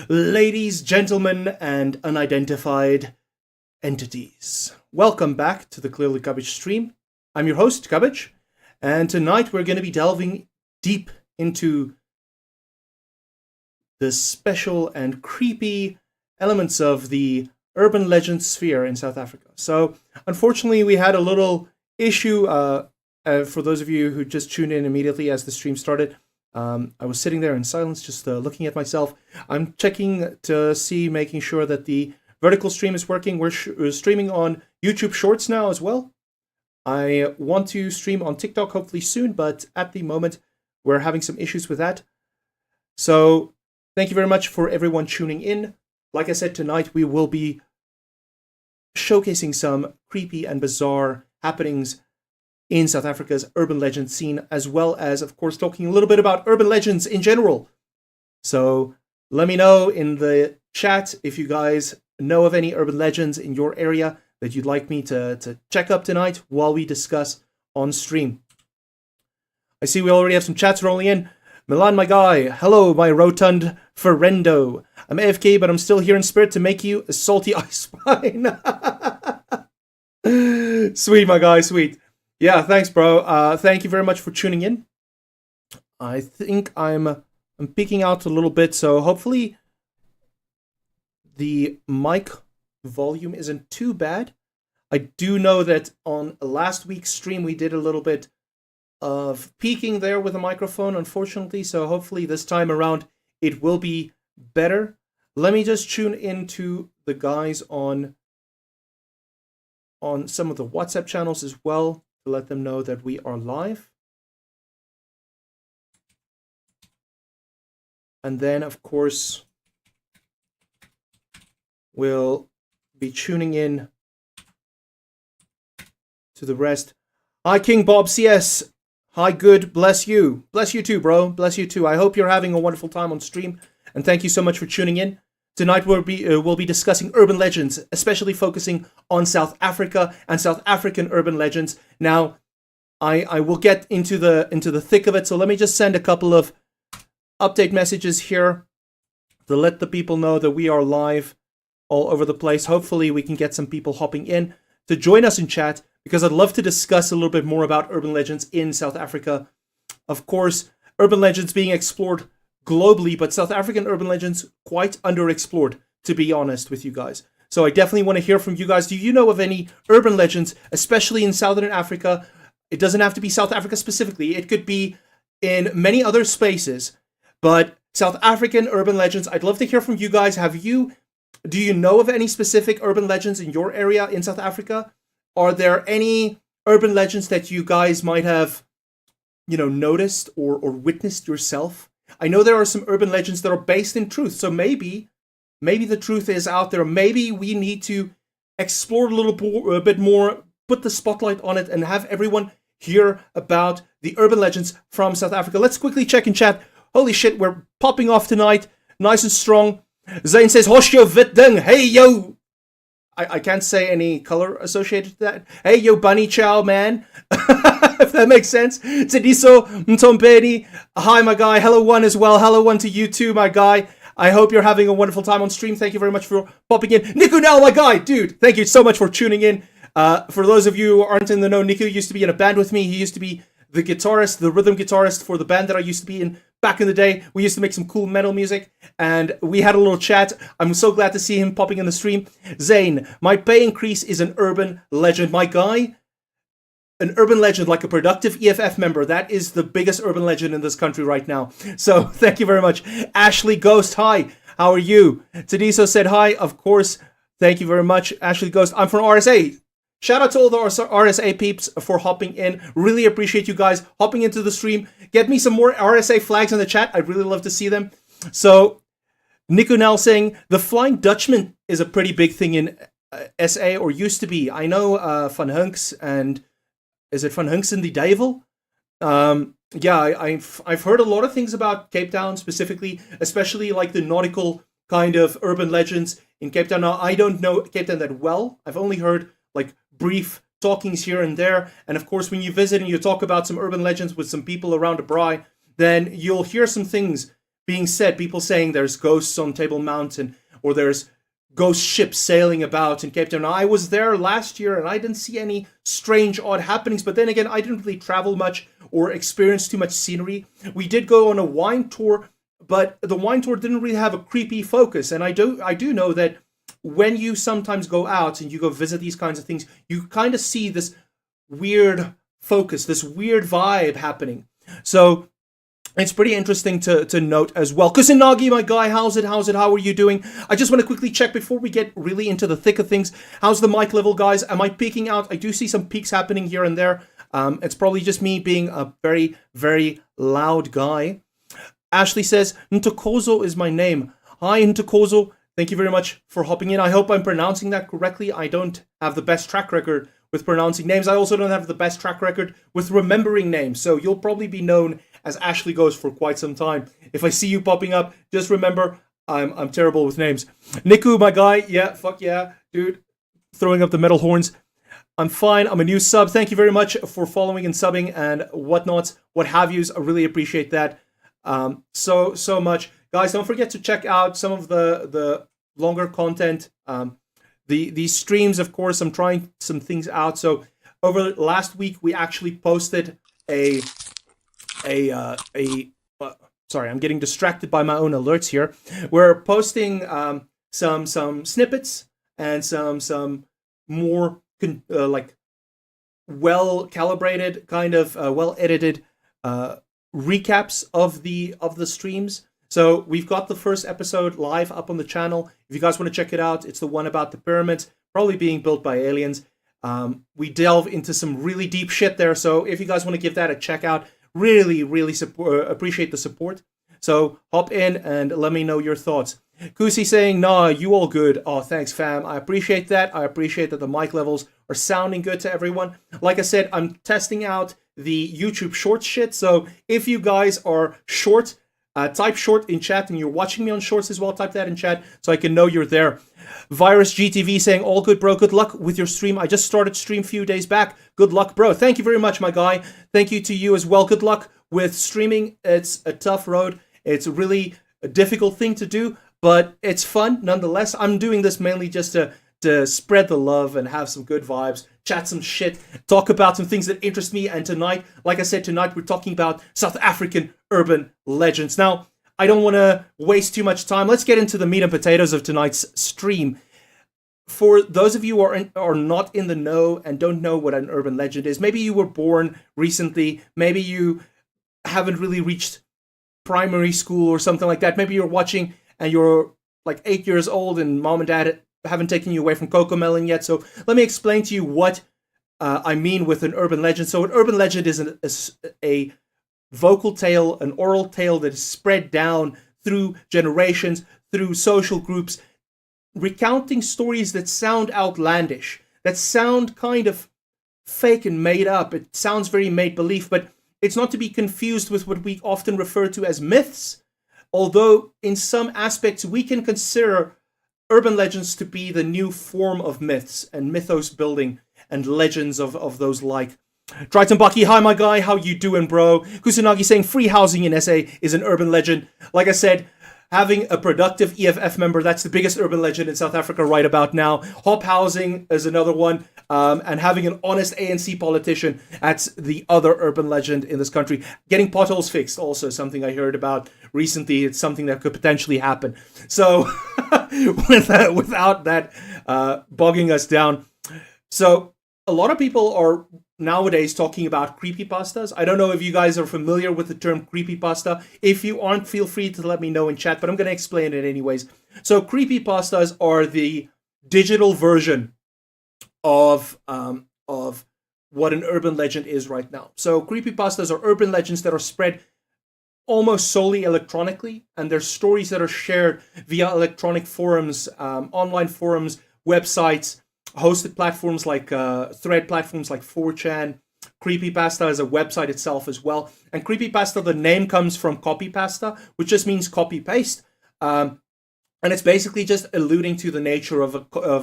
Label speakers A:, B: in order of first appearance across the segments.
A: ladies, gentlemen, and unidentified entities. Welcome back to the clearlyCubbage stream. I'm your host, Cubbage, and tonight we're going to be delving deep into the special and creepy elements of the urban legend sphere in South Africa. So, unfortunately, we had a little issue. For those of you who just tuned in immediately as the stream started, I was sitting there in silence, just looking at myself. I'm checking to see, making sure that the vertical stream is working. We're streaming on YouTube Shorts now as well. I want to stream on TikTok hopefully soon, but at the moment we're having some issues with that. So thank you very much for everyone tuning in. Like I said, tonight we will be showcasing some creepy and bizarre happenings in South Africa's urban legend scene, as well as, of course, talking a little bit about urban legends in general. So let me know in the chat if you guys know of any urban legends in your area that you'd like me to check up tonight while we discuss on stream. I see we already have some chats rolling in. Milan, my guy. Hello, my rotund friendo. I'm AFK, but I'm still here in spirit to make you a salty ice pine. Sweet, my guy, sweet. Yeah, thanks, bro. Thank you very much for tuning in. I think I'm peeking out a little bit, so hopefully the mic volume isn't too bad. I do know that on last week's stream we did a little bit of peeking there with the microphone, unfortunately, so hopefully this time around it will be better. Let me just tune into the guys on some of the WhatsApp channels as well, to let them know that we are live. And then, of course, we'll be tuning in to the rest. Hi, King Bob CS. Hi, good. Bless you. Bless you too, bro. Bless you too. I hope you're having a wonderful time on stream. And thank you so much for tuning in. Tonight we'll be discussing urban legends, especially focusing on South Africa and South African urban legends. Now, I will get into the thick of it, so let me just send a couple of update messages here to let the people know that we are live all over the place. Hopefully we can get some people hopping in to join us in chat, because I'd love to discuss a little bit more about urban legends in South Africa. Of course, urban legends being explored globally, but South African urban legends quite underexplored, to be honest with you guys. So I definitely want to hear from you guys. Do you know of any urban legends, especially in Southern Africa? It doesn't have to be South Africa specifically. It could be in many other spaces. But South African urban legends, I'd love to hear from you guys. Do you know of any specific urban legends in your area in South Africa? Are there any urban legends that you guys might have, noticed or witnessed yourself? I know there are some urban legends that are based in truth, so maybe the truth is out there. Maybe we need to explore a bit more, put the spotlight on it, and have everyone hear about the urban legends from South Africa. Let's quickly check in chat. Holy shit, we're popping off tonight, nice and strong. Zane says, "Hosh yo wit ding, hey yo." I can't say any color associated to that. Hey yo, bunny chow, man. If that makes sense. Tsediso Mtombeni. Hi, my guy. Hello, one as well. Hello, one to you too, my guy. I hope you're having a wonderful time on stream. Thank you very much for popping in. Niku now, my guy. Dude, thank you so much for tuning in. For those of you who aren't in the know, Niku used to be in a band with me. He used to be the guitarist, the rhythm guitarist for the band that I used to be in back in the day. We used to make some cool metal music, and we had a little chat. I'm so glad to see him popping in the stream. Zane, my pay increase is an urban legend. My guy, an urban legend like a productive EFF member. That is the biggest urban legend in this country right now. So thank you very much. Ashley Ghost, hi. How are you? Tadiso said hi. Of course. Thank you very much. Ashley Ghost, I'm from RSA. Shout out to all the RSA peeps for hopping in. Really appreciate you guys hopping into the stream. Get me some more RSA flags in the chat. I'd really love to see them. So, Nico now saying, the Flying Dutchman is a pretty big thing in SA, or used to be. I know Van Hunks and... Is it Van Hunks and the Devil? Yeah, I've heard a lot of things about Cape Town specifically, especially like the nautical kind of urban legends in Cape Town. Now, I don't know Cape Town that well. I've only heard like brief talkings here and there. And of course, when you visit and you talk about some urban legends with some people around the braai, then you'll hear some things being said, people saying there's ghosts on Table Mountain, or there's ghost ships sailing about in Cape Town. Now, I was there last year and I didn't see any strange, odd happenings. But then again, I didn't really travel much or experience too much scenery. We did go on a wine tour, but the wine tour didn't really have a creepy focus. And I do know that when you sometimes go out and you go visit these kinds of things, you kind of see this weird focus, this weird vibe happening. So it's pretty interesting to note as well. Kusanagi, my guy, how's it? How are you doing? I just want to quickly check before we get really into the thick of things. How's the mic level, guys? Am I peaking out? I do see some peaks happening here and there. It's probably just me being a very, very loud guy. Ashley says, Ntokozo is my name. Hi, Ntokozo. Thank you very much for hopping in. I hope I'm pronouncing that correctly. I don't have the best track record with pronouncing names. I also don't have the best track record with remembering names. So you'll probably be known as Ashley Goes for quite some time. If I see you popping up, just remember I'm terrible with names. Niku, my guy, yeah, fuck yeah, dude. Throwing up the metal horns. I'm fine. I'm a new sub. Thank you very much for following and subbing and whatnot, what have yous. I really appreciate that so much. Guys, don't forget to check out some of the longer content. These streams, of course, I'm trying some things out. So over last week, we actually posted sorry, I'm getting distracted by my own alerts here. We're posting some snippets and some more like well calibrated, kind of well edited recaps of the streams. So we've got the first episode live up on the channel. If you guys want to check it out, it's the one about the pyramids, probably being built by aliens. We delve into some really deep shit there. So if you guys want to give that a check out, really appreciate the support. So hop in and let me know your thoughts. Kusi saying, nah, you all good. Oh, thanks, fam. I appreciate that. I appreciate that the mic levels are sounding good to everyone. Like I said, I'm testing out the YouTube Shorts shit. So if you guys are short, type short in chat, and you're watching me on Shorts as well, type that in chat so I can know you're there. Virus GTV saying, all good, bro. Good luck with your stream. I just started stream a few days back. Good luck, bro. Thank you very much, my guy. Thank you to you as well. Good luck with streaming. It's a tough road. It's really a difficult thing to do, but it's fun nonetheless. I'm doing this mainly just to spread the love and have some good vibes, chat some shit, talk about some things that interest me. And tonight, like I said, tonight we're talking about South African urban legends. Now, I don't want to waste too much time. Let's get into the meat and potatoes of tonight's stream. For those of you who are not in the know and don't know what an urban legend is, maybe you were born recently, maybe you haven't really reached primary school or something like that. Maybe you're watching and you're like 8 years old and mom and dad haven't taken you away from Cocomelon yet. So let me explain to you what I mean with an urban legend. So an urban legend is a vocal tale, an oral tale that is spread down through generations, through social groups, recounting stories that sound outlandish, that sound kind of fake and made up. It sounds very made-believe, but it's not to be confused with what we often refer to as myths, although in some aspects we can consider urban legends to be the new form of myths and mythos building and legends of those like. Triton Bucky, hi my guy, how you doing, bro? Kusanagi saying free housing in SA is an urban legend. Like I said, having a productive EFF member, that's the biggest urban legend in South Africa right about now. Hop housing is another one. And having an honest ANC politician, that's the other urban legend in this country. Getting potholes fixed, also something I heard about recently. It's something that could potentially happen. So without that bogging us down. So a lot of people are nowadays talking about creepypastas. I don't know if you guys are familiar with the term creepypasta. If you aren't, feel free to let me know in chat, but I'm going to explain it anyways. So creepypastas are the digital version of what an urban legend is right now. So creepypastas are urban legends that are spread almost solely electronically, and they're stories that are shared via electronic forums, online forums, websites, hosted platforms like thread platforms like 4chan. Creepypasta is a website itself as well. And creepypasta, the name comes from copypasta, which just means copy-paste. And it's basically just alluding to the nature of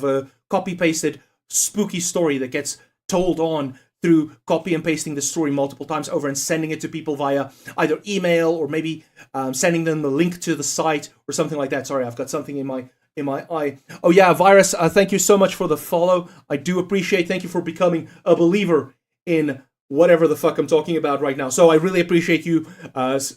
A: a copy-pasted spooky story that gets told on through copy and pasting the story multiple times over and sending it to people via either email or maybe sending them the link to the site or something like that. Sorry, I've got something in my eye. Oh yeah, Virus, thank you so much for the follow. I do appreciate. Thank you for becoming a believer in whatever the fuck I'm talking about right now. So I really appreciate you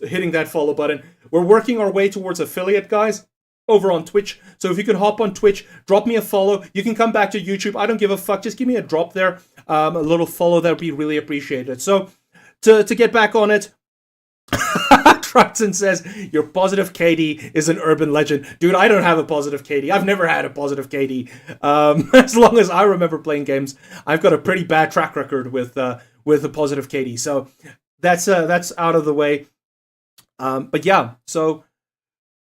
A: hitting that follow button. We're working our way towards affiliate, guys, over on Twitch. So if you can hop on Twitch, drop me a follow. You can come back to YouTube. I don't give a fuck. Just give me a drop there. A little follow. That would be really appreciated. So to get back on it, Triton says, your positive KD is an urban legend. Dude, I don't have a positive KD. I've never had a positive KD. As long as I remember playing games, I've got a pretty bad track record with a positive KD. So that's out of the way. But yeah, so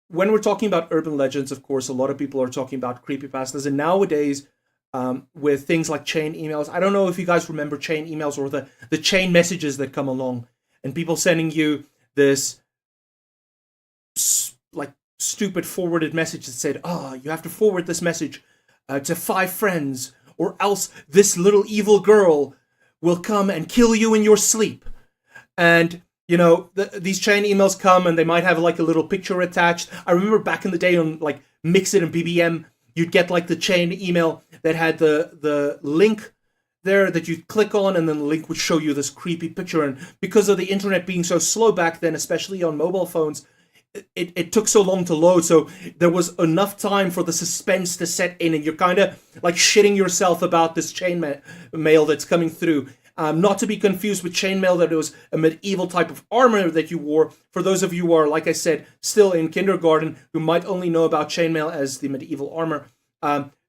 A: when we're talking about urban legends, of course, a lot of people are talking about creepypastas. And nowadays, with things like chain emails, I don't know if you guys remember chain emails or the chain messages that come along and people sending you this like stupid forwarded message that said, you have to forward this message to 5 friends or else this little evil girl will come and kill you in your sleep. And you know, these chain emails come and they might have like a little picture attached. I remember back in the day on like Mixit and BBM, you'd get like the chain email that had the link there that you'd click on, and then the link would show you this creepy picture. And because of the internet being so slow back then, especially on mobile phones, it took so long to load. So there was enough time for the suspense to set in, and you're kind of like shitting yourself about this chain mail that's coming through. Not to be confused with chainmail, that it was a medieval type of armor that you wore. For those of you who are, like I said, still in kindergarten, who might only know about chainmail as the medieval armor,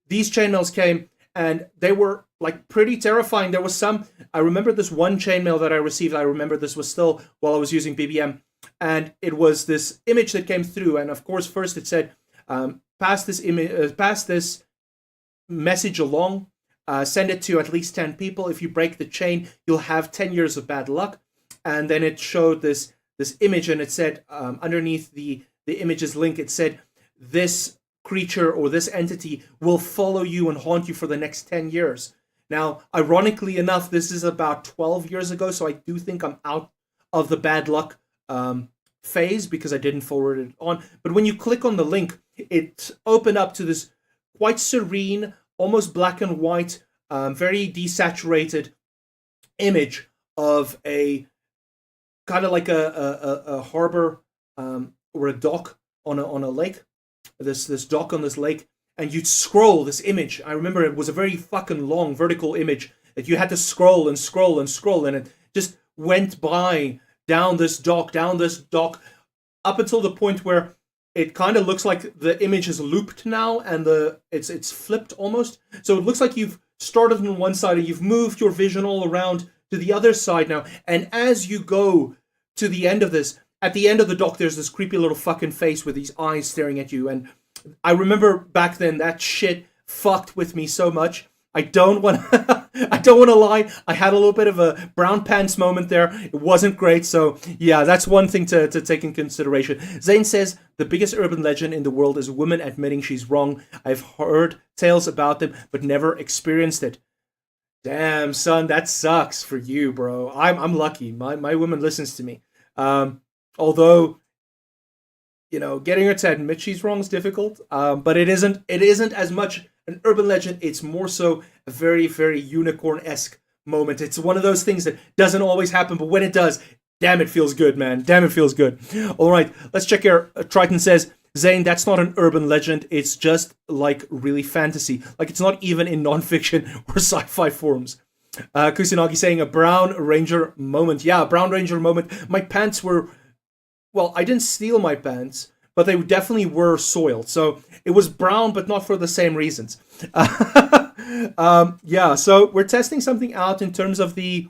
A: these chainmails came, and they were like pretty terrifying. There was some, I remember this one chainmail that I received, I remember this was still while I was using BBM, and it was this image that came through, and of course, first it said, pass this message along. Send it to at least 10 people. If you break the chain, you'll have 10 years of bad luck. And then it showed this image, and it said, underneath the image's link, it said, this creature or this entity will follow you and haunt you for the next 10 years. Now, ironically enough, this is about 12 years ago, so I do think I'm out of the bad luck phase because I didn't forward it on. But when you click on the link, it opened up to this quite serene, almost black and white, very desaturated image of a kind of like a harbor or a dock on a lake. This dock on this lake, and you'd scroll this image. I remember it was a very fucking long vertical image that you had to scroll and scroll and scroll, and it just went by down this dock, up until the point where it kind of looks like the image is looped now, and it's flipped almost. So it looks like you've started on one side and you've moved your vision all around to the other side now. And as you go to the end of this, at the end of the dock, there's this creepy little fucking face with these eyes staring at you. And I remember back then that shit fucked with me so much. I don't want to lie. I had a little bit of a brown pants moment there. It wasn't great. So yeah, that's one thing to take in consideration. Zane says, the biggest urban legend in the world is a woman admitting she's wrong. I've heard tales about them, but never experienced it. Damn, son, that sucks for you, bro. I'm lucky. My woman listens to me. Although, you know, getting her to admit she's wrong is difficult. But it isn't as much an urban legend. It's more so a very, very unicorn-esque moment. It's one of those things that doesn't always happen, but when it does, damn, it feels good, man. Damn, it feels good. All right, let's check here. Triton says, Zane, that's not an urban legend. It's just like really fantasy. Like it's not even in nonfiction or sci-fi forums. Kusanagi saying a Brown Ranger moment. Yeah, Brown Ranger moment. My pants were, well, I didn't steal my pants, but they definitely were soiled. So it was brown, but not for the same reasons. Yeah, so we're testing something out in terms of the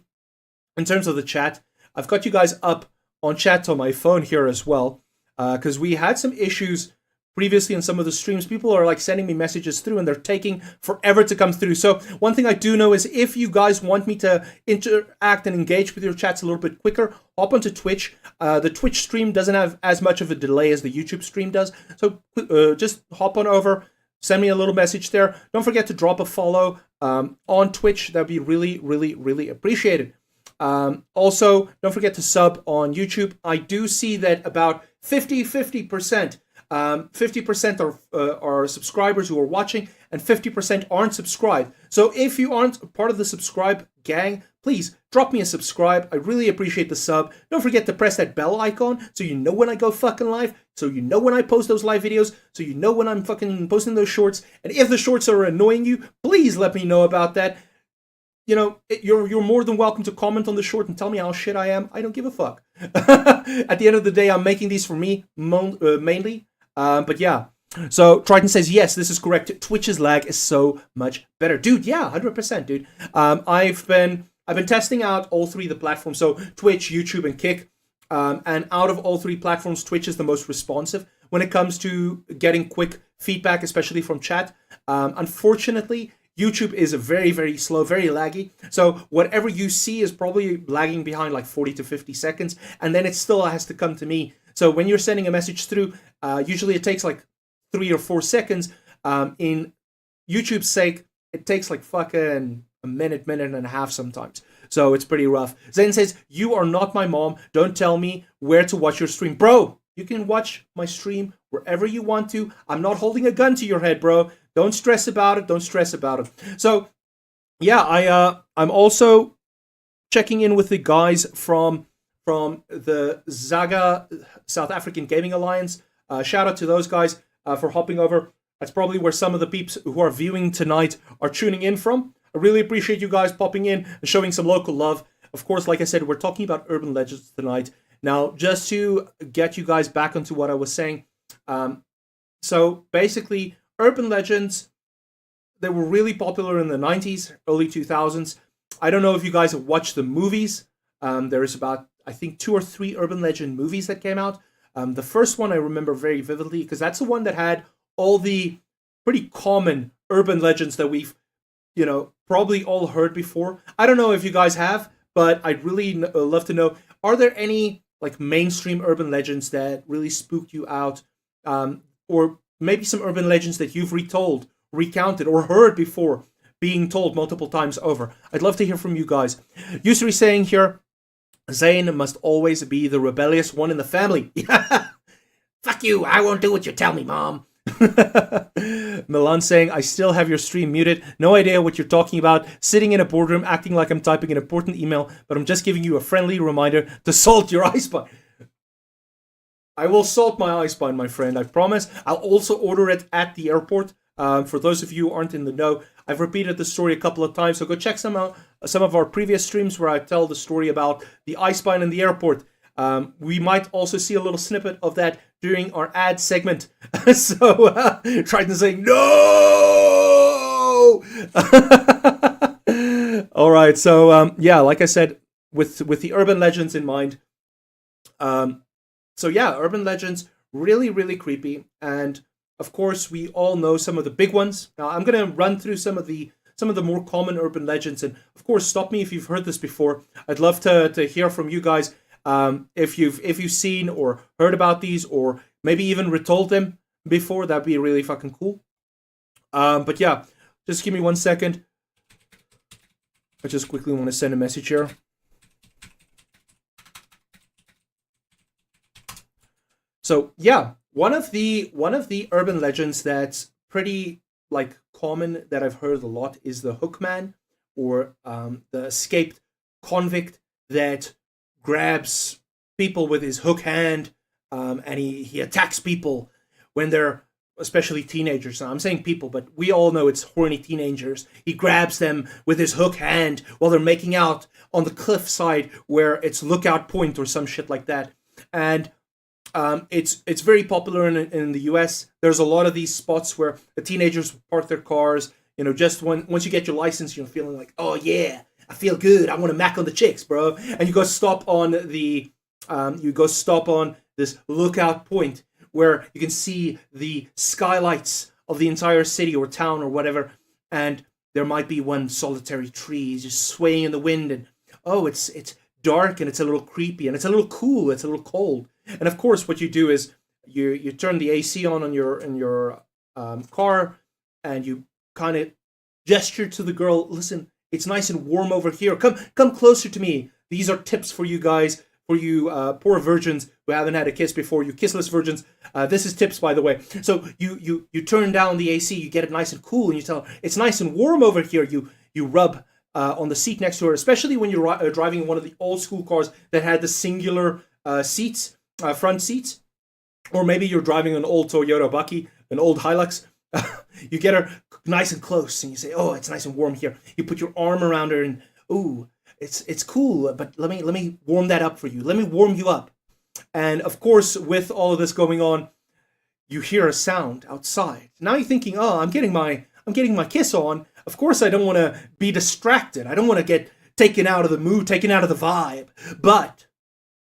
A: chat. I've got you guys up on chat on my phone here as well, because we had some issues previously in some of the streams. People are like sending me messages through and they're taking forever to come through. So one thing I do know is if you guys want me to interact and engage with your chats a little bit quicker, hop onto Twitch. The Twitch stream doesn't have as much of a delay as the YouTube stream does. So just hop on over, send me a little message there. Don't forget to drop a follow. on Twitch, that'd be really, really, really appreciated. Also, don't forget to sub on YouTube. I do see that about 50% 50% are subscribers who are watching, and 50% aren't subscribed. So if you aren't part of the subscribe gang, please drop me a subscribe. I really appreciate the sub. Don't forget to press that bell icon so you know when I go fucking live, so you know when I post those live videos, so you know when I'm fucking posting those shorts. And if the shorts are annoying you, please let me know about that. You know, you're more than welcome to comment on the short and tell me how shit I am. I don't give a fuck. At the end of the day, I'm making these for me mainly. But yeah. So Triton says, yes, this is correct. Twitch's lag is so much better. Dude, yeah, 100%, dude. I've been testing out all three of the platforms. So Twitch, YouTube, and Kick. And out of all three platforms, Twitch is the most responsive when it comes to getting quick feedback, especially from chat. Unfortunately, YouTube is very, very slow, very laggy. So whatever you see is probably lagging behind like 40 to 50 seconds. And then it still has to come to me. So when you're sending a message through, usually it takes like 3 or 4 seconds. In YouTube's sake, it takes like fucking a minute and a half sometimes. So it's pretty rough. Zen says, you are not my mom. Don't tell me where to watch your stream. Bro, you can watch my stream wherever you want to. I'm not holding a gun to your head, bro. Don't stress about it. Don't stress about it. So, yeah, I'm also checking in with the guys from the Zaga South African Gaming Alliance. Shout out to those guys for hopping over. That's probably where some of the peeps who are viewing tonight are tuning in from. I really appreciate you guys popping in and showing some local love. Of course, like I said, we're talking about urban legends tonight. Now, just to get you guys back onto what I was saying. So basically, urban legends, they were really popular in the 90s, early 2000s. I don't know if you guys have watched the movies. There is about, I think, 2 or 3 urban legend movies that came out. The first one I remember very vividly because that's the one that had all the pretty common urban legends that we've, probably all heard before. I don't know if you guys have, but I'd really love to know, are there any like mainstream urban legends that really spooked you out? Or maybe some urban legends that you've recounted, or heard before being told multiple times over. I'd love to hear from you guys. Yusri saying here, Zane must always be the rebellious one in the family. Fuck you, I won't do what you tell me, Mom. Milan saying, I still have your stream muted. No idea what you're talking about. Sitting in a boardroom, acting like I'm typing an important email, but I'm just giving you a friendly reminder to salt your ice spine. I will salt my ice spine, my friend, I promise. I'll also order it at the airport. For those of you who aren't in the know, I've repeated the story a couple of times, so go check some of our previous streams where I tell the story about the ice spine in the airport. We might also see a little snippet of that during our ad segment. So, Triton saying, no! All right, so, yeah, like I said, with the urban legends in mind. So, yeah, urban legends, really, really creepy. And, of course, we all know some of the big ones. Now, I'm going to run through some of the more common urban legends. And, of course, stop me if you've heard this before. I'd love to hear from you guys. If you've seen or heard about these, or maybe even retold them before, that'd be really fucking cool. But yeah, just give me 1 second. I just quickly want to send a message here. So yeah, one of the urban legends that's pretty like common that I've heard a lot is the hookman, or the escaped convict that grabs people with his hook hand, and he attacks people when they're, especially teenagers. Now, I'm saying people, but we all know it's horny teenagers. He grabs them with his hook hand while they're making out on the cliffside where it's Lookout Point or some shit like that. And it's very popular in the US. There's a lot of these spots where the teenagers park their cars, just once you get your license, you're feeling like, oh yeah, I feel good. I want to mac on the chicks, bro. And you go stop on this Lookout Point where you can see the skylights of the entire city or town or whatever, and there might be one solitary tree just swaying in the wind, and it's dark and it's a little creepy and it's a little cool, it's a little cold. And of course, what you do is you turn the AC on your car, and you kind of gesture to the girl, listen, it's nice and warm over here. Come closer to me. These are tips for you guys, for you poor virgins who haven't had a kiss before, you kissless virgins. This is tips, by the way. So you turn down the AC, you get it nice and cool, and you tell her, it's nice and warm over here. You rub on the seat next to her, especially when you're driving one of the old school cars that had the singular seats, front seats. Or maybe you're driving an old Toyota Bucky, an old Hilux. You get her nice and close, and you say, "Oh, it's nice and warm here." You put your arm around her, and ooh, it's cool. But let me warm that up for you. Let me warm you up. And of course, with all of this going on, you hear a sound outside. Now you're thinking, "Oh, I'm getting my kiss on." Of course, I don't want to be distracted. I don't want to get taken out of the mood, taken out of the vibe. But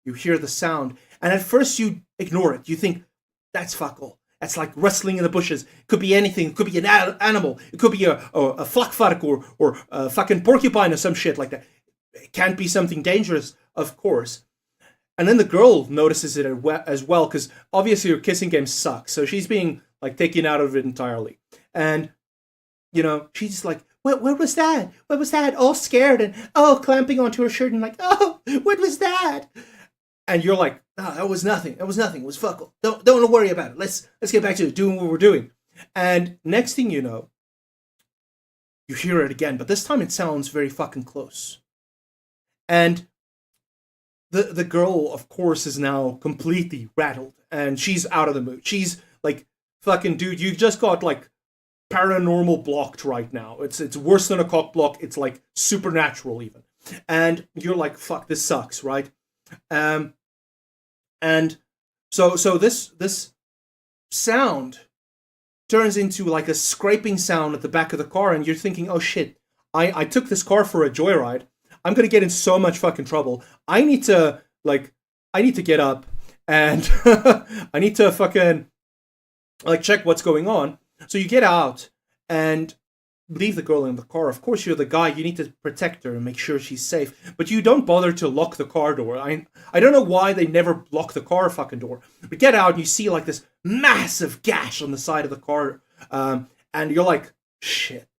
A: you hear the sound, and at first you ignore it. You think, that's fuck all. That's like rustling in the bushes. It could be anything. It could be an animal. It could be a flakvark or a fucking porcupine or some shit like that. It can't be something dangerous, of course. And then the girl notices it as well, because obviously her kissing game sucks. So she's being like taken out of it entirely. And, you know, she's like, what was that? What was that? All scared and, clamping onto her shirt and like, what was that? And you're like, that was nothing. That was nothing. It was fuck all. Don't worry about it. Let's get back to doing what we're doing. And next thing you know, you hear it again, but this time it sounds very fucking close. And the girl, of course, is now completely rattled, and she's out of the mood. She's like, fucking dude, you've just got like paranormal blocked right now. It's worse than a cock block. It's like supernatural even. And you're like, fuck, this sucks, right? And so this sound turns into like a scraping sound at the back of the car, and you're thinking, oh shit, I took this car for a joyride. I'm gonna get in so much fucking trouble. I need to get up and I need to fucking like check what's going on. So you get out and leave the girl in the car. Of course, you're the guy. You need to protect her and make sure she's safe. But you don't bother to lock the car door. I don't know why they never lock the car fucking door. But get out and you see like this massive gash on the side of the car. And you're like, shit.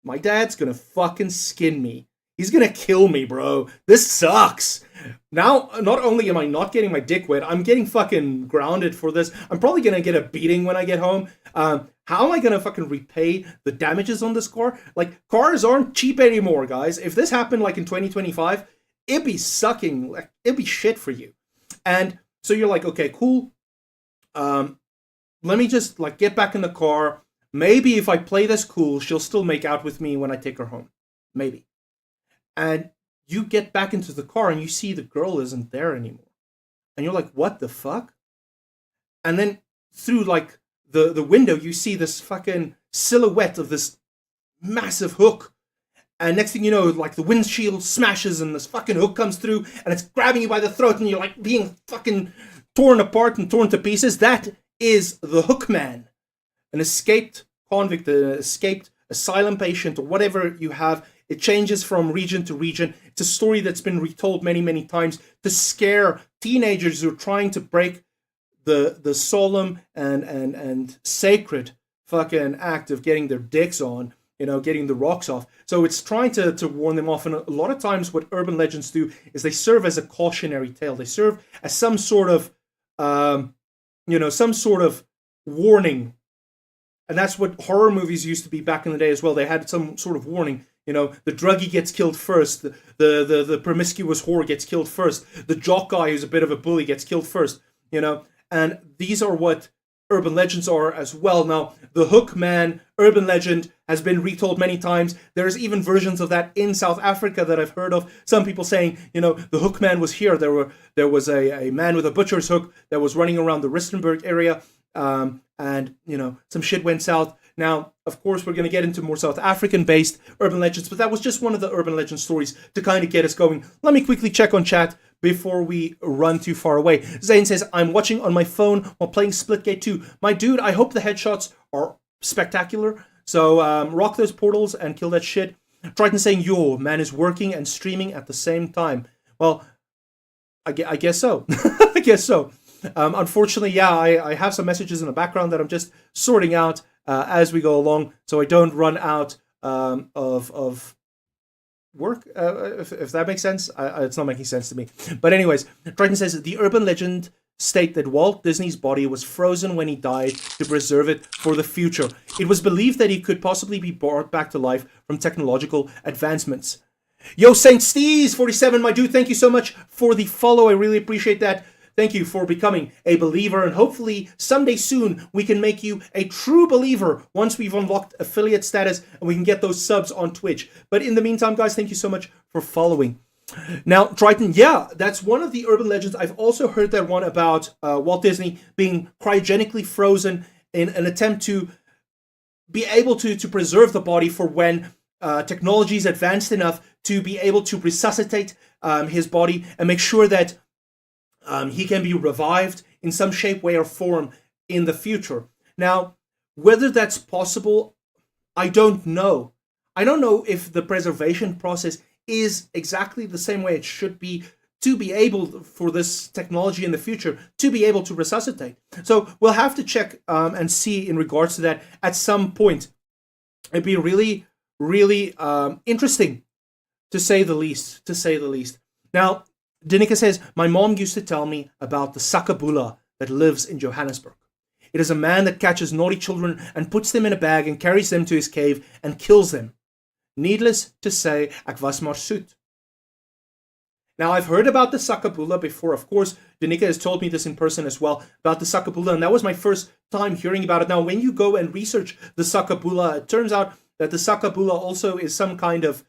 A: My dad's gonna fucking skin me. He's gonna kill me, bro. This sucks. Now, not only am I not getting my dick wet, I'm getting fucking grounded for this. I'm probably gonna get a beating when I get home. How am I gonna fucking repay the damages on this car? Like, cars aren't cheap anymore, guys. If this happened like in 2025, it'd be sucking. Like, it'd be shit for you. And so you're like, okay, cool. Let me just like get back in the car. Maybe if I play this cool, she'll still make out with me when I take her home. Maybe. And you get back into the car and you see the girl isn't there anymore. And you're like, what the fuck? And then through like the window, you see this fucking silhouette of this massive hook. And next thing you know, like the windshield smashes and this fucking hook comes through and it's grabbing you by the throat and you're like being fucking torn apart and torn to pieces. That is the Hook Man. An escaped convict, an escaped asylum patient, or whatever you have. It changes from region to region. It's a story that's been retold many, many times to scare teenagers who are trying to break the solemn and sacred fucking act of getting their dicks on, you know, getting the rocks off. So it's trying to warn them off. And a lot of times what urban legends do is they serve as a cautionary tale. They serve as some sort of, some sort of warning. And that's what horror movies used to be back in the day as well. They had some sort of warning. You know, the druggie gets killed first. The promiscuous whore gets killed first. The jock guy who's a bit of a bully gets killed first. You know, and these are what urban legends are as well. Now, the Hook Man urban legend has been retold many times. There's even versions of that in South Africa that I've heard of. Some people saying, you know, the Hook Man was here. There was a man with a butcher's hook that was running around the Rustenburg area, and you know, some shit went south. Now, of course, we're going to get into more South African-based urban legends, but that was just one of the urban legend stories to kind of get us going. Let me quickly check on chat before we run too far away. Zane says, I'm watching on my phone while playing Splitgate 2. My dude, I hope the headshots are spectacular. So rock those portals and kill that shit. Triton saying, yo, man is working and streaming at the same time. Well, I guess so. I guess so. Unfortunately, yeah, I have some messages in the background that I'm just sorting out as we go along, so I don't run out of work, if that makes sense. It's not making sense to me. But anyways, Triton says, the urban legend state that Walt Disney's body was frozen when he died to preserve it for the future. It was believed that he could possibly be brought back to life from technological advancements. Yo, Saint Steez 47, my dude, thank you so much for the follow. I really appreciate that. Thank you for becoming a believer, and hopefully someday soon we can make you a true believer once we've unlocked affiliate status and we can get those subs on Twitch. But in the meantime, guys, thank you so much for following. Now, Triton, yeah, that's one of the urban legends. I've also heard that one about Walt Disney being cryogenically frozen in an attempt to be able to preserve the body for when technology is advanced enough to be able to resuscitate his body and make sure that he can be revived in some shape, way, or form in the future. Now, whether that's possible, I don't know. I don't know if the preservation process is exactly the same way it should be to be able for this technology in the future to be able to resuscitate. So we'll have to check and see in regards to that at some point. It'd be really, really interesting, to say the least. Now, Danica says, my mom used to tell me about the sakabula that lives in Johannesburg. It is a man that catches naughty children and puts them in a bag and carries them to his cave and kills them. Needless to say, ek was maar soet. Now, I've heard about the sakabula before. Of course, Danica has told me this in person as well, about the sakabula, and that was my first time hearing about it. Now, when you go and research the sakabula, it turns out that the sakabula also is some kind of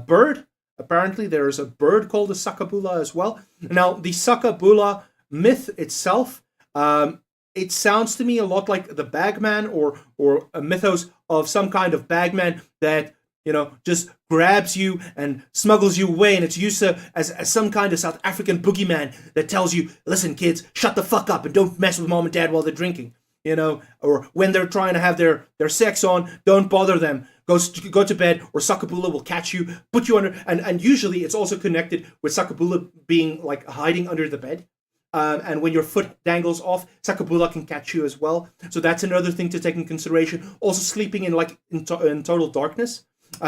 A: bird. Apparently, there is a bird called the sakabula as well. Now, the sakabula myth itself, it sounds to me a lot like the bagman or a mythos of some kind of bagman that, you know, just grabs you and smuggles you away, and it's used to as some kind of South African boogeyman that tells you, listen, kids, shut the fuck up and don't mess with mom and dad while they're drinking, you know, or when they're trying to have their sex on, don't bother them. Go to bed, or sakabula will catch you, put you under, and usually it's also connected with sakabula being like hiding under the bed. And when your foot dangles off, sakabula can catch you as well. So that's another thing to take in consideration. Also sleeping in total darkness.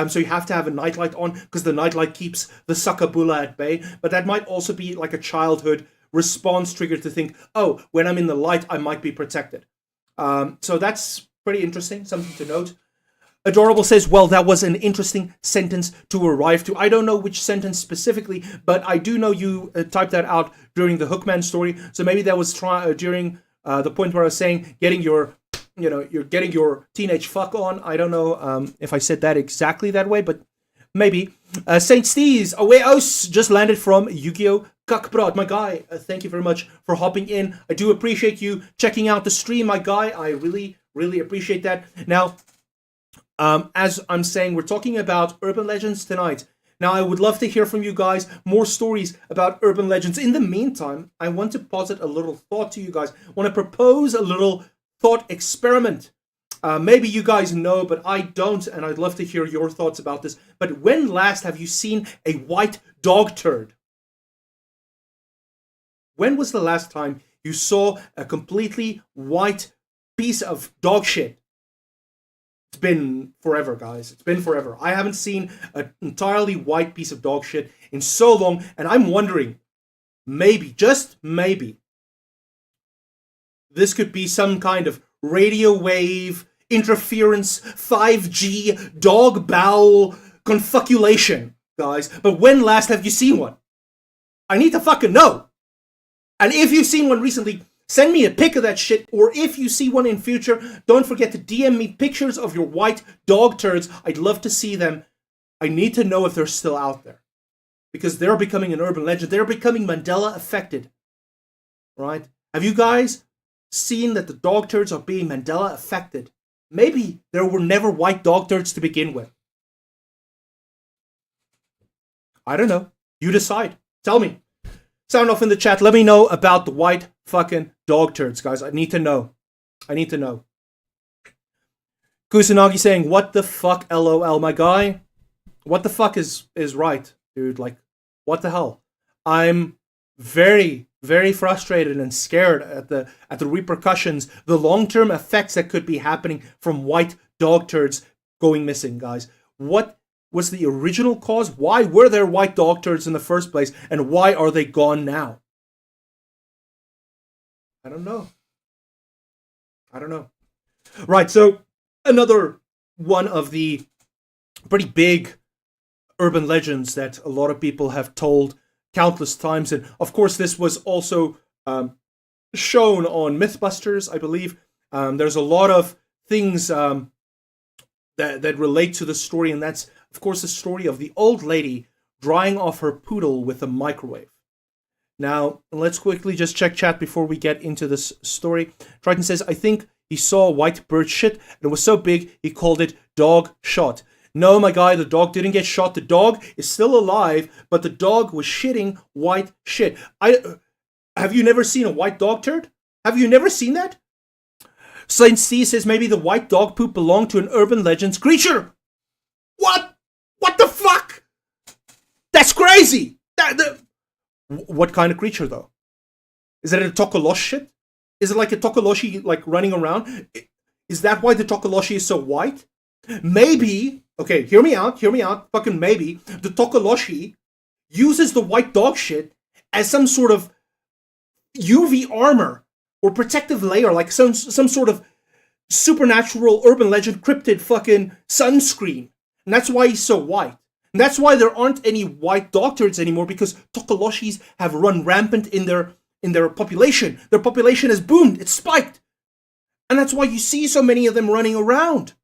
A: So you have to have a nightlight on because the nightlight keeps the sakabula at bay. But that might also be like a childhood response trigger to think, oh, when I'm in the light, I might be protected. So that's pretty interesting, something to note. Adorable says, well, that was an interesting sentence to arrive to. I don't know which sentence specifically, but I do know you typed that out during the Hookman story. So maybe that was during the point where I was saying you're getting your teenage fuck on. I don't know if I said that exactly that way, but maybe. Saint Steez, Aweos just landed from Yu-Gi-Oh! Kakbrad, my guy. Thank you very much for hopping in. I do appreciate you checking out the stream, my guy. I really, really appreciate that. Now, as I'm saying, we're talking about urban legends tonight. Now, I would love to hear from you guys, more stories about urban legends. In the meantime, I want to posit a little thought to you guys. I want to propose a little thought experiment. Maybe you guys know, but I don't, and I'd love to hear your thoughts about this. But when last have you seen a white dog turd? When was the last time you saw a completely white piece of dog shit? It's been forever, guys. It's been forever. I haven't seen an entirely white piece of dog shit in so long, and I'm wondering, maybe, just maybe, this could be some kind of radio wave interference, 5G, dog bowel confuculation, guys. But when last have you seen one? I need to fucking know. And if you've seen one recently, send me a pic of that shit, or if you see one in future, don't forget to DM me pictures of your white dog turds. I'd love to see them. I need to know if they're still out there. Because they're becoming an urban legend. They're becoming Mandela affected. Right? Have you guys seen that the dog turds are being Mandela affected? Maybe there were never white dog turds to begin with. I don't know. You decide. Tell me. Sound off in the chat. Let me know about the white fucking dog turds, guys. I need to know. I need to know. Kusanagi saying, what the fuck, LOL, my guy? What the fuck is right, dude? Like, what the hell? I'm very, very frustrated and scared at the repercussions, the long-term effects that could be happening from white dog turds going missing, guys. what was the original cause? Why were there white dog turds in the first place? And why are they gone now? I don't know. Right, so another one of the pretty big urban legends that a lot of people have told countless times. And of course, this was also shown on Mythbusters, I believe. There's a lot of things that relate to the story, and that's, of course, the story of the old lady drying off her poodle with a microwave. Now, let's quickly just check chat before we get into this story. Triton says, I think he saw white bird shit, and it was so big, he called it dog shot. No, my guy, the dog didn't get shot. The dog is still alive, but the dog was shitting white shit. Have you never seen a white dog turd? Have you never seen that? Saint Steve says maybe the white dog poop belonged to an urban legends creature. What? What the fuck? That's crazy. What kind of creature, though? Is it a Tokoloshe shit? Is it like a Tokoloshe, like, running around? Is that why the Tokoloshe is so white? Maybe, okay, hear me out, fucking maybe, the Tokoloshe uses the white dog shit as some sort of UV armor or protective layer, like some sort of supernatural urban legend cryptid fucking sunscreen. And that's why he's so white. And that's why there aren't any white dog turds anymore, because Tokoloshes have run rampant in their population. Their population has boomed. It's spiked. And that's why you see so many of them running around.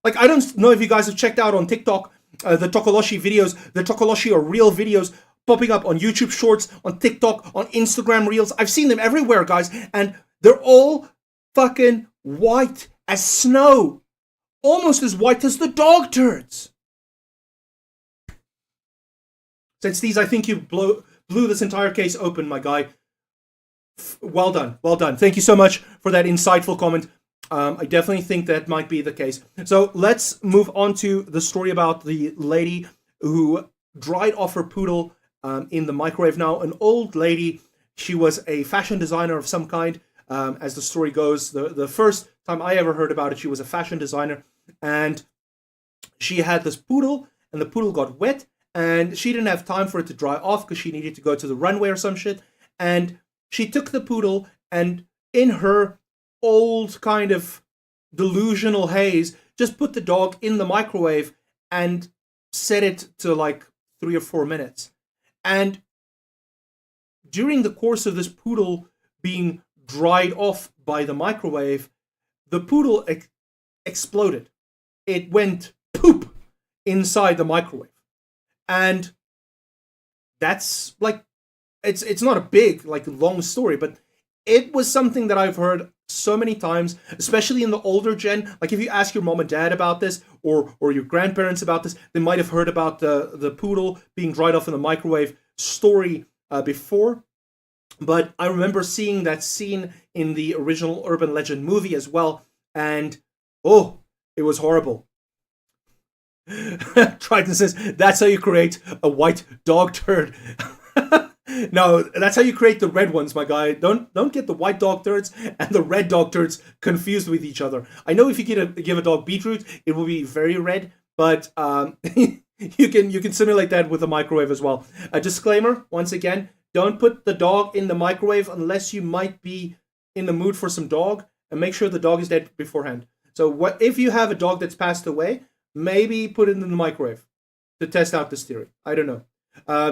A: Like, I don't know if you guys have checked out on TikTok the Tokoloshe videos. The Tokoloshe are real videos popping up on YouTube Shorts, on TikTok, on Instagram Reels. I've seen them everywhere, guys. And they're all fucking white as snow. Almost as white as the dog turds. Since these, I think you blew this entire case open, my guy. Well done. Thank you so much for that insightful comment. I definitely think that might be the case. So let's move on to the story about the lady who dried off her poodle in the microwave. Now, an old lady, she was a fashion designer of some kind, as the story goes. The first time I ever heard about it, she was a fashion designer, and she had this poodle, and the poodle got wet, and she didn't have time for it to dry off because she needed to go to the runway or some shit. And she took the poodle, and in her old kind of delusional haze, just put the dog in the microwave and set it to like 3 or 4 minutes. And during the course of this poodle being dried off by the microwave, the poodle exploded. It went poop inside the microwave. And that's like, it's not a big, like, long story, but it was something that I've heard so many times, especially in the older gen. Like, if you ask your mom and dad about this, or your grandparents about this, they might have heard about the poodle being dried off in the microwave story before. But I remember seeing that scene in the original urban legend movie as well, and oh, it was horrible. Triton says, that's how you create a white dog turd. No, that's how you create the red ones, my guy. Don't get the white dog turds and the red dog turds confused with each other. I know if you give a dog beetroot, it will be very red, but you can simulate that with a microwave as well. A disclaimer, once again, don't put the dog in the microwave unless you might be in the mood for some dog, and make sure the dog is dead beforehand. So what if you have a dog that's passed away? Maybe put it in the microwave to test out this theory. I don't know.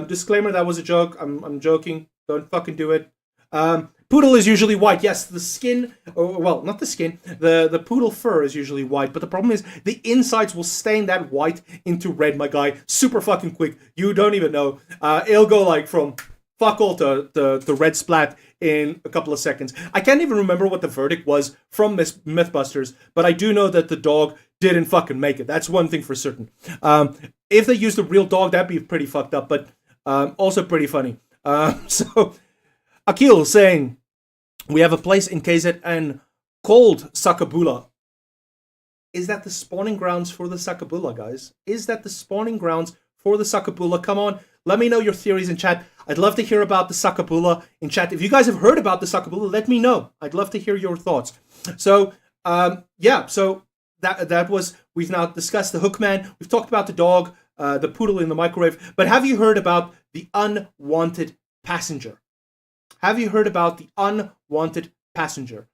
A: Disclaimer, that was a joke. I'm joking. Don't fucking do it. Poodle is usually white. Yes, the skin, well, not the skin, the poodle fur is usually white, but the problem is the insides will stain that white into red, my guy, super fucking quick. You don't even know. It'll go like from fuck all to red splat in a couple of seconds. I can't even remember what the verdict was from Mythbusters, but I do know that the dog didn't fucking make it. That's one thing for certain. If they used a real dog, that'd be pretty fucked up, but also pretty funny. So, Akil saying, we have a place in KZN called Sakabula. Is that the spawning grounds for the Sakabula, guys? Is that the spawning grounds for the Sakabula? Come on, let me know your theories in chat. I'd love to hear about the Sakabula in chat. If you guys have heard about the Sakabula, let me know. I'd love to hear your thoughts. So, yeah, so we've now discussed the Hookman. We've talked about the dog, the poodle in the microwave. But have you heard about the unwanted passenger? Have you heard about the unwanted passenger?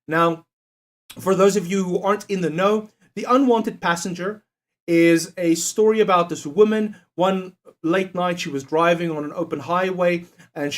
A: Now, for those of you who aren't in the know, the unwanted passenger is a story about this woman. One late night, she was driving on an open highway, and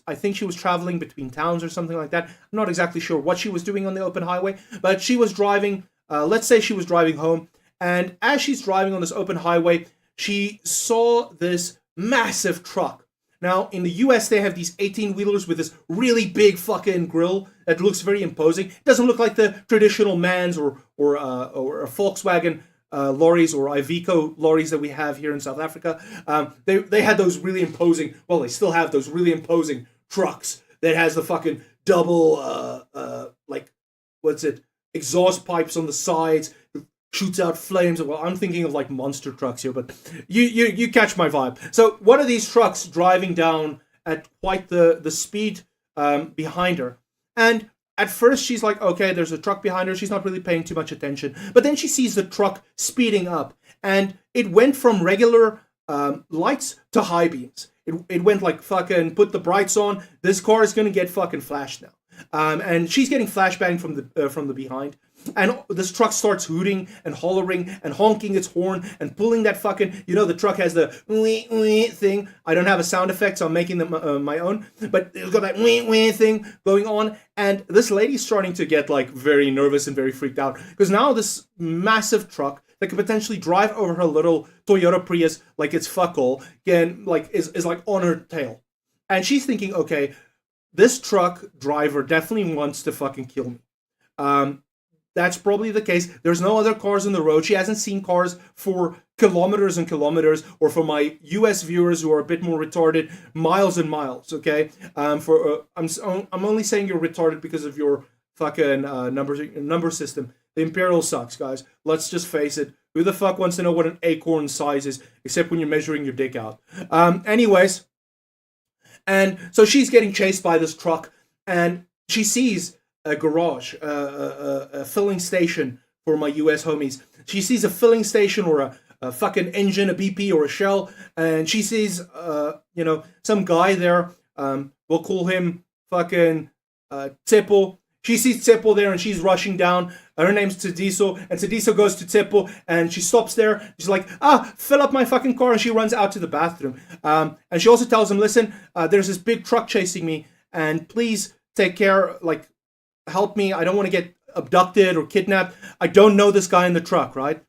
A: I think she was traveling between towns or something like that. I'm not exactly sure what she was doing on the open highway, but she was driving, let's say she was driving home, and as she's driving on this open highway, she saw this massive truck. Now, in the US, they have these 18-wheelers with this really big fucking grill that looks very imposing. It doesn't look like the traditional Mans or Volkswagen lorries or Iveco lorries that we have here in South Africa. They had those really imposing, well, they still have those really imposing trucks that has the fucking double, exhaust pipes on the sides, shoots out flames. Well, I'm thinking of like monster trucks here, but you catch my vibe. So one of these trucks driving down at quite the speed behind her. And at first she's like, okay, there's a truck behind her. She's not really paying too much attention. But then she sees the truck speeding up. And it went from regular lights to high beams. It went like fucking put the brights on. This car is going to get fucking flashed now. And she's getting flashbang from the behind. And this truck starts hooting and hollering and honking its horn and pulling that fucking, the truck has the wee wee thing. I don't have a sound effect, so I'm making them my own. But it's got that wee wee thing going on. And this lady's starting to get like very nervous and very freaked out. Because now this massive truck that could potentially drive over her little Toyota Prius like it's fuck all, again, like is like on her tail. And she's thinking, okay, this truck driver definitely wants to fucking kill me. That's probably the case. There's no other cars on the road. She hasn't seen cars for kilometers and kilometers, or for my US viewers who are a bit more retarded, miles and miles, okay? I'm only saying you're retarded because of your fucking number system. The Imperial sucks, guys. Let's just face it. Who the fuck wants to know what an acorn size is, except when you're measuring your dick out? Anyways, and so she's getting chased by this truck, and she sees a garage, a filling station for my US homies. She sees a filling station or a fucking engine, a BP or a Shell, and she sees, some guy there. We'll call him fucking Tsepo. She sees Tsepo there and she's rushing down. Her name's Tediso, and Tediso goes to Tsepo and she stops there. She's like, fill up my fucking car, and she runs out to the bathroom. And she also tells him, listen, there's this big truck chasing me, and please take care, like, help me. I don't want to get abducted or kidnapped. I don't know this guy in the truck, right?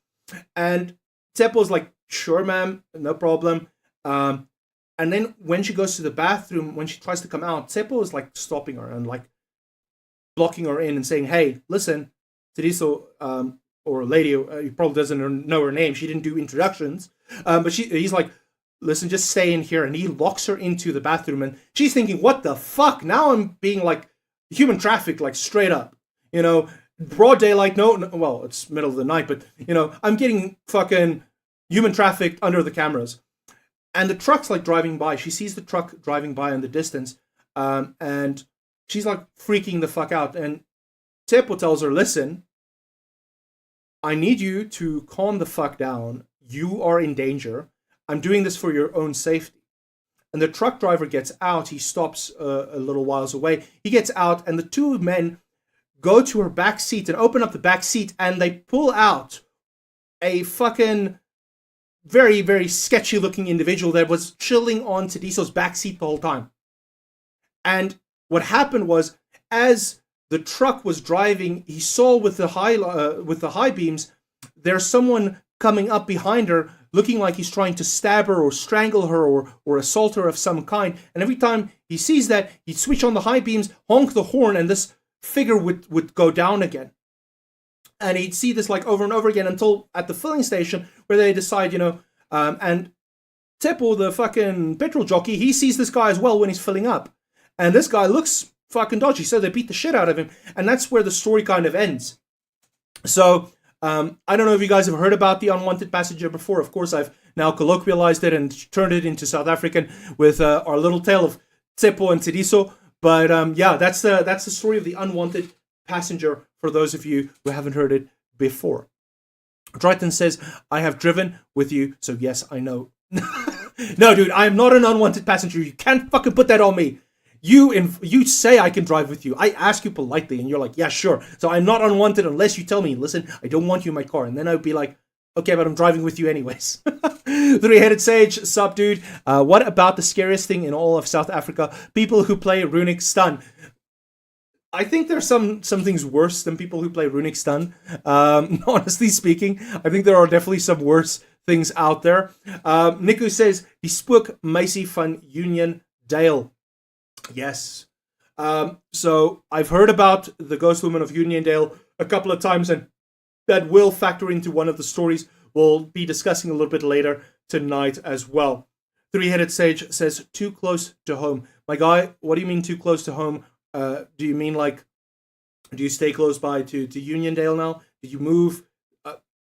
A: And Tsepo's like, sure, ma'am, no problem. And then when she goes to the bathroom, when she tries to come out, Tsepo is like stopping her and like blocking her in and saying, hey, listen, Tediso, or a lady, he probably doesn't know her name. She didn't do introductions. But he's like, listen, just stay in here. And he locks her into the bathroom. And she's thinking, what the fuck? Now I'm being like human trafficked, like straight up. Broad daylight, no, well, it's middle of the night, but, I'm getting fucking human trafficked under the cameras. And the truck's like driving by. She sees the truck driving by in the distance. And she's like freaking the fuck out. And Tsepo tells her, listen, I need you to calm the fuck down. You are in danger. I'm doing this for your own safety. And the truck driver gets out. He stops a little whiles away. He gets out, and the two men go to her back seat and open up the back seat, and they pull out a fucking very, very sketchy looking individual that was chilling on Tediso's back seat the whole time. And what happened was, as the truck was driving, he saw with the high beams, there's someone coming up behind her, looking like he's trying to stab her or strangle her or assault her of some kind. And every time he sees that, he'd switch on the high beams, honk the horn, and this figure would go down again. And he'd see this like over and over again until at the filling station where they decide, and Tsepo, the fucking petrol jockey, he sees this guy as well when he's filling up. And this guy looks fucking dodgy, so they beat the shit out of him. And that's where the story kind of ends. So, I don't know if you guys have heard about the unwanted passenger before. Of course, I've now colloquialized it and turned it into South African with our little tale of Tsepo and Tediso. But yeah, that's the story of the unwanted passenger for those of you who haven't heard it before. Triton says, I have driven with you, so yes, I know. No, dude, I am not an unwanted passenger. You can't fucking put that on me. You say I can drive with you. I ask you politely, and you're like, yeah, sure. So I'm not unwanted unless you tell me, listen, I don't want you in my car. And then I'd be like, okay, but I'm driving with you anyways. Three-Headed Sage, sup, dude? What about the scariest thing in all of South Africa? People who play Runic Stun. I think there's some things worse than people who play Runic Stun. Honestly speaking, I think there are definitely some worse things out there. Niku says, die spook meisie van Union Dale. Yes. So I've heard about the Ghost Woman of Uniondale a couple of times, and that will factor into one of the stories we'll be discussing a little bit later tonight as well. Three-Headed Sage says, too close to home. My guy, what do you mean too close to home? Do you mean like, do you stay close by to Uniondale now? Did you move?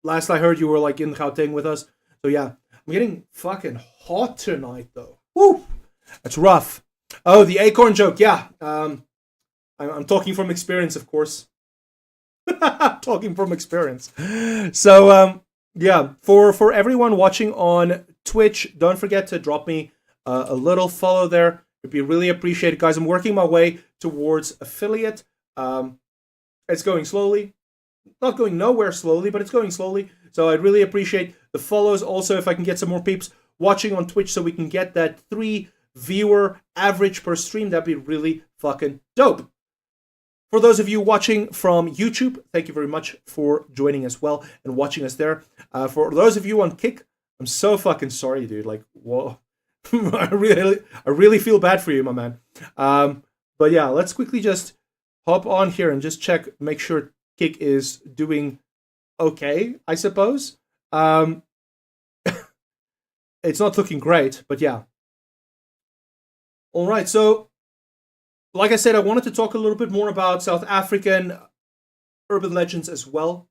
A: Last I heard you were like in Gauteng with us. So yeah, I'm getting fucking hot tonight though. Woo! That's rough. Oh, the acorn joke. Yeah. I'm talking from experience, of course. Talking from experience. So, yeah, for everyone watching on Twitch, don't forget to drop me a little follow there. It'd be really appreciated, guys. I'm working my way towards affiliate. It's going slowly. Not going nowhere slowly, but it's going slowly. So I'd really appreciate the follows. Also, if I can get some more peeps watching on Twitch so we can get that 3 viewer average per stream, that'd be really fucking dope. For those of you watching from YouTube, thank you very much for joining as well and watching us there. For those of you on Kick, I'm so fucking sorry, dude. Like, whoa. I really feel bad for you, my man. But yeah, let's quickly just hop on here and just check, make sure Kick is doing okay, I suppose. It's not looking great, but yeah. All right, so like I said, I wanted to talk a little bit more about South African urban legends as well.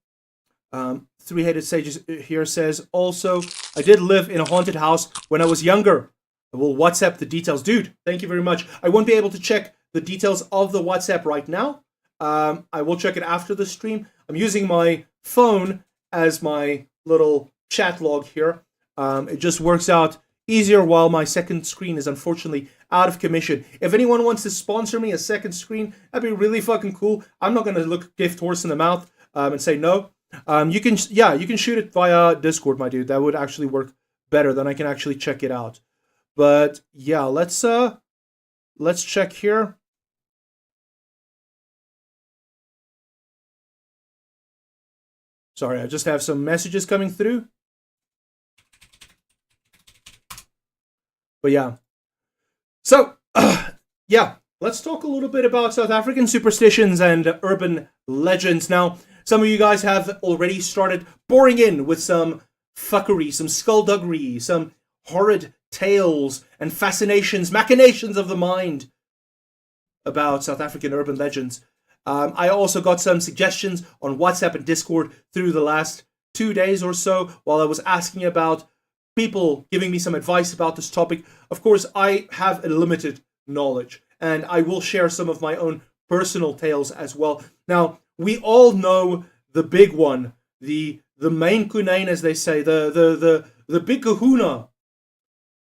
A: Three-Headed Sage here says, also, I did live in a haunted house when I was younger. I will WhatsApp the details. Dude, thank you very much. I won't be able to check the details of the WhatsApp right now. I will check it after the stream. I'm using my phone as my little chat log here. It just works out easier while my second screen is unfortunately out of commission. If anyone wants to sponsor me a second screen, that'd be really fucking cool. I'm not going to look gift horse in the mouth and say no. You can shoot it via Discord, my dude. That would actually work better. Then I can actually check it out. But yeah, let's check here. Sorry, I just have some messages coming through. But yeah. So, yeah, let's talk a little bit about South African superstitions and urban legends. Now, some of you guys have already started pouring in with some fuckery, some skullduggery, some horrid tales and fascinations, machinations of the mind about South African urban legends. I also got some suggestions on WhatsApp and Discord through the last 2 days or so while I was asking about people giving me some advice about this topic. Of course, I have a limited knowledge, and I will share some of my own personal tales as well. Now, we all know the big one, the main kunene, as they say, the big kahuna,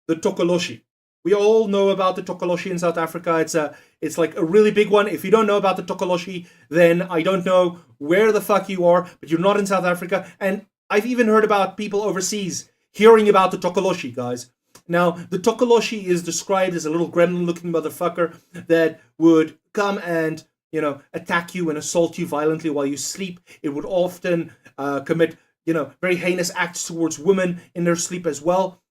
A: the Tokoloshe. We all know about the Tokoloshe in South Africa. It's like a really big one. If you don't know about the Tokoloshe, then I don't know where the fuck you are, but you're not in South Africa. And I've even heard about people overseas hearing about the Tokoloshe, guys. Now, the Tokoloshe is described as a little gremlin-looking motherfucker that would come and, attack you and assault you violently while you sleep. It would often commit, very heinous acts towards women in their sleep as well.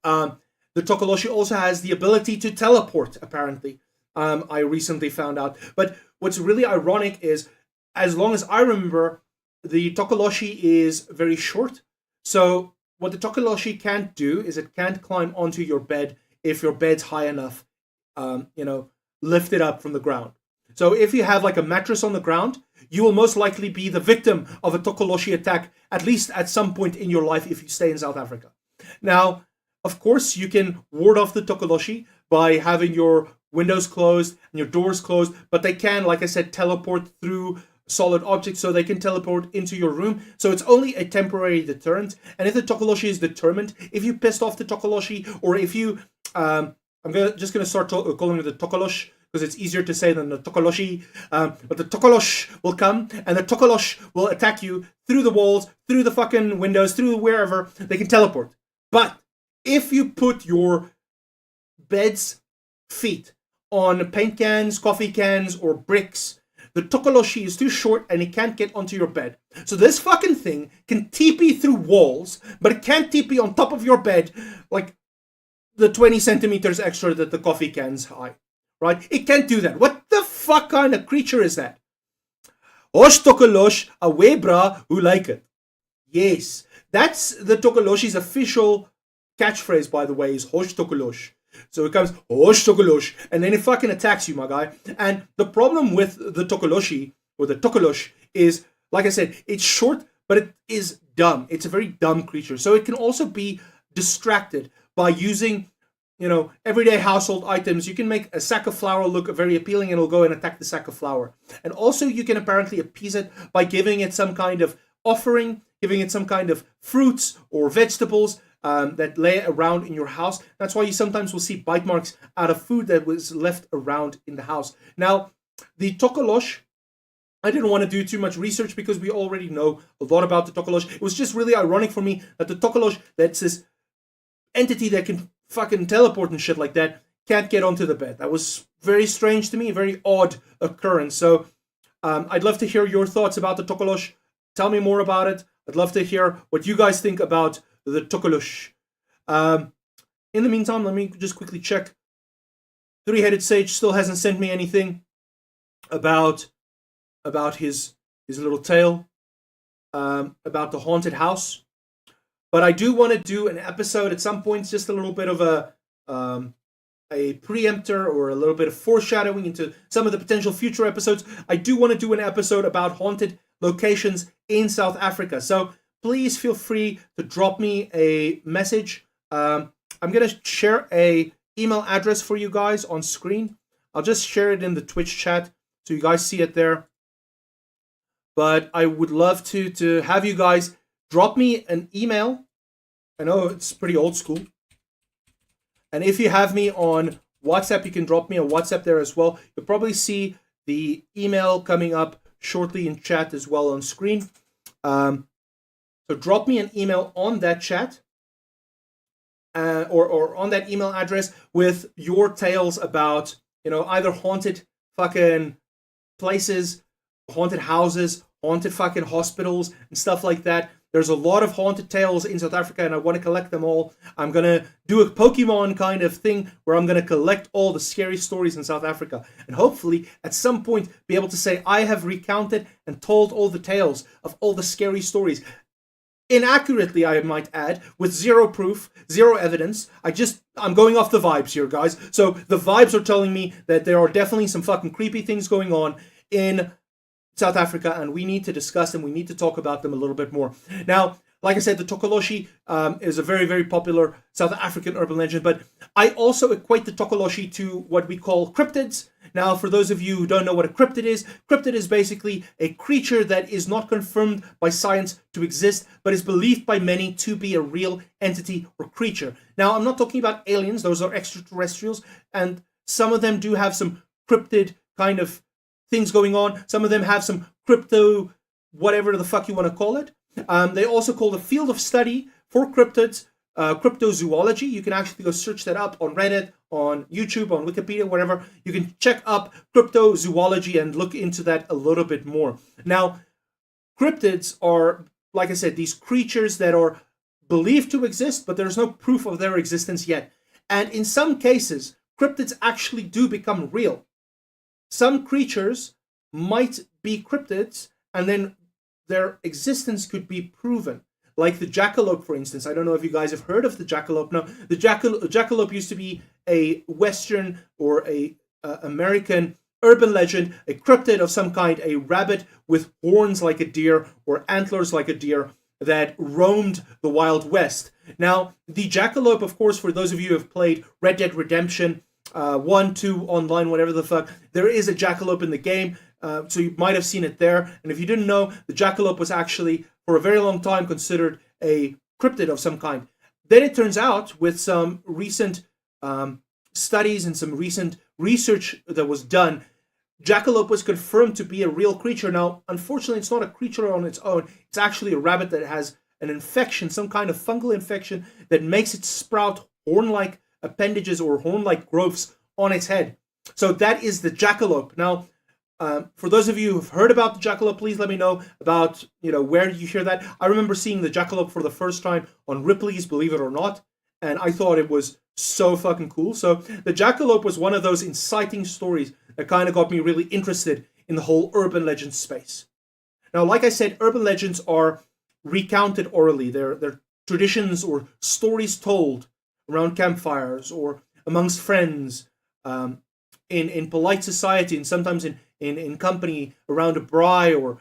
A: The Tokoloshe also has the ability to teleport, apparently. I recently found out. But what's really ironic is, as long as I remember, the Tokoloshe is very short. So what the Tokoloshe can't do is it can't climb onto your bed if your bed's high enough, lifted up from the ground. So if you have like a mattress on the ground, you will most likely be the victim of a Tokoloshe attack, at least at some point in your life if you stay in South Africa. Now, of course, you can ward off the Tokoloshe by having your windows closed and your doors closed, but they can, like I said, teleport through solid object, so they can teleport into your room. So it's only a temporary deterrent. And if the Tokoloshe is determined, if you pissed off the Tokoloshe, or if you, just gonna start calling it the Tokoloshe, because it's easier to say than the Tokoloshe. But the Tokoloshe will come, and the Tokoloshe will attack you through the walls, through the fucking windows, through wherever. They can teleport. But if you put your bed's feet on paint cans, coffee cans, or bricks, the Tokoloshe is too short and it can't get onto your bed. So this fucking thing can TP through walls, but it can't TP on top of your bed like the 20 centimeters extra that the coffee can's high. Right? It can't do that. What the fuck kind of creature is that? Osh Tokoloshe, a webra who like it. Yes. That's the Tokoloshe's official catchphrase, by the way, is Hosh Tokoloshe. So it comes, Hosh Tokoloshe, and then it fucking attacks you, my guy. And the problem with the Tokoloshe, or the Tokoloshe, is, like I said, it's short, but it is dumb. It's a very dumb creature. So it can also be distracted by using, everyday household items. You can make a sack of flour look very appealing, and it'll go and attack the sack of flour. And also you can apparently appease it by giving it some kind of offering, giving it some kind of fruits or vegetables that lay around in your house. That's why you sometimes will see bite marks out of food that was left around in the house. Now, the Tokoloshe, I didn't want to do too much research because we already know a lot about the Tokoloshe. It was just really ironic for me that the Tokoloshe, that's this entity that can fucking teleport and shit like that, can't get onto the bed. That was very strange to me, a very odd occurrence. So I'd love to hear your thoughts about the Tokoloshe. Tell me more about it. I'd love to hear what you guys think about the Tokoloshe. In the meantime, let me just quickly check. Three-Headed Sage still hasn't sent me anything about his little tale, about the haunted house. But I do want to do an episode at some point, just a little bit of a preemptor or a little bit of foreshadowing into some of the potential future episodes. I do want to do an episode about haunted locations in South Africa. So please feel free to drop me a message. I'm going to share a email address for you guys on screen. I'll just share it in the Twitch chat so you guys see it there. But I would love to have you guys drop me an email. I know it's pretty old school. And if you have me on WhatsApp, you can drop me a WhatsApp there as well. You'll probably see the email coming up shortly in chat as well on screen. So drop me an email on that chat or on that email address with your tales about, either haunted fucking places, haunted houses, haunted fucking hospitals, and stuff like that. There's a lot of haunted tales in South Africa, and I want to collect them all. I'm going to do a Pokemon kind of thing where I'm going to collect all the scary stories in South Africa. And hopefully, at some point, be able to say, I have recounted and told all the tales of all the scary stories. Inaccurately, I might add, with zero proof, zero evidence. I'm going off the vibes here, guys. So the vibes are telling me that there are definitely some fucking creepy things going on in South Africa, and we need to discuss them. We need to talk about them a little bit more. Now, like I said, the Tokoloshe is a very, very popular South African urban legend, but I also equate the Tokoloshe to what we call cryptids. Now, for those of you who don't know what a cryptid is basically a creature that is not confirmed by science to exist, but is believed by many to be a real entity or creature. Now, I'm not talking about aliens. Those are extraterrestrials, and some of them do have some cryptid kind of things going on. Some of them have some crypto, whatever the fuck you want to call it. They also call the field of study for cryptids cryptozoology. You can actually go search that up on Reddit, on YouTube, on Wikipedia, whatever. You can check up cryptozoology and look into that a little bit more. Now, cryptids are, like I said, these creatures that are believed to exist, but there's no proof of their existence yet. And in some cases, cryptids actually do become real. Some creatures might be cryptids, and then their existence could be proven. Like the jackalope, for instance. I don't know if you guys have heard of the jackalope. No, the jackalope used to be a Western or a American urban legend, a cryptid of some kind, a rabbit with horns like a deer or antlers like a deer that roamed the Wild West. Now, the jackalope, of course, for those of you who have played Red Dead Redemption 1, 2, online, whatever the fuck, there is a jackalope in the game. So you might have seen it there. And if you didn't know, the jackalope was actually, for a very long time, considered a cryptid of some kind. Then it turns out, with some recent studies and some recent research that was done, jackalope was confirmed to be a real creature. Now, unfortunately, it's not a creature on its own. It's actually a rabbit that has an infection, some kind of fungal infection that makes it sprout horn-like appendages or horn-like growths on its head. So that is the jackalope. Now, for those of you who've heard about the jackalope, please let me know about, where you hear that. I remember seeing the jackalope for the first time on Ripley's, believe it or not, and I thought it was so fucking cool. So the jackalope was one of those inciting stories that kind of got me really interested in the whole urban legend space. Now, like I said, urban legends are recounted orally. They're traditions or stories told around campfires or amongst friends, in polite society, and sometimes in company around a braai, or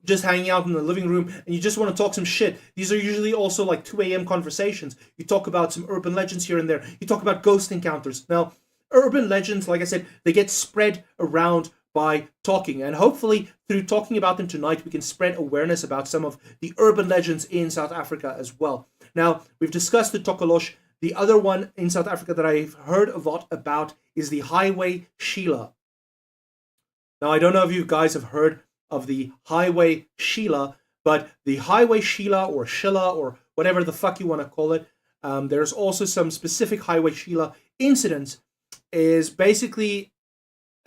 A: just hanging out in the living room and you just want to talk some shit. These are usually also like 2 a.m. conversations. You talk about some urban legends here and there. You talk about ghost encounters. Now, urban legends, like I said, they get spread around by talking. And hopefully, through talking about them tonight, we can spread awareness about some of the urban legends in South Africa as well. Now, we've discussed the Tokoloshe. The other one in South Africa that I've heard a lot about is the Highway Sheila. Now, I don't know if you guys have heard of the Highway Sheila, but the Highway Sheila or Shilla or whatever the fuck you want to call it, there's also some specific Highway Sheila incidents, is basically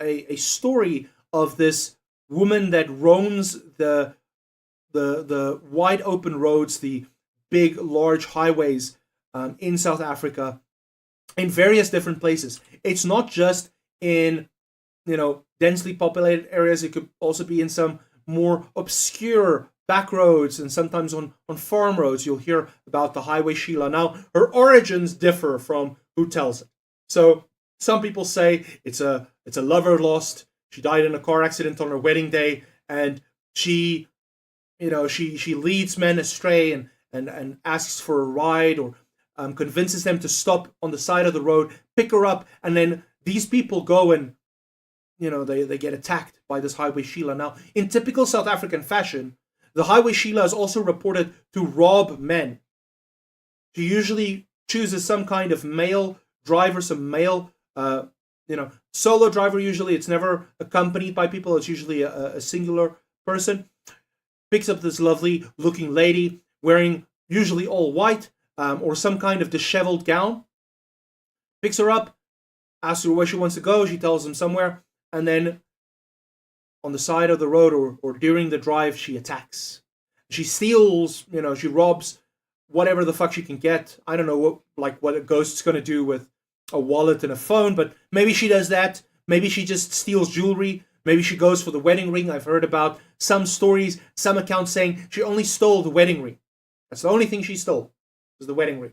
A: a story of this woman that roams the wide open roads, the big, large highways in South Africa, in various different places. It's not just in, densely populated areas. It could also be in some more obscure back roads, and sometimes on farm roads you'll hear about the Highway Sheila. Now, her origins differ from who tells it. So some people say it's a lover lost. She died in a car accident on her wedding day, and she leads men astray and asks for a ride, or convinces them to stop on the side of the road, pick her up, and then these people go and they get attacked by this Highway Sheila. Now, in typical South African fashion, the Highway Sheila is also reported to rob men. She usually chooses some kind of male driver, some male, solo driver usually. It's never accompanied by people. It's usually a singular person. Picks up this lovely looking lady wearing usually all white, or some kind of disheveled gown. Picks her up, asks her where she wants to go. She tells him somewhere. And then on the side of the road or during the drive, she attacks. She steals, she robs whatever the fuck she can get. I don't know what a ghost's going to do with a wallet and a phone, but maybe she does that. Maybe she just steals jewelry. Maybe she goes for the wedding ring. I've heard about some stories, some accounts saying she only stole the wedding ring. That's the only thing she stole, was the wedding ring.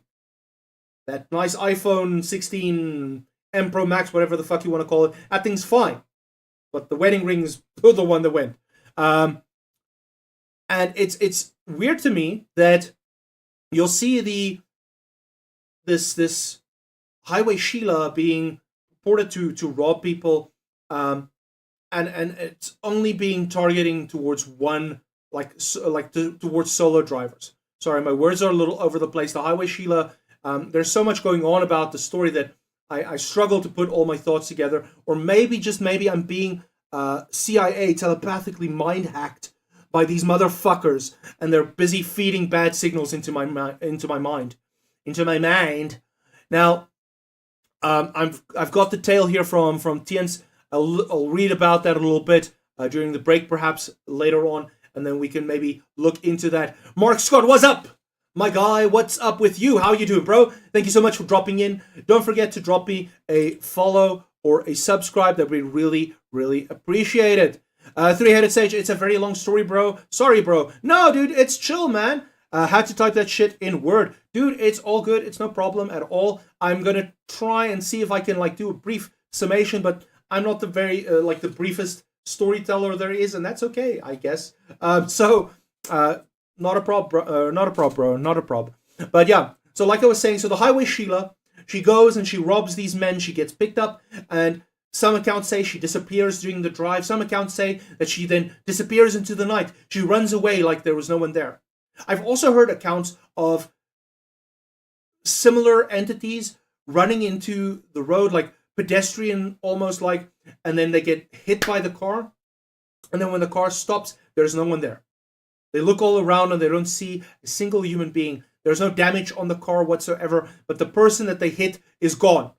A: That nice iPhone 16 M Pro Max, whatever the fuck you want to call it, that thing's fine. But the wedding ring's the one that went. And it's weird to me that you'll see this Highway Sheila being purported to rob people, and it's only being targeting towards one, towards solo drivers. Sorry, my words are a little over the place. The Highway Sheila, there's so much going on about the story that I struggle to put all my thoughts together, or maybe I'm being CIA telepathically mind hacked by these motherfuckers, and they're busy feeding bad signals into my mind. Now, I've got the tale here from Tiens. I'll read about that a little bit during the break, perhaps later on, and then we can maybe look into that. Mark Scott, what's up? My guy, what's up with you? How you doing, bro? Thank you so much for dropping in. Don't forget to drop me a follow or a subscribe. That we really, really appreciate it. Three-Headed Sage, it's a very long story, bro. Sorry, bro. No, dude, it's chill, man. Had to type that shit in Word. Dude, it's all good. It's no problem at all. I'm going to try and see if I can do a brief summation, but I'm not the very, the briefest storyteller there is, and that's okay, I guess. Not a prob, bro. Not a prob. But yeah, so like I was saying, so the Highway Sheila, she goes and she robs these men. She gets picked up, and Some accounts say she disappears during the drive. Some accounts say that she then disappears into the night. She runs away like there was no one there. I've also heard accounts of similar entities running into the road, like pedestrian almost like, and then they get hit by the car. And then when the car stops, there's no one there. They look all around and they don't see a single human being. There's no damage on the car whatsoever, but the person that they hit is gone.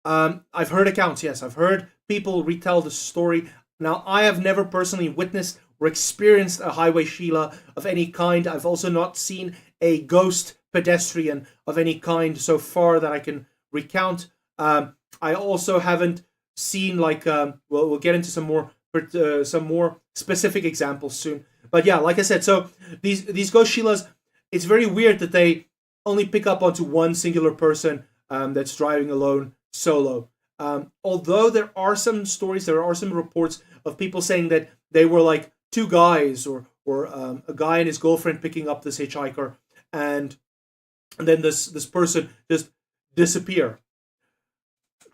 A: I've heard accounts, yes. I've heard people retell the story. Now, I have never personally witnessed or experienced a highway Sheila of any kind. I've also not seen a ghost pedestrian of any kind so far that I can recount. I also haven't seen like we'll get into some more specific examples soon. But yeah, like I said, so these ghost Sheilas, it's very weird that they only pick up onto one singular person that's driving alone solo. Although there are some stories, there are some reports of people saying that they were like two guys or a guy and his girlfriend picking up this hitchhiker, and then this person just disappear.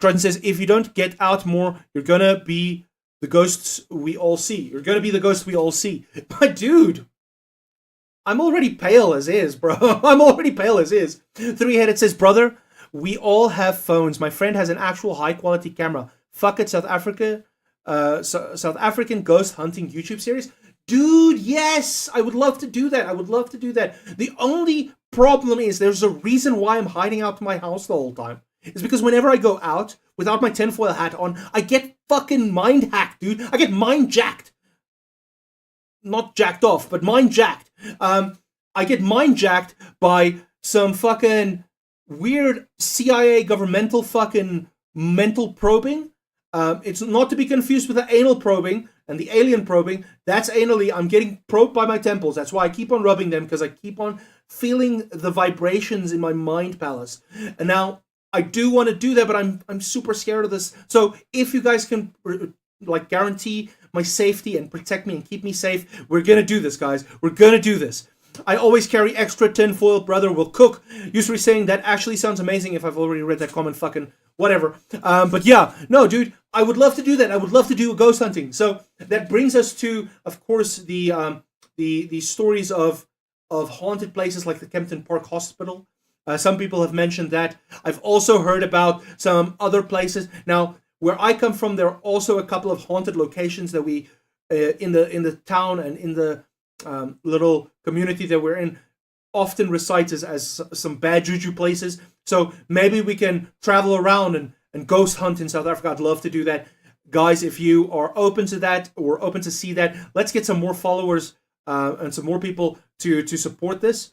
A: Triton says, if you don't get out more, you're gonna be the ghosts we all see. You're gonna be the ghosts we all see. But dude, I'm already pale as is, bro. I'm already pale as is. Three-Headed says, brother, we all have phones. My friend has an actual high-quality camera. Fuck it, South African ghost hunting YouTube series. Dude, yes! I would love to do that. I would love to do that. The only problem is there's a reason why I'm hiding out my house the whole time. It's because whenever I go out without my tinfoil hat on, I get fucking mind hacked, dude. I get mind jacked. Not jacked off, but mind jacked. I get mind jacked by some fucking weird CIA governmental fucking mental probing. It's not to be confused with the anal probing and the alien probing. That's anally. I'm getting probed by my temples. That's why I keep on rubbing them, because I keep on feeling the vibrations in my mind palace. And now I do want to do that, but I'm super scared of this. So if you guys can like guarantee my safety and protect me and keep me safe, we're gonna do this, guys. We're gonna do this. I always carry extra tinfoil. Brother will cook. Usually saying that actually sounds amazing. If I've already read that comment, fucking whatever. But yeah, no, dude, I would love to do that. I would love to do a ghost hunting. So that brings us to, of course, the stories of haunted places like the Kempton Park Hospital. Some people have mentioned that. I've also heard about some other places. Now, where I come from, there are also a couple of haunted locations that we, in the town and in the little community that we're in, often recites as some bad juju places. So maybe we can travel around and ghost hunt in South Africa. I'd love to do that. Guys, if you are open to that or open to see that, let's get some more followers and some more people to support this.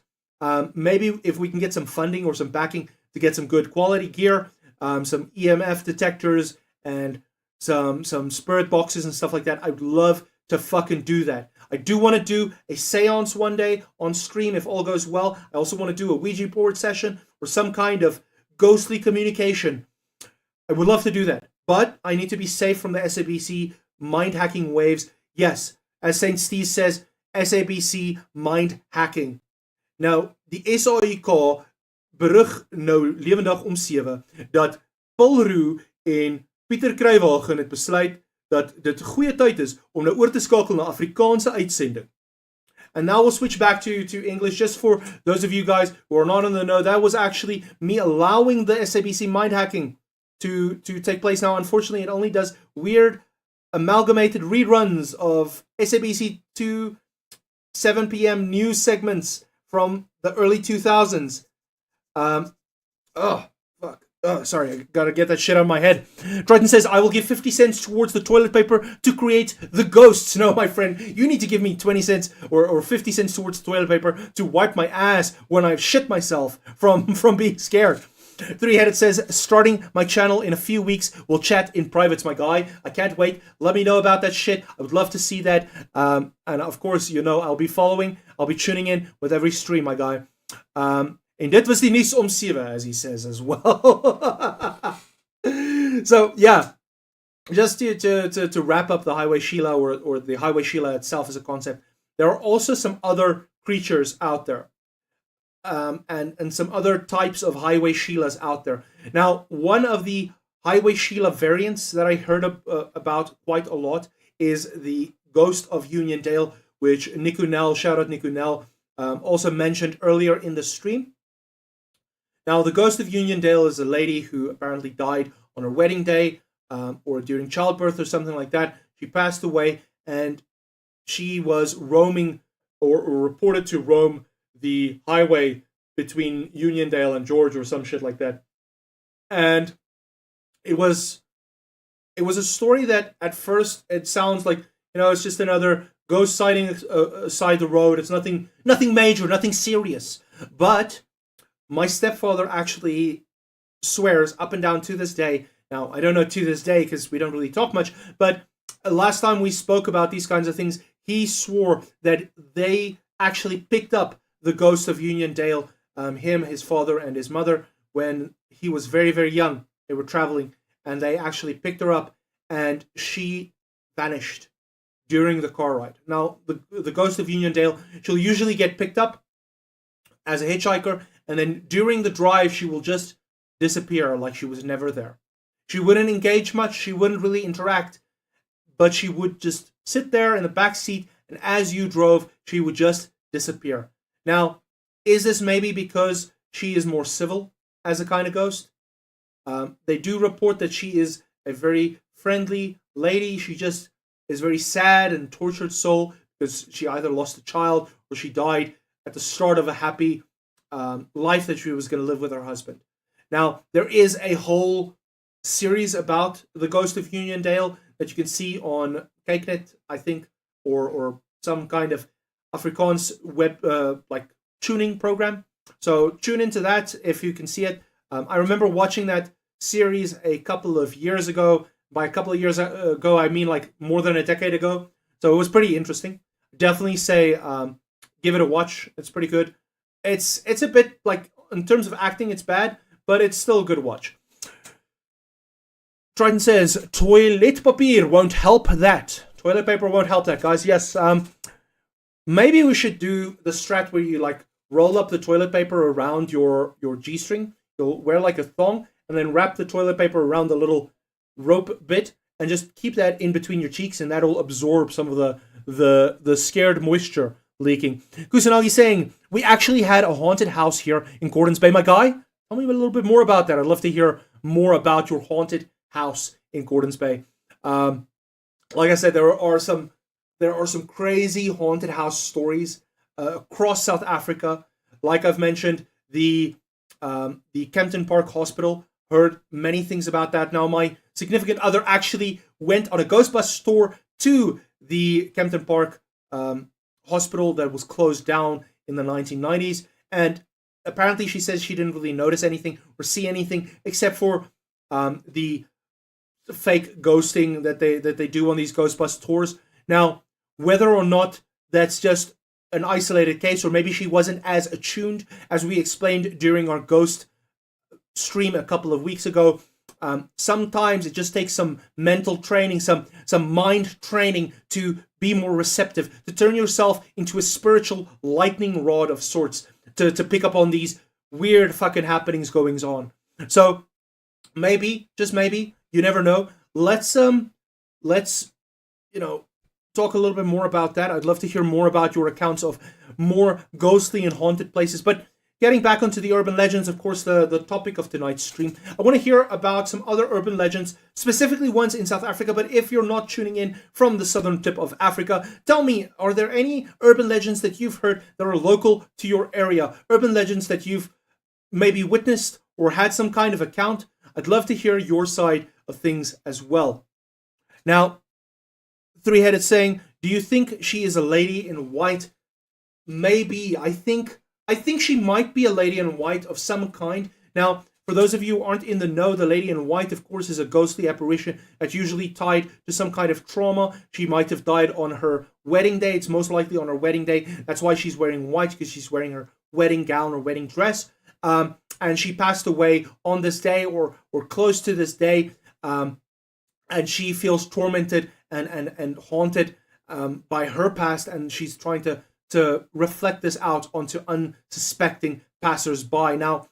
A: Maybe if we can get some funding or some backing to get some good quality gear, some EMF detectors and some spirit boxes and stuff like that, I would love to fucking do that. I do want to do a seance one day on stream if all goes well. I also want to do a Ouija board session or some kind of ghostly communication. I would love to do that. But I need to be safe from the SABC mind hacking waves. Yes, as St. Steve says, SABC mind hacking. Nou, die SAIK berig nou lewendig om 7 dat Paul Roux en Pieter Kruiwagen het besluit dat dit goeie tyd is om nou oor te skakel na Afrikaanse uitsending. And now we'll switch back to English, just for those of you guys who are not in the know. That was actually me allowing the SABC mind hacking to take place. Now, unfortunately, it only does weird amalgamated reruns of SABC 2 7 p.m. news segments from the early 2000s. Sorry, I gotta get that shit out of my head. Triton says, I will give 50 cents towards the toilet paper to create the ghosts. No, my friend, you need to give me 20 cents or 50 cents towards the toilet paper to wipe my ass when I've shit myself from being scared. Three-Headed says, starting my channel in a few weeks. We'll chat in private, my guy. I can't wait. Let me know about that shit. I would love to see that. And of course, you know, I'll be following. I'll be tuning in with every stream, my guy. And dit was die nuus om 7, as he says as well. So, yeah. Just to wrap up the Highway Sheila or the Highway Sheila itself as a concept, there are also some other creatures out there. And some other types of Highway Sheilas out there. Now, one of the Highway Sheila variants that I heard about quite a lot is the Ghost of Uniondale, which Nikunel, shout out Nikunel, also mentioned earlier in the stream. Now, the Ghost of Uniondale is a lady who apparently died on her wedding day, or during childbirth or something like that. She passed away, and she was roaming, or reported to roam the highway between Uniondale and George or some shit like that. And it was a story that at first it sounds like, it's just another ghost sighting aside the road. It's nothing major, nothing serious. But my stepfather actually swears up and down to this day. Now, I don't know to this day because we don't really talk much, but last time we spoke about these kinds of things, he swore that they actually picked up the Ghost of Uniondale, him, his father, and his mother, when he was very, very young. They were traveling, and they actually picked her up, and she vanished during the car ride. Now, the Ghost of Uniondale, she'll usually get picked up as a hitchhiker, and then during the drive, she will just disappear like she was never there. She wouldn't engage much, she wouldn't really interact, but she would just sit there in the back seat, and as you drove, she would just disappear. Now, is this maybe because she is more civil as a kind of ghost? They do report that she is a very friendly lady. She just is very sad and tortured soul because she either lost a child or she died at the start of a happy life that she was going to live with her husband. Now, there is a whole series about the Ghost of Uniondale that you can see on Kijknet, I think, or some kind of Afrikaans web like tuning program. So tune into that if you can see it. I remember watching that series a couple of years ago. By a couple of years ago, I mean like more than a decade ago. So it was pretty interesting. Definitely say give it a watch. It's pretty good. It's a bit like, in terms of acting, it's bad, but it's still a good watch. Triton says, toilet papier won't help that. Toilet paper won't help that, guys. Yes, maybe we should do the strat where you like roll up the toilet paper around your G-string. You'll wear like a thong and then wrap the toilet paper around the little rope bit and just keep that in between your cheeks, and that'll absorb some of the scared moisture leaking. Kusanagi saying, we actually had a haunted house here in Gordons Bay. My guy, tell me a little bit more about that. I'd love to hear more about your haunted house in Gordons Bay. Like I said, there are some crazy haunted house stories across South Africa. Like I've mentioned, the Kempton Park Hospital, heard many things about that. Now, my significant other actually went on a Ghostbusters tour to the Kempton Park Hospital that was closed down in the 1990s, and apparently she says she didn't really notice anything or see anything except for the fake ghosting that they do on these Ghostbusters tours. Now, whether or not that's just an isolated case, or maybe she wasn't as attuned as we explained during our ghost stream a couple of weeks ago. Sometimes it just takes some mental training, some mind training to be more receptive, to turn yourself into a spiritual lightning rod of sorts, to pick up on these weird fucking happenings goings on. So maybe, just maybe, you never know. Let's talk a little bit more about that. I'd love to hear more about your accounts of more ghostly and haunted places. But getting back onto the urban legends, of course, the topic of tonight's stream, I want to hear about some other urban legends, specifically ones in South Africa. But if you're not tuning in from the southern tip of Africa, tell me, are there any urban legends that you've heard that are local to your area? Urban legends that you've maybe witnessed or had some kind of account? I'd love to hear your side of things as well. Now, Three-Headed saying, do you think she is a lady in white? Maybe. I think she might be a lady in white of some kind. Now, for those of you who aren't in the know, the lady in white, of course, is a ghostly apparition that's usually tied to some kind of trauma. She might have died on her wedding day. It's most likely on her wedding day. That's why she's wearing white, because she's wearing her wedding gown or wedding dress. And she passed away on this day or close to this day. And she feels tormented and haunted by her past, and she's trying to reflect this out onto unsuspecting passers-by. Now,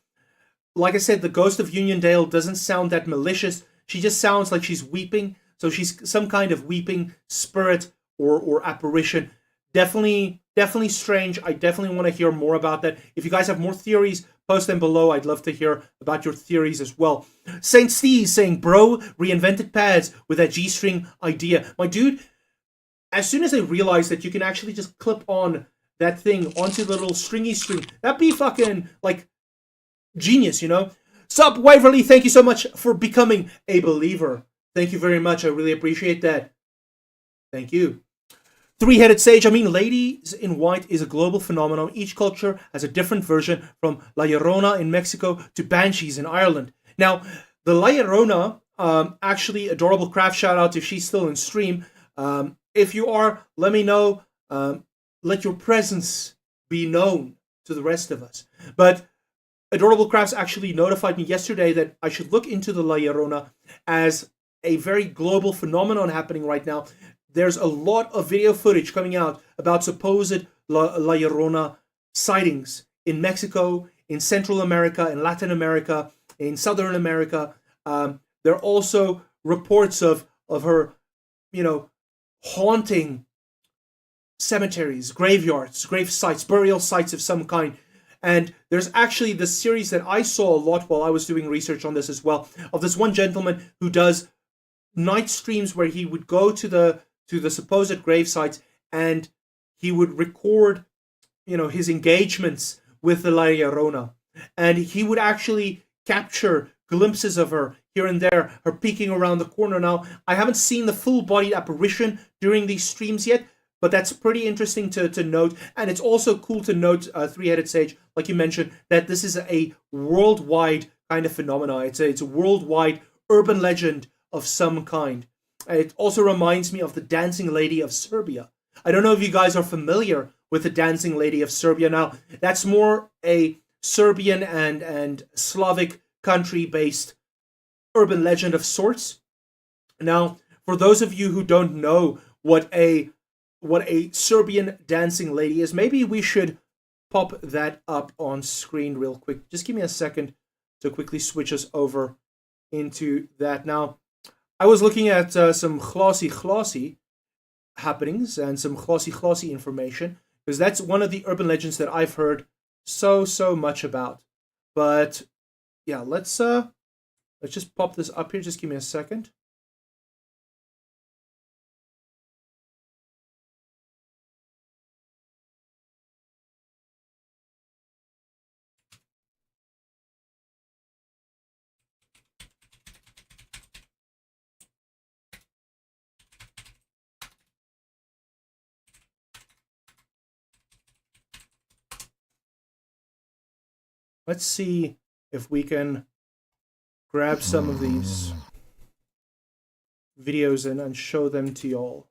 A: like I said, the Ghost of Uniondale doesn't sound that malicious She just sounds like she's weeping. So she's some kind of weeping spirit or apparition. Definitely strange. I definitely want to hear more about that. If you guys have more theories, post them below. I'd love to hear about your theories as well. Saint Steve saying, bro, reinvented pads with that G-string idea. My dude, as soon as I realized that you can actually just clip on that thing onto the little stringy string, that'd be fucking, like, genius, you know? Sup, Waverly, thank you so much for becoming a believer. Thank you very much. I really appreciate that. Thank you. Three-headed sage. I mean, ladies in white is a global phenomenon. Each culture has a different version, from La Llorona in Mexico to Banshees in Ireland. Now, the La Llorona, actually, Adorable Craft, shout out if she's still in stream. If you are, let me know. Let your presence be known to the rest of us. But Adorable Crafts actually notified me yesterday that I should look into the La Llorona as a very global phenomenon happening right now. There's a lot of video footage coming out about supposed La Llorona sightings in Mexico, in Central America, in Latin America, in Southern America. There are also reports of her, haunting cemeteries, graveyards, grave sites, burial sites of some kind. And there's actually this series that I saw a lot while I was doing research on this as well, of this one gentleman who does night streams where he would go to the supposed grave sites and he would record, his engagements with the La Llorona. And he would actually capture glimpses of her here and there, her peeking around the corner. Now, I haven't seen the full-bodied apparition during these streams yet, but that's pretty interesting to note. And it's also cool to note, Three-Headed Sage, like you mentioned, that this is a worldwide kind of phenomenon. It's a worldwide urban legend of some kind. It also reminds me of the Dancing Lady of Serbia. I don't know if you guys are familiar with the Dancing Lady of Serbia. Now, that's more a Serbian and Slavic country-based urban legend of sorts. Now, for those of you who don't know what a Serbian dancing lady is, maybe we should pop that up on screen real quick. Just give me a second to quickly switch us over into that. Now, I was looking at some glossy happenings and some glossy information, because that's one of the urban legends that I've heard so much about. But yeah, let's just pop this up here. Just give me a second. Let's see if we can grab some of these videos and show them to y'all.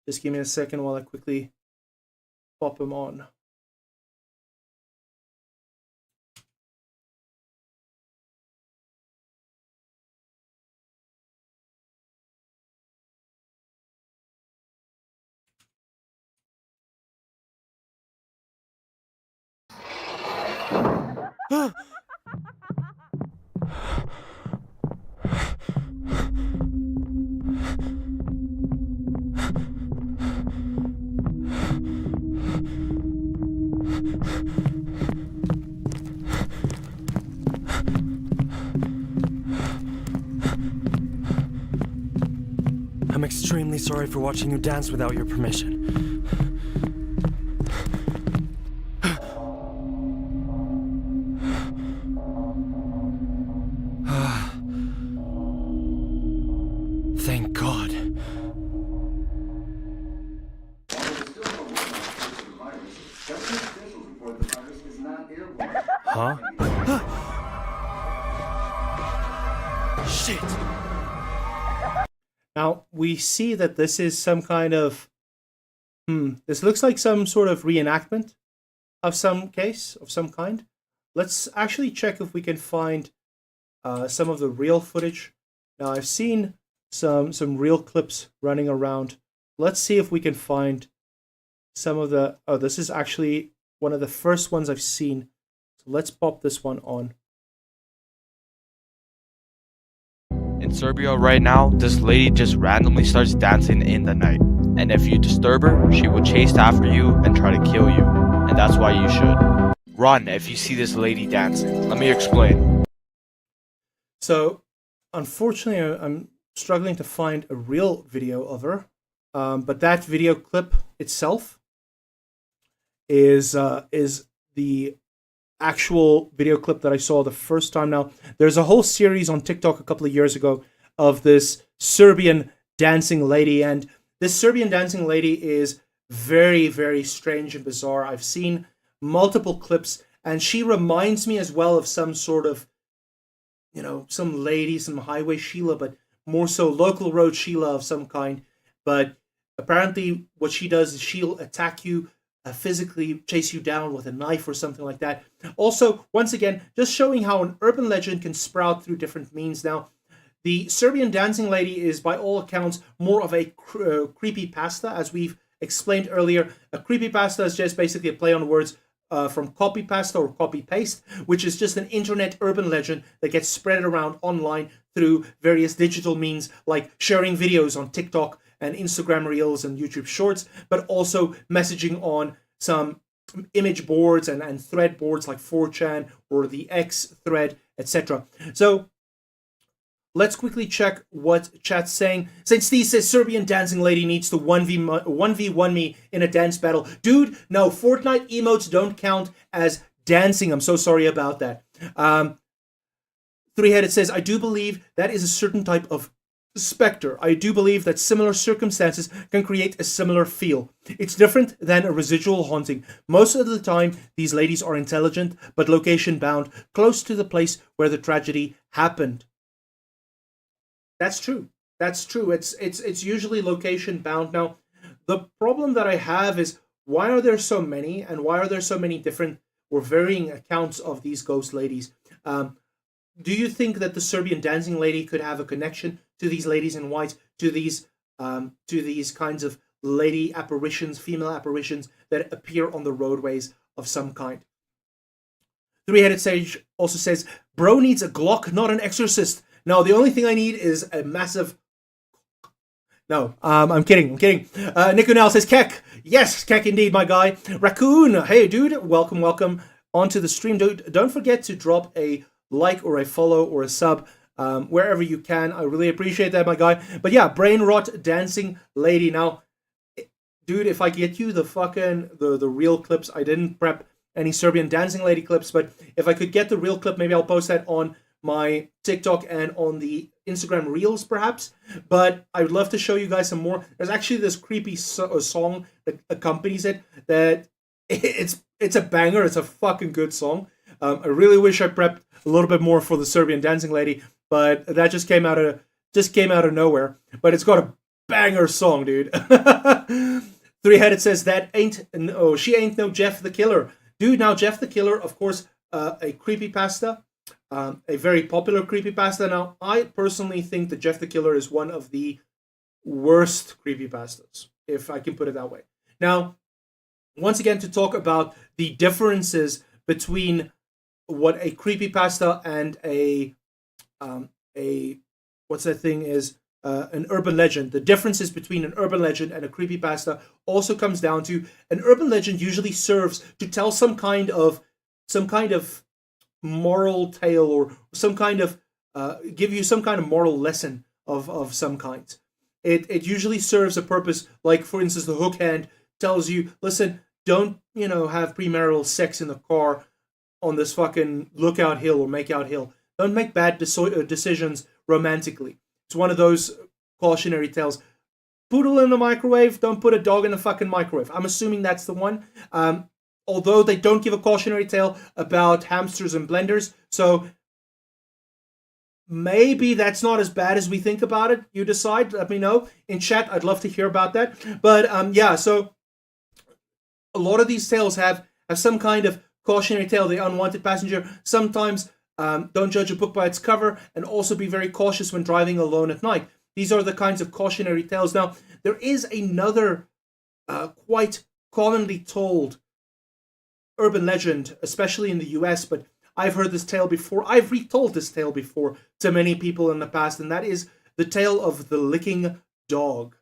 A: Just give me a second while I quickly pop them on.
B: I'm extremely sorry for watching you dance without your permission. Thank God. Huh? Shit!
A: Now, we see that this is some kind of... this looks like some sort of reenactment of some case, of some kind. Let's actually check if we can find some of the real footage. Now, I've seen some real clips running around. Let's see if we can find some of the... Oh, this is actually one of the first ones I've seen. So let's pop this one on.
C: in Serbia right now, this lady just randomly starts dancing in the night. And if you disturb her, she will chase after you and try to kill you. And that's why you should run if you see this lady dancing. Let me explain.
A: So, unfortunately, I'm struggling to find a real video of her. But that video clip itself is the actual video clip that I saw the first time. Now, there's a whole series on TikTok a couple of years ago of this Serbian dancing lady, and this Serbian dancing lady is very, very strange and bizarre. I've seen multiple clips, and she reminds me as well of some sort of, some lady, some highway Sheila, but more so local road Sheila of some kind. But apparently what she does is she'll attack you, physically chase you down with a knife or something like that. Also, once again, just showing how an urban legend can sprout through different means. Now, the Serbian dancing lady is, by all accounts, more of a creepypasta, as we've explained earlier. A creepypasta is just basically a play on words from copy pasta or copy paste, which is just an internet urban legend that gets spread around online through various digital means, like sharing videos on TikTok and Instagram Reels and YouTube Shorts, but also messaging on some image boards and thread boards like 4chan or the X thread, etc. So let's quickly check what chat's saying. Saint Steve says Serbian dancing lady needs to 1v1 me in a dance battle. Dude, no, Fortnite emotes don't count as dancing. I'm so sorry about that. Three-Headed says, I do believe that is a certain type of specter. I do believe that similar circumstances can create a similar feel. It's different than a residual haunting. Most of the time, these ladies are intelligent, but location bound, close to the place where the tragedy happened. That's true. That's true. It's usually location bound. Now, the problem that I have is, why are there so many, and why are there so many different or varying accounts of these ghost ladies? Do you think that the Serbian dancing lady could have a connection to these ladies in white, to these kinds of lady apparitions, female apparitions that appear on the roadways of some kind? Three-Headed Sage also says, bro needs a Glock, not an exorcist. No, the only thing I need is a massive... No, I'm kidding. Nico now says, Keck. Yes, Keck indeed, my guy. Raccoon, hey, dude, welcome onto the stream. Don't forget to drop a like or a follow or a sub wherever you can. I really appreciate that, my guy. But yeah, brain rot dancing lady. Now, dude, if I get you the real clips, I didn't prep any Serbian dancing lady clips, but if I could get the real clip, maybe I'll post that on my TikTok and on the Instagram Reels, perhaps. But I would love to show you guys some more. There's actually this creepy song that accompanies it. That it's a banger. It's a fucking good song. I really wish I prepped a little bit more for the Serbian dancing lady, but that just came out of nowhere. But it's got a banger song, dude. Three-Headed says she ain't no Jeff the Killer, dude. Now Jeff the Killer, of course, a creepypasta, a very popular creepypasta. Now I personally think that Jeff the Killer is one of the worst creepypastas, if I can put it that way. Now, once again, to talk about the differences between what a creepypasta and an urban legend. The differences between an urban legend and a creepypasta also comes down to an urban legend usually serves to tell some kind of moral tale, or some kind of give you some kind of moral lesson of some kind. It usually serves a purpose, like for instance the hook hand tells you, listen, don't have premarital sex in the car on this fucking lookout hill or makeout hill. Don't make bad decisions romantically. It's one of those cautionary tales. Poodle in the microwave, don't put a dog in the fucking microwave. I'm assuming that's the one. Although they don't give a cautionary tale about hamsters and blenders, so maybe that's not as bad as we think about it. You decide, let me know in chat. I'd love to hear about that. But yeah, so a lot of these tales have some kind of cautionary tale. The unwanted passenger. Sometimes don't judge a book by its cover, and also be very cautious when driving alone at night. These are the kinds of cautionary tales. Now, there is another quite commonly told urban legend, especially in the US, but I've heard this tale before. I've retold this tale before to many people in the past, and that is the tale of the licking dog.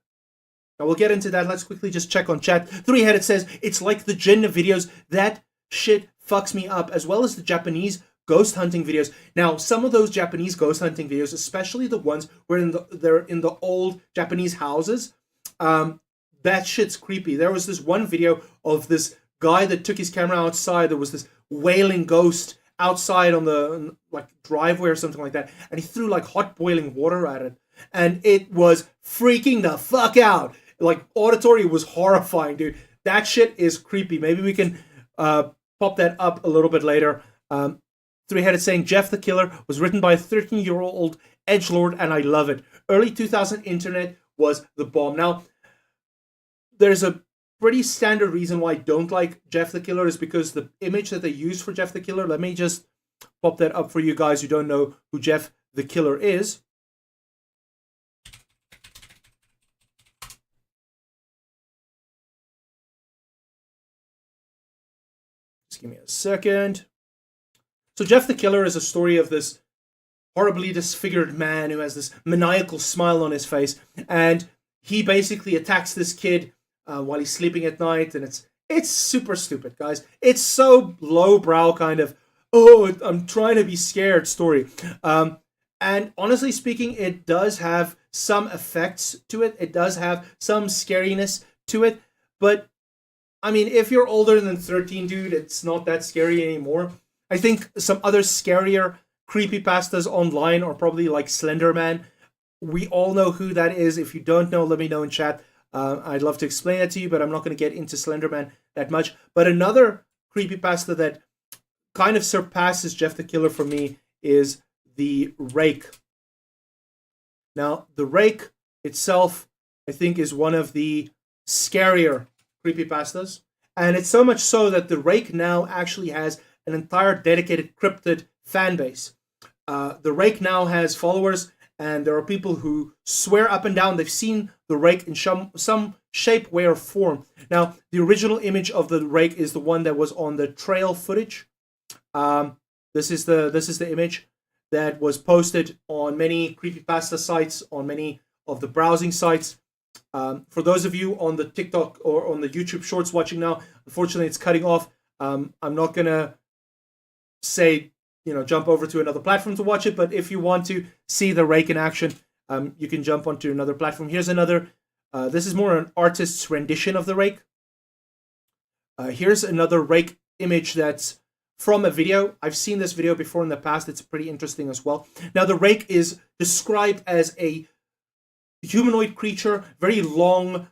A: Now we'll get into that. Let's quickly just check on chat. Three-Headed says, it's like the Jinn videos. That shit fucks me up, as well as the Japanese ghost hunting videos. Now, some of those Japanese ghost hunting videos, especially the ones where they're in the old Japanese houses, that shit's creepy. There was this one video of this guy that took his camera outside. There was this wailing ghost outside on the driveway or something like that, and he threw like hot boiling water at it, and it was freaking the fuck out. Like, auditory was horrifying, dude. That shit is creepy. Maybe we can pop that up a little bit later. Three-Headed saying, Jeff the Killer was written by a 13-year-old edgelord, and I love it. Early 2000 internet was the bomb. Now, there's a pretty standard reason why I don't like Jeff the Killer is because the image that they use for Jeff the Killer, let me just pop that up for you guys who don't know who Jeff the Killer is. Just give me a second. So Jeff the Killer is a story of this horribly disfigured man who has this maniacal smile on his face, and he basically attacks this kid while he's sleeping at night, and it's super stupid, guys. It's so lowbrow kind of, oh, I'm trying to be scared story. And honestly speaking, it does have some effects to it. It does have some scariness to it. But, I mean, if you're older than 13, dude, it's not that scary anymore. I think some other scarier creepypastas online are probably like Slender Man. We all know who that is. If you don't know, let me know in chat. I'd love to explain it to you, but I'm not going to get into Slenderman that much. But another creepypasta that kind of surpasses Jeff the Killer for me is The Rake. Now, The Rake itself, I think, is one of the scarier creepypastas. And it's so much so that The Rake now actually has an entire dedicated Cryptid fan base. The Rake now has followers, and there are people who swear up and down they've seen the Rake in some shape, way, or form. Now, the original image of the Rake is the one that was on the trail footage. This is the image that was posted on many creepypasta sites, on many of the browsing sites. For those of you on the TikTok or on the YouTube Shorts watching now, unfortunately it's cutting off. I'm not gonna say, jump over to another platform to watch it, but if you want to see the Rake in action, you can jump onto another platform. Here's another, this is more an artist's rendition of the Rake. Here's another Rake image that's from a video. I've seen this video before in the past. It's pretty interesting as well. Now, the Rake is described as a humanoid creature, very long,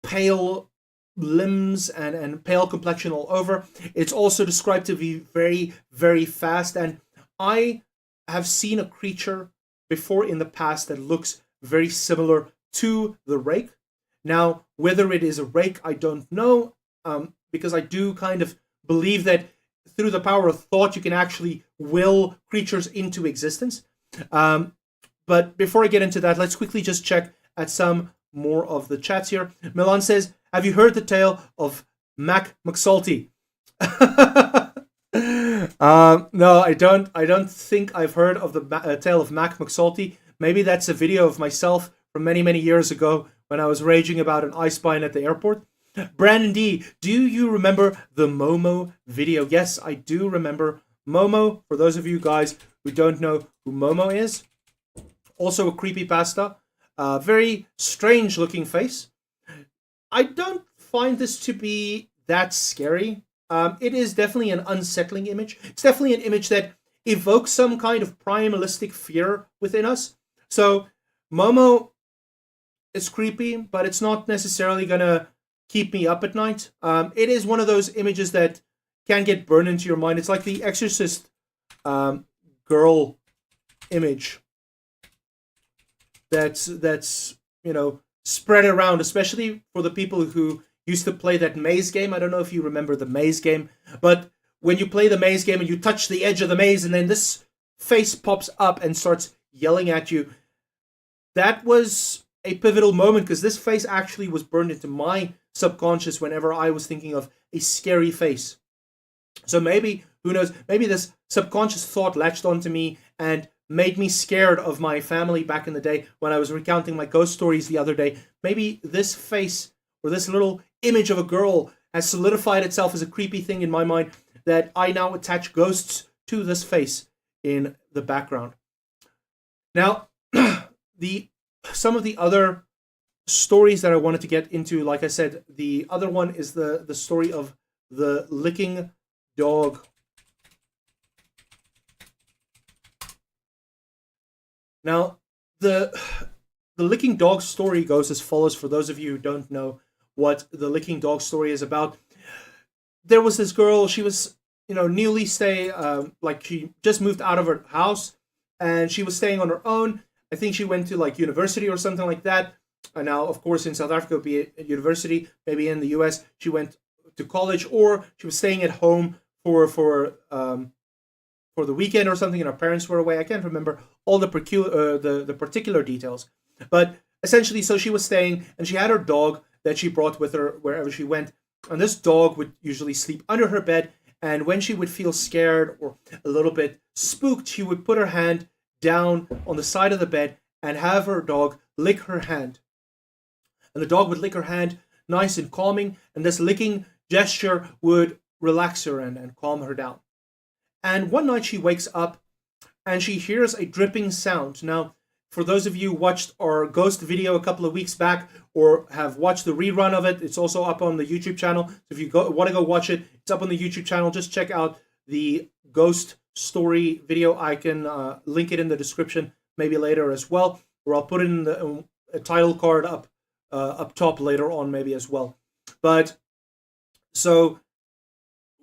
A: pale limbs and pale complexion all over. It's also described to be very, very fast, and I have seen a creature before in the past that looks very similar to the Rake. Now, whether it is a Rake, I don't know, because I do kind of believe that through the power of thought, you can actually will creatures into existence. But before I get into that, let's quickly just check at some more of the chats here. Milan says, have you heard the tale of Mac McSalty? No, I don't. I don't think I've heard of the tale of Mac McSalty. Maybe that's a video of myself from many, many years ago when I was raging about an ice spine at the airport. Brandon D, do you remember the Momo video? Yes, I do remember Momo. For those of you guys who don't know who Momo is, also a creepypasta. Very strange looking face. I don't find this to be that scary. It is definitely an unsettling image. It's definitely an image that evokes some kind of primalistic fear within us. So Momo is creepy, but it's not necessarily gonna keep me up at night. It is one of those images that can get burned into your mind. It's like the Exorcist girl image that's spread around, especially for the people who used to play that maze game. I don't know if you remember the maze game, but when you play the maze game and you touch the edge of the maze and then this face pops up and starts yelling at you, that was a pivotal moment because this face actually was burned into my subconscious whenever I was thinking of a scary face. So maybe Who knows? Maybe this subconscious thought latched onto me and made me scared of my family back in the day when I was recounting my ghost stories the other day. Maybe this face or this little image of a girl has solidified itself as a creepy thing in my mind that I now attach ghosts to this face in the background. Now, some of the other stories that I wanted to get into, like I said, the other one is the story of the licking dog. Now, the licking dog story goes as follows. For those of you who don't know what the licking dog story is about, there was this girl. She was, newly she just moved out of her house, and she was staying on her own. I think she went to like university or something like that. And now, of course, in South Africa, it would be a university. Maybe in the US, she went to college, or she was staying at home for the weekend or something, and her parents were away. I can't remember all the particular details, but essentially, so she was staying, and she had her dog that she brought with her wherever she went. And this dog would usually sleep under her bed, and when she would feel scared or a little bit spooked, she would put her hand down on the side of the bed and have her dog lick her hand. And the dog would lick her hand nice and calming, and this licking gesture would relax her and calm her down. And one night she wakes up and she hears a dripping sound. Now, for those of you who watched our ghost video a couple of weeks back or have watched the rerun of it, it's also up on the YouTube channel. So if you want to go watch it, it's up on the YouTube channel. Just check out the ghost story video. I can link it in the description maybe later as well, or I'll put it in a title card up top later on maybe as well. But so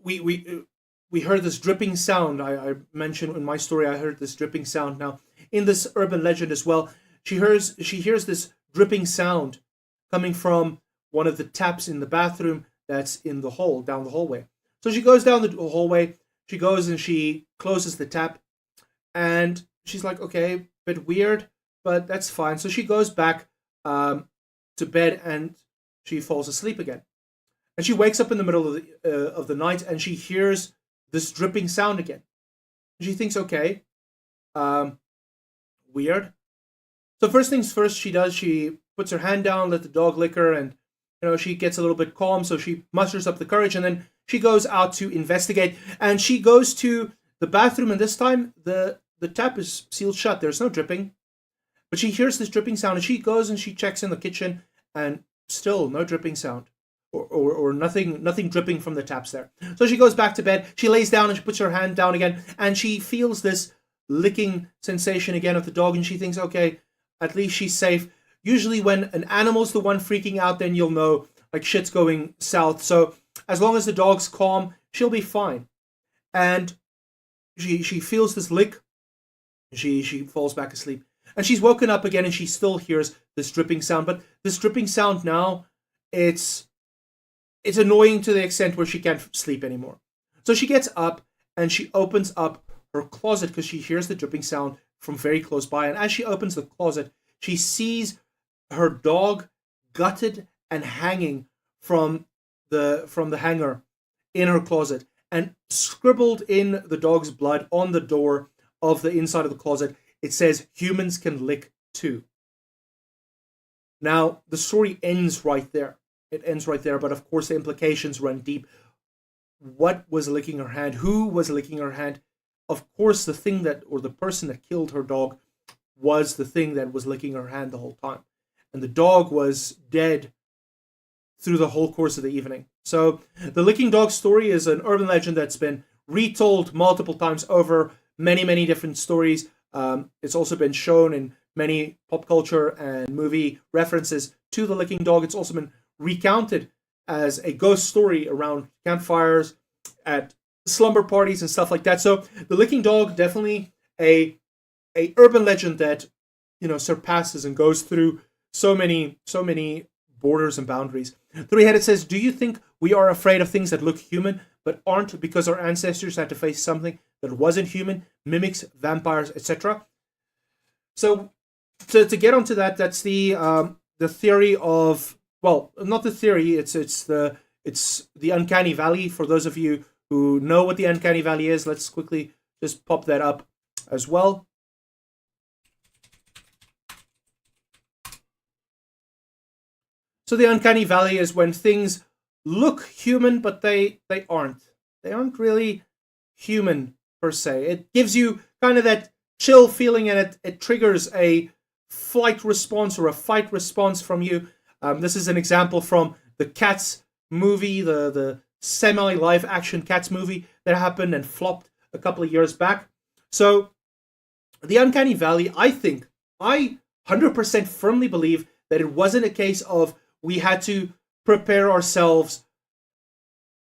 A: we heard this dripping sound. I mentioned in my story I heard this dripping sound. Now, in this urban legend as well, she hears this dripping sound coming from one of the taps in the bathroom that's in the hall, down the hallway. So she goes down the hallway, she goes and she closes the tap, and she's like, okay, bit weird, but that's fine. So she goes back to bed and she falls asleep again. And she wakes up in the middle of the night and she hears this dripping sound again. She thinks, okay, weird. So first things first, she puts her hand down, let the dog lick her, and she gets a little bit calm, so she musters up the courage, and then she goes out to investigate, and she goes to the bathroom, and this time the tap is sealed shut. There's no dripping, but she hears this dripping sound, and she goes and she checks in the kitchen, and still no dripping sound. Or nothing dripping from the taps there. So she goes back to bed, she lays down and she puts her hand down again, and she feels this licking sensation again of the dog, and she thinks, okay, at least she's safe. Usually when an animal's the one freaking out, then you'll know like shit's going south. So as long as the dog's calm, she'll be fine. And she feels this lick, she falls back asleep. And she's woken up again and she still hears this dripping sound, but this dripping sound now, it's annoying to the extent where she can't sleep anymore. So she gets up and she opens up her closet because she hears the dripping sound from very close by. And as she opens the closet, she sees her dog gutted and hanging from the hanger in her closet. And scribbled in the dog's blood on the door of the inside of the closet, it says, "Humans can lick too." Now, the story ends right there. It ends right there, but of course the implications run deep. What was licking her hand? Who was licking her hand? Of course, the person that killed her dog was the thing that was licking her hand the whole time. And the dog was dead through the whole course of the evening. So the licking dog story is an urban legend that's been retold multiple times over, many different stories. It's also been shown in many pop culture and movie references to the licking dog. It's also been recounted as a ghost story around campfires, at slumber parties and stuff like that. So the licking dog, definitely a urban legend that surpasses and goes through so many borders and boundaries. Three-Headed says, do you think we are afraid of things that look human but aren't because our ancestors had to face something that wasn't human, mimics, vampires, etc.? So to get onto that, that's the theory of, well, not the theory, it's the uncanny valley. For those of you who know what the uncanny valley is, let's quickly just pop that up as well. So the uncanny valley is when things look human, but they aren't. They aren't really human per se. It gives you kind of that chill feeling, and it triggers a flight response or a fight response from you. This is an example from the Cats movie, the semi-live action Cats movie that happened and flopped a couple of years back. So the uncanny valley, I 100% firmly believe that it wasn't a case of we had to prepare ourselves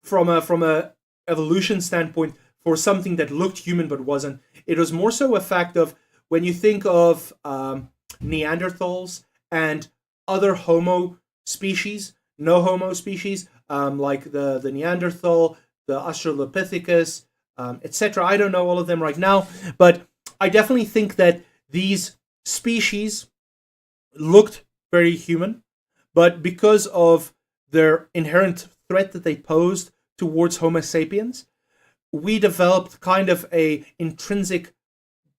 A: from a evolution standpoint for something that looked human but wasn't. It was more so a fact of when you think of Neanderthals and other Homo species, no Homo species, like the Neanderthal, the Australopithecus, etc. I don't know all of them right now, but I definitely think that these species looked very human, but because of their inherent threat that they posed towards Homo sapiens, we developed kind of a intrinsic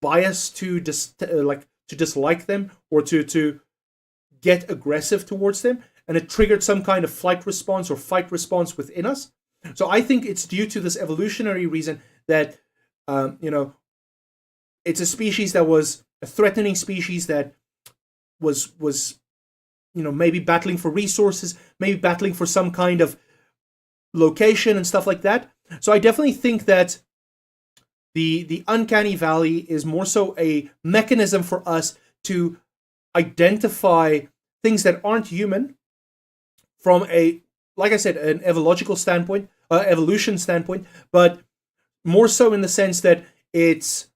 A: bias to dislike them or to get aggressive towards them, and it triggered some kind of flight response or fight response within us. So I think it's due to this evolutionary reason that it's a species that was a threatening species that was maybe battling for resources, maybe battling for some kind of location and stuff like that. So I definitely think that the uncanny valley is more so a mechanism for us to identify things that aren't human from a, like I said, an evolution standpoint, but more so in the sense that it's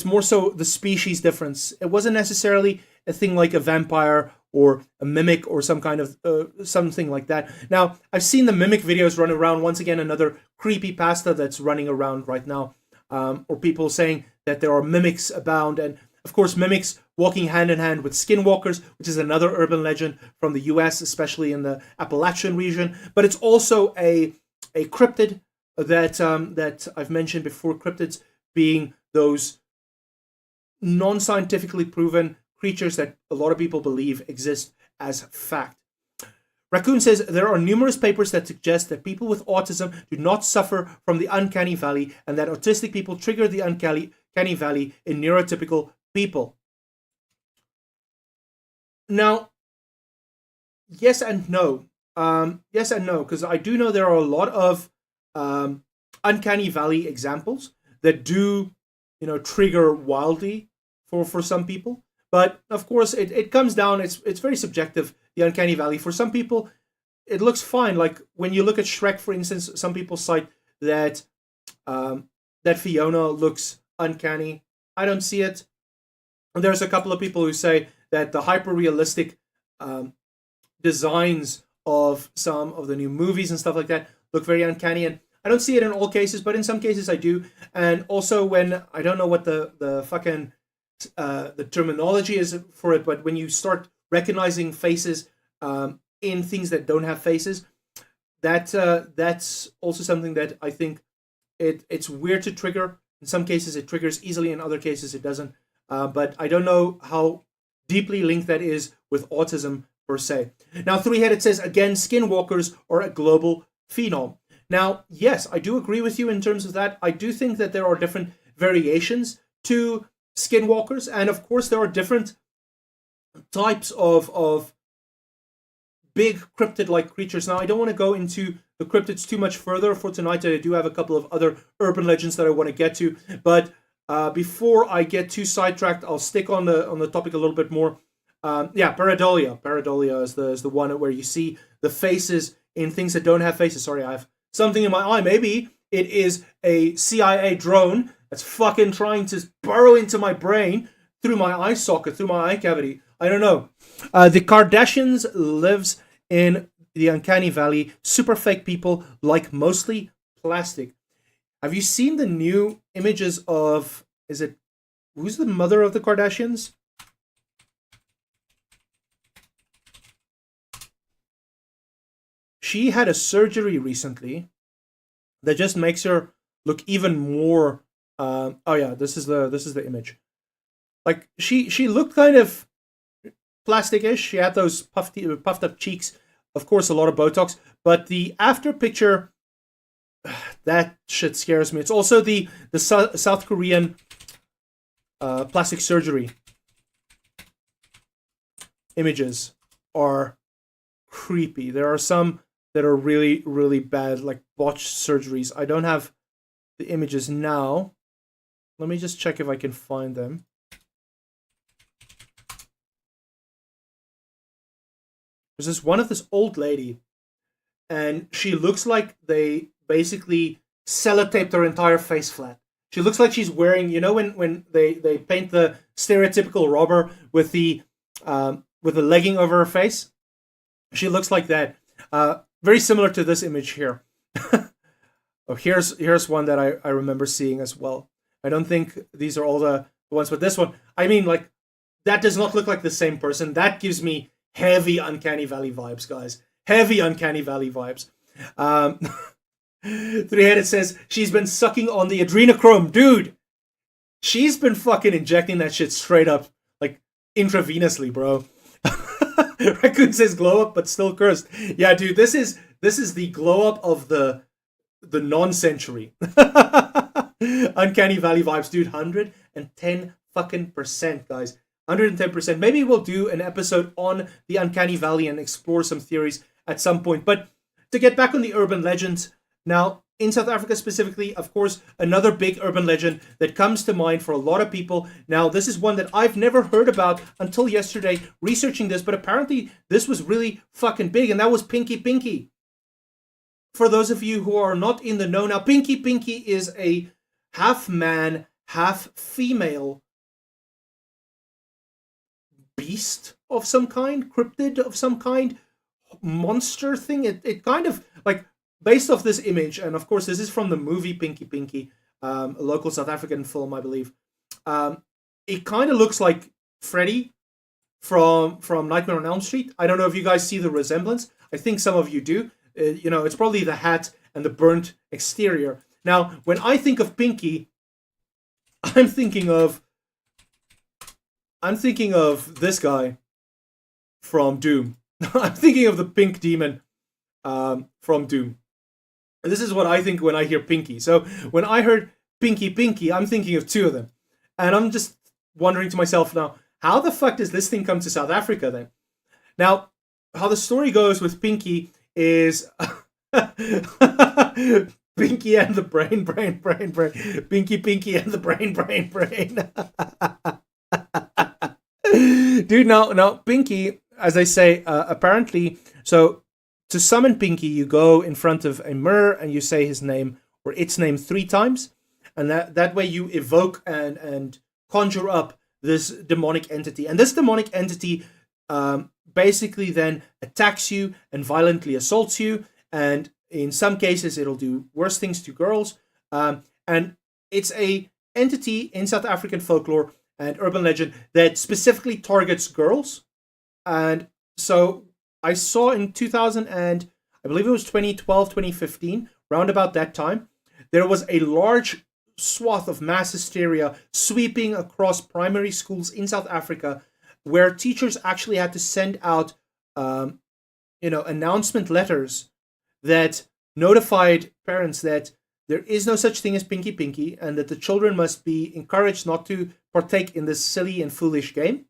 A: more so the species difference. It wasn't necessarily a thing like a vampire or a mimic or some kind of something like that. Now, I've seen the mimic videos run around. Once again, another creepypasta that's running around right now, or people saying that there are mimics abound, and of course, mimics walking hand in hand with skinwalkers, which is another urban legend from the US, especially in the Appalachian region. But it's also a cryptid that I've mentioned before. Cryptids being those non-scientifically proven creatures that a lot of people believe exist as fact. Raccoon says there are numerous papers that suggest that people with autism do not suffer from the uncanny valley, and that autistic people trigger the uncanny valley in neurotypical people. Now, yes and no. Yes and no, because I do know there are a lot of uncanny valley examples that do, trigger wildly for some people. But of course, it comes down. It's very subjective. The uncanny valley for some people, it looks fine. Like when you look at Shrek, for instance, some people cite that that Fiona looks uncanny. I don't see it. And there's a couple of people who say that the hyper-realistic designs of some of the new movies and stuff like that look very uncanny. And I don't see it in all cases, but in some cases I do. And also when, I don't know what the fucking the terminology is for it, but when you start recognizing faces in things that don't have faces, that's also something that I think it's weird to trigger. In some cases it triggers easily, in other cases it doesn't. But I don't know how deeply linked that is with autism per se. Now, Three-Headed says, again, skinwalkers are a global phenom. Now, yes, I do agree with you in terms of that. I do think that there are different variations to skinwalkers, and of course there are different types of big cryptid-like creatures. Now, I don't want to go into the cryptids too much further for tonight. I do have a couple of other urban legends that I want to get to, but before I get too sidetracked, I'll stick on the topic a little bit more. Pareidolia. Pareidolia is the one where you see the faces in things that don't have faces. Sorry, I have something in my eye. Maybe it is a CIA drone that's fucking trying to burrow into my brain through my eye socket, through my eye cavity. I don't know. The Kardashians lives in the uncanny valley. Super fake people, like mostly plastic. Have you seen the new images of, who's the mother of the Kardashians? She had a surgery recently that just makes her look even more. Oh yeah, this is the image. Like she looked kind of plasticish. She had those puffed up cheeks. Of course, a lot of Botox. But the after picture, that shit scares me. It's also the South Korean plastic surgery images are creepy. There are some that are really, really bad, like botched surgeries. I don't have the images now. Let me just check if I can find them. There's this one of this old lady, and she looks like they basically sellotaped her entire face flat. She looks like she's wearing, you know, when they paint the stereotypical robber with the legging over her face. She looks like that. Very similar to this image here. Oh, here's one that I remember seeing as well. I don't think these are all the ones, but this one, I mean, like, that does not look like the same person. That gives me heavy Uncanny Valley vibes, guys. Heavy Uncanny Valley vibes. Three-Headed says, she's been sucking on the adrenochrome. Dude, she's been fucking injecting that shit straight up, like, intravenously, bro. Raccoon says glow up, but still cursed. Yeah, dude, this is the glow up of the non-century. Uncanny Valley vibes, dude. 110 fucking percent, guys. 110%. Maybe we'll do an episode on the Uncanny Valley and explore some theories at some point. But to get back on the urban legends, now, in South Africa specifically, of course, another big urban legend that comes to mind for a lot of people. Now, this is one that I've never heard about until yesterday researching this, but apparently this was really fucking big, and that was Pinky Pinky. For those of you who are not in the know now, Pinky Pinky is a half man, half female beast of some kind, cryptid of some kind, monster thing. It kind of, like, based off this image, and of course this is from the movie Pinky Pinky, a local South African film, I believe. It kind of looks like Freddy from Nightmare on Elm Street. I don't know if you guys see the resemblance. I think some of you do. You know, it's probably the hat and the burnt exterior. Now, when I think of Pinky, I'm thinking of this guy from Doom. I'm thinking of the pink demon from Doom. And this is what I think when I hear Pinky. So when I heard Pinky Pinky, I'm thinking of two of them. And I'm just wondering to myself now, how the fuck does this thing come to South Africa then? Now, how the story goes with Pinky is Pinky and the brain. Pinky Pinky and the brain. Dude, now, Pinky, as I say, apparently, so to summon Pinky, you go in front of a mirror and you say his name or its name 3 times. And that way you evoke and conjure up this demonic entity. And this demonic entity basically then attacks you and violently assaults you. And in some cases, it'll do worse things to girls. And it's a entity in South African folklore and urban legend that specifically targets girls. And so I saw in 2000 and I believe it was 2012, 2015, round about that time, there was a large swath of mass hysteria sweeping across primary schools in South Africa, where teachers actually had to send out, announcement letters that notified parents that there is no such thing as Pinky Pinky and that the children must be encouraged not to partake in this silly and foolish game.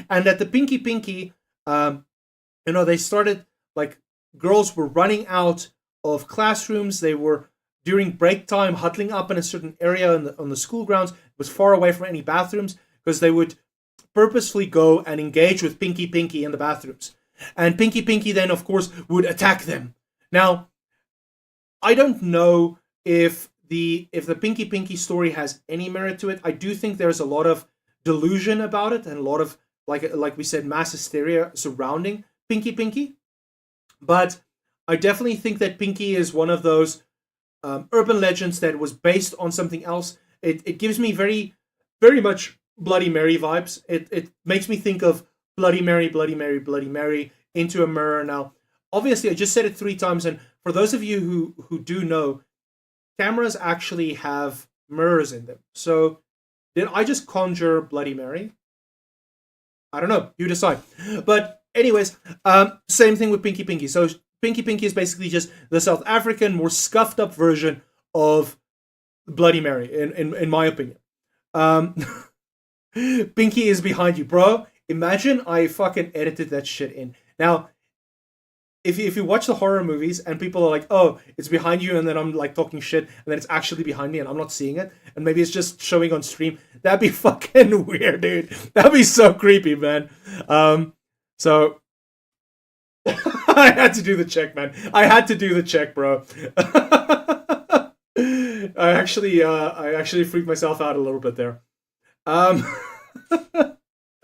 A: And that the Pinky Pinky, they started, like, girls were running out of classrooms. They were, during break time, huddling up in a certain area on the school grounds. It was far away from any bathrooms because they would purposefully go and engage with Pinky Pinky in the bathrooms. And Pinky Pinky then, of course, would attack them. Now, I don't know if the Pinky Pinky story has any merit to it. I do think there's a lot of delusion about it and a lot of, like we said, mass hysteria surrounding Pinky Pinky. But I definitely think that Pinky is one of those urban legends that was based on something else. It gives me very, very much Bloody Mary vibes. It makes me think of Bloody Mary, Bloody Mary, Bloody Mary into a mirror. Now, obviously, I just said it 3 times, and for those of you who do know, cameras actually have mirrors in them. So did I just conjure Bloody Mary? I don't know. You decide. But anyways, same thing with Pinky Pinky. So Pinky Pinky is basically just the South African, more scuffed up version of Bloody Mary, in my opinion. Pinky is behind you, bro. Imagine I fucking edited that shit in. Now, if you watch the horror movies and people are like, oh, it's behind you, and then I'm like talking shit, and then it's actually behind me and I'm not seeing it, and maybe it's just showing on stream, that'd be fucking weird, dude. That'd be so creepy, man. So I had to do the check, man. I had to do the check, bro. I actually freaked myself out a little bit there.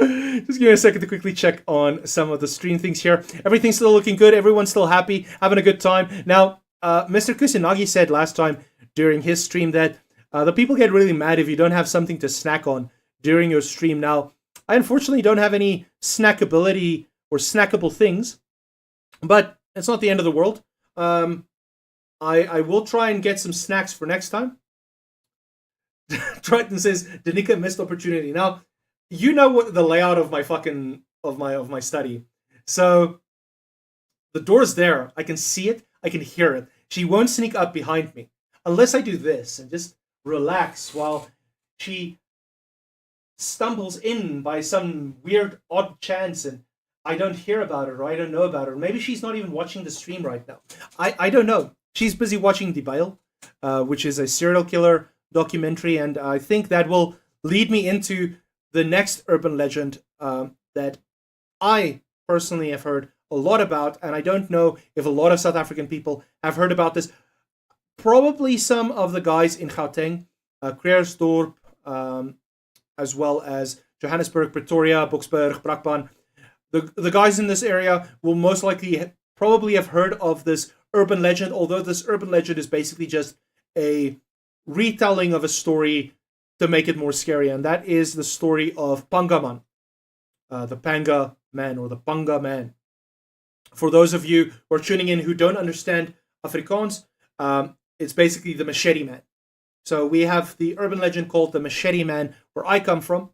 A: Just give me a second to quickly check on some of the stream things here. Everything's still looking good. Everyone's still happy, having a good time. Now, Mr. Kusanagi said last time during his stream that the people get really mad if you don't have something to snack on during your stream. Now, I unfortunately don't have any snackability or snackable things, but it's not the end of the world. I will try and get some snacks for next time. Triton says, Danica missed opportunity. Now, you know what the layout of my fucking of my study. So the door's there. I can see it. I can hear it. She won't sneak up behind me unless I do this and just relax while she stumbles in by some weird odd chance and I don't hear about her or I don't know about her. Maybe she's not even watching the stream right now. I don't know. She's busy watching Die Bijl, which is a serial killer documentary, and I think that will lead me into the next urban legend that I personally have heard a lot about, and I don't know if a lot of South African people have heard about this. Probably some of the guys in Gauteng, Krugersdorp, as well as Johannesburg, Pretoria, Boksburg, Brakpan. The guys in this area will most likely probably have heard of this urban legend, although this urban legend is basically just a retelling of a story to make it more scary, and that is the story of Pangaman, the Panga man or the Panga man. For those of you who are tuning in who don't understand Afrikaans, it's basically the machete man. So we have the urban legend called the machete man, where I come from.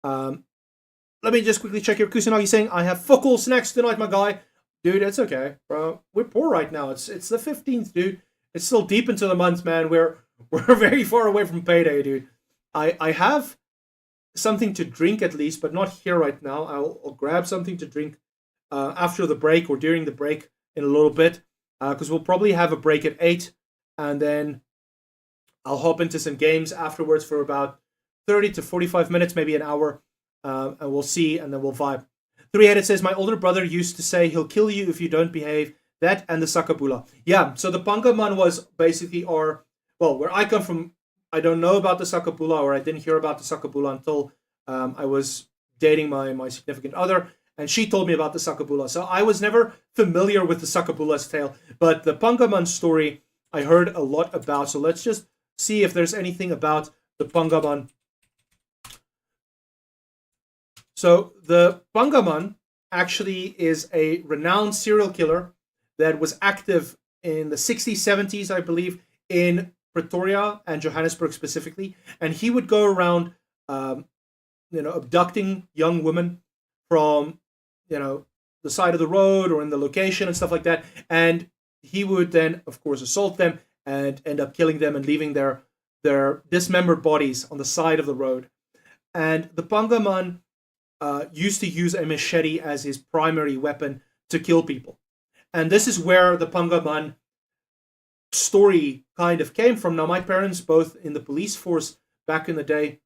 A: Let me just quickly check here. Kusanagi saying, I have fuck all snacks tonight, my guy. Dude, it's okay, bro. We're poor right now. It's the 15th, dude. It's still deep into the month, man. We're very far away from payday, dude. I have something to drink at least, but not here right now. I'll grab something to drink after the break or during the break in a little bit, because we'll probably have a break at 8, and then I'll hop into some games afterwards for about 30 to 45 minutes, maybe an hour, and we'll see, and then we'll vibe. Three-Headed says, my older brother used to say he'll kill you if you don't behave. That and the Sakabula. Yeah, so the Pangaman was basically where I come from. I don't know about the Sakabula, or I didn't hear about the Sakabula until I was dating my significant other, and she told me about the Sakabula. So I was never familiar with the Sakabula's tale, but the Pangaman story I heard a lot about. So let's just see if there's anything about the Pangaman. So the Pangaman actually is a renowned serial killer that was active in the 60s, 70s, I believe, in Pretoria and Johannesburg specifically. And he would go around, abducting young women from, the side of the road or in the location and stuff like that. And he would then, of course, assault them and end up killing them and leaving their dismembered bodies on the side of the road. And the Pangaman used to use a machete as his primary weapon to kill people. And this is where the Pangaman story kind of came from. Now, my parents, both in the police force back in the day,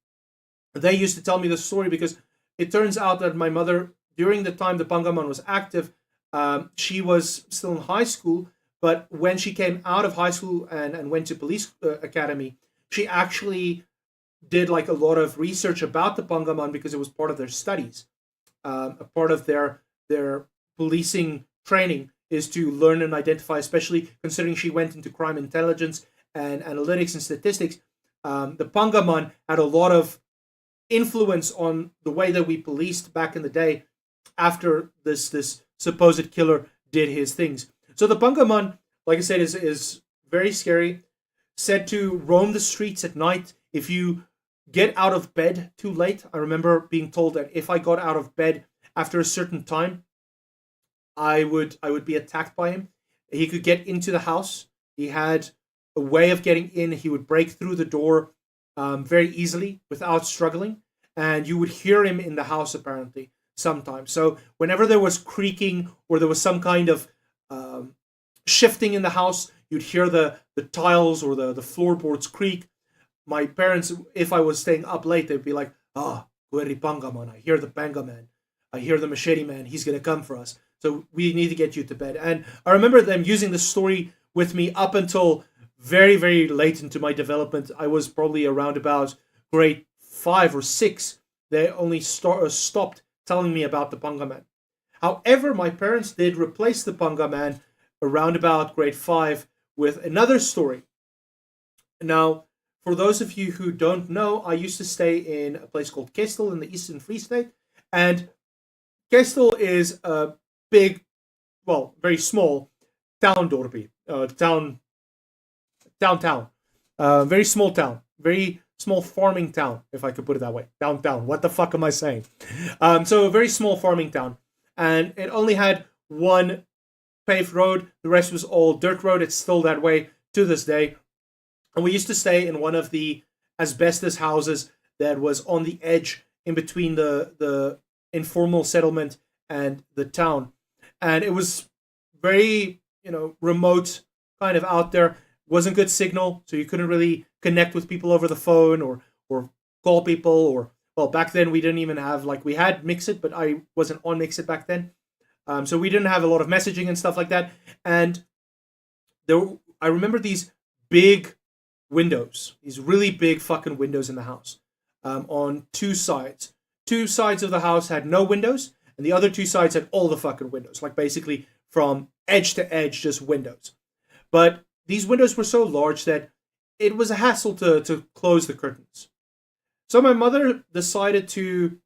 A: they used to tell me this story because it turns out that my mother, during the time the Pangaman was active, she was still in high school, but when she came out of high school and went to police academy, she actually did like a lot of research about the Pangaman because it was part of their studies. A part of their policing training is to learn and identify, especially considering she went into crime intelligence and analytics and statistics. The Pangaman had a lot of influence on the way that we policed back in the day after this supposed killer did his things. So the Pangaman, like I said, is very scary. said to roam the streets at night. If you get out of bed too late, I remember being told that if I got out of bed after a certain time, I would be attacked by him. He could get into the house. He had a way of getting in. He would break through the door very easily without struggling, and you would hear him in the house apparently sometimes. So whenever there was creaking or there was some kind of shifting in the house, you'd hear the tiles or the floorboards creak. My parents, if I was staying up late, they'd be like, Guerri Panga man, I hear the Panga man. I hear the machete man. He's going to come for us. So we need to get you to bed. And I remember them using the story with me up until very, very late into my development. I was probably around about grade 5 or 6. They only stopped telling me about the Panga man. However, my parents did replace the Panga man around about grade 5 with another story. Now, for those of you who don't know, I used to stay in a place called Kestel in the Eastern Free State. And Kestel is a big, well, very small town, dorpie. Downtown. Very small town. Very small farming town, if I could put it that way. Downtown. What the fuck am I saying? So a very small farming town. And it only had one paved road. The rest was all dirt road. It's still that way to this day. And we used to stay in one of the asbestos houses that was on the edge in between the informal settlement and the town. And it was very, remote, kind of out there. Wasn't good signal, so you couldn't really connect with people over the phone or call people. Or, well, back then we didn't even have, we had Mixit, but I wasn't on Mixit back then. So we didn't have a lot of messaging and stuff like that. And I remember these big windows, these really big fucking windows in the house, on two sides. Two sides of the house had no windows, and the other two sides had all the fucking windows, basically from edge to edge, just windows. But these windows were so large that it was a hassle to close the curtains. So my mother decided to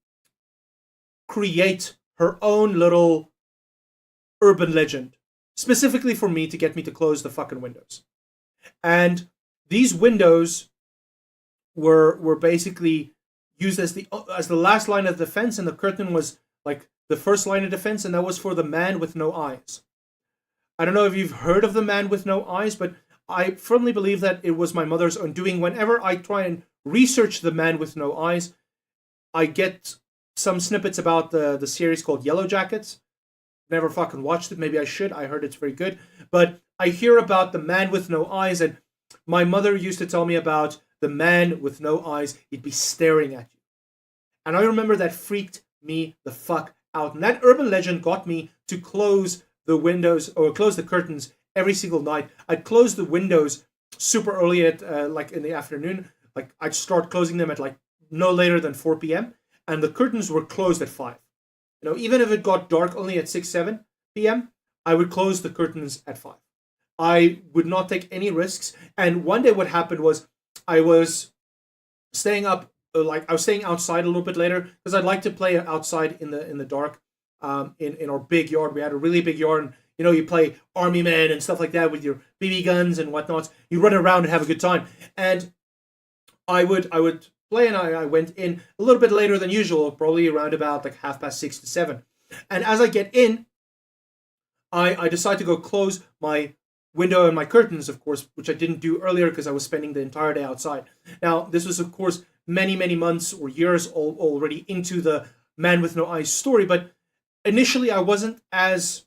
A: create her own little urban legend, specifically for me, to get me to close the fucking windows. And these windows were basically used as the last line of defense, and the curtain was the first line of defense, and that was for the man with no eyes. I don't know if you've heard of the man with no eyes, but I firmly believe that it was my mother's undoing. Whenever I try and research the man with no eyes, I get some snippets about the series called Yellow Jackets. Never fucking watched it. Maybe I should. I heard it's very good. But I hear about the man with no eyes, and my mother used to tell me about the man with no eyes. He'd be staring at you. And I remember that freaked me the fuck out. And that urban legend got me to close the windows or close the curtains every single night. I'd close the windows super early at in the afternoon. I'd start closing them at no later than 4 p.m. and the curtains were closed at 5. Even if it got dark only at 6, 7 p.m., I would close the curtains at 5. I would not take any risks. And one day what happened was I was staying up, I was staying outside a little bit later because I'd like to play outside in the dark. In our big yard, we had a really big yard, and you play Army Man and stuff like that with your BB guns and whatnot. You run around and have a good time. And I would play, and I went in a little bit later than usual, probably around about 6:30 to 7. And as I get in, I decide to go close my window and my curtains, of course, which I didn't do earlier because I was spending the entire day outside. Now, this was, of course, many, many months or years already into the man with no eyes story, but initially I wasn't as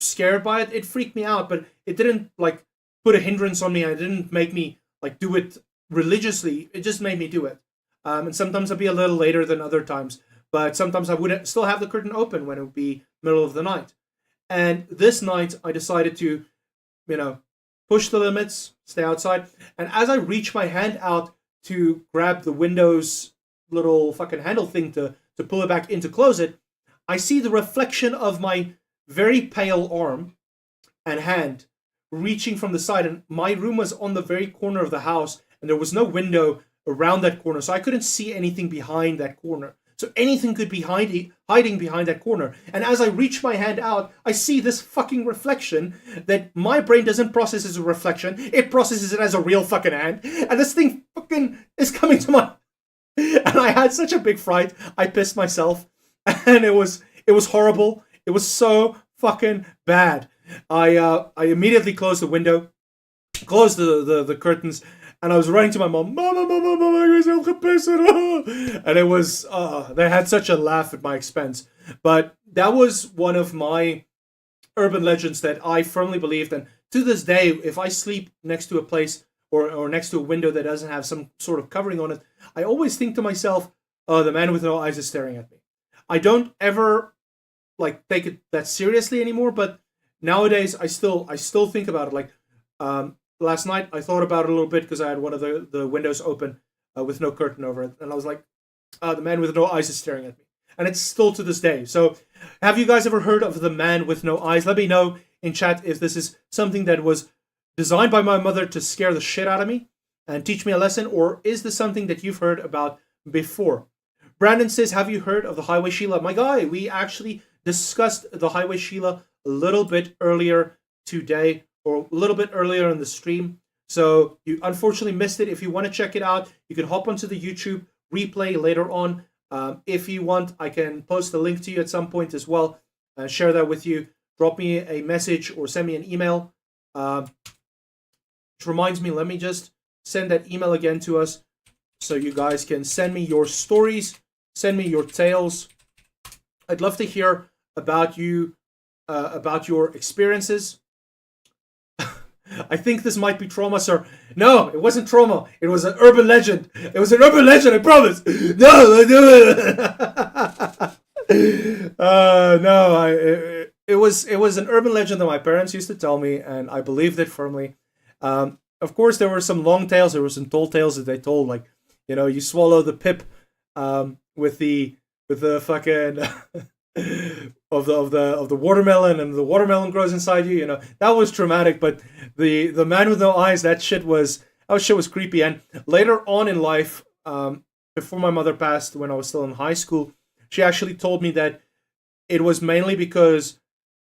A: scared by it. It freaked me out, but it didn't put a hindrance on me. It didn't make me do it religiously. It just made me do it. And sometimes I'd be a little later than other times, but sometimes I would still have the curtain open when it would be middle of the night. And this night I decided to, push the limits, stay outside. And as I reach my hand out to grab the window's little fucking handle thing to pull it back in to close it, I see the reflection of my very pale arm and hand reaching from the side. And my room was on the very corner of the house, and there was no window around that corner, so I couldn't see anything behind that corner. So anything could be hiding behind that corner. And as I reach my hand out, I see this fucking reflection that my brain doesn't process as a reflection. It processes it as a real fucking hand. And this thing fucking is coming to my... And I had such a big fright. I pissed myself. And it was horrible. It was so fucking bad. I immediately closed the window, closed the curtains, and I was running to my mom. Mama, and it was they had such a laugh at my expense. But that was one of my urban legends that I firmly believed. And to this day, if I sleep next to a place or next to a window that doesn't have some sort of covering on it, I always think to myself, "Oh, the man with no eyes is staring at me." I don't ever take it that seriously anymore, but nowadays I still think about it. Last night I thought about it a little bit because I had one of the windows open with no curtain over it, and I was like, the man with no eyes is staring at me. And it's still to this day. So have you guys ever heard of the man with no eyes? Let me know in chat if this is something that was designed by my mother to scare the shit out of me and teach me a lesson, or is this something that you've heard about before? Brandon says, have you heard of the Highway Sheila? My guy, we actually discussed the Highway Sheila a little bit earlier today, or a little bit earlier in the stream. So you unfortunately missed it. If you want to check it out, you can hop onto the YouTube replay later on. If you want, I can post a link to you at some point as well. Share that with you. Drop me a message or send me an email. Which reminds me, let me just send that email again to us so you guys can send me your stories, send me your tales. I'd love to hear about you, about your experiences. I think this might be trauma, sir. No, it wasn't trauma. It was an urban legend. It was an urban legend, I promise. No, it was an urban legend that my parents used to tell me, and I believed it firmly. Of course, there were some long tales. There were some tall tales that they told, like, you swallow the pip with the fucking of the watermelon, and the watermelon grows inside you. That was traumatic. But the man with no eyes, that shit was creepy. And later on in life, before my mother passed, when I was still in high school, she actually told me that it was mainly because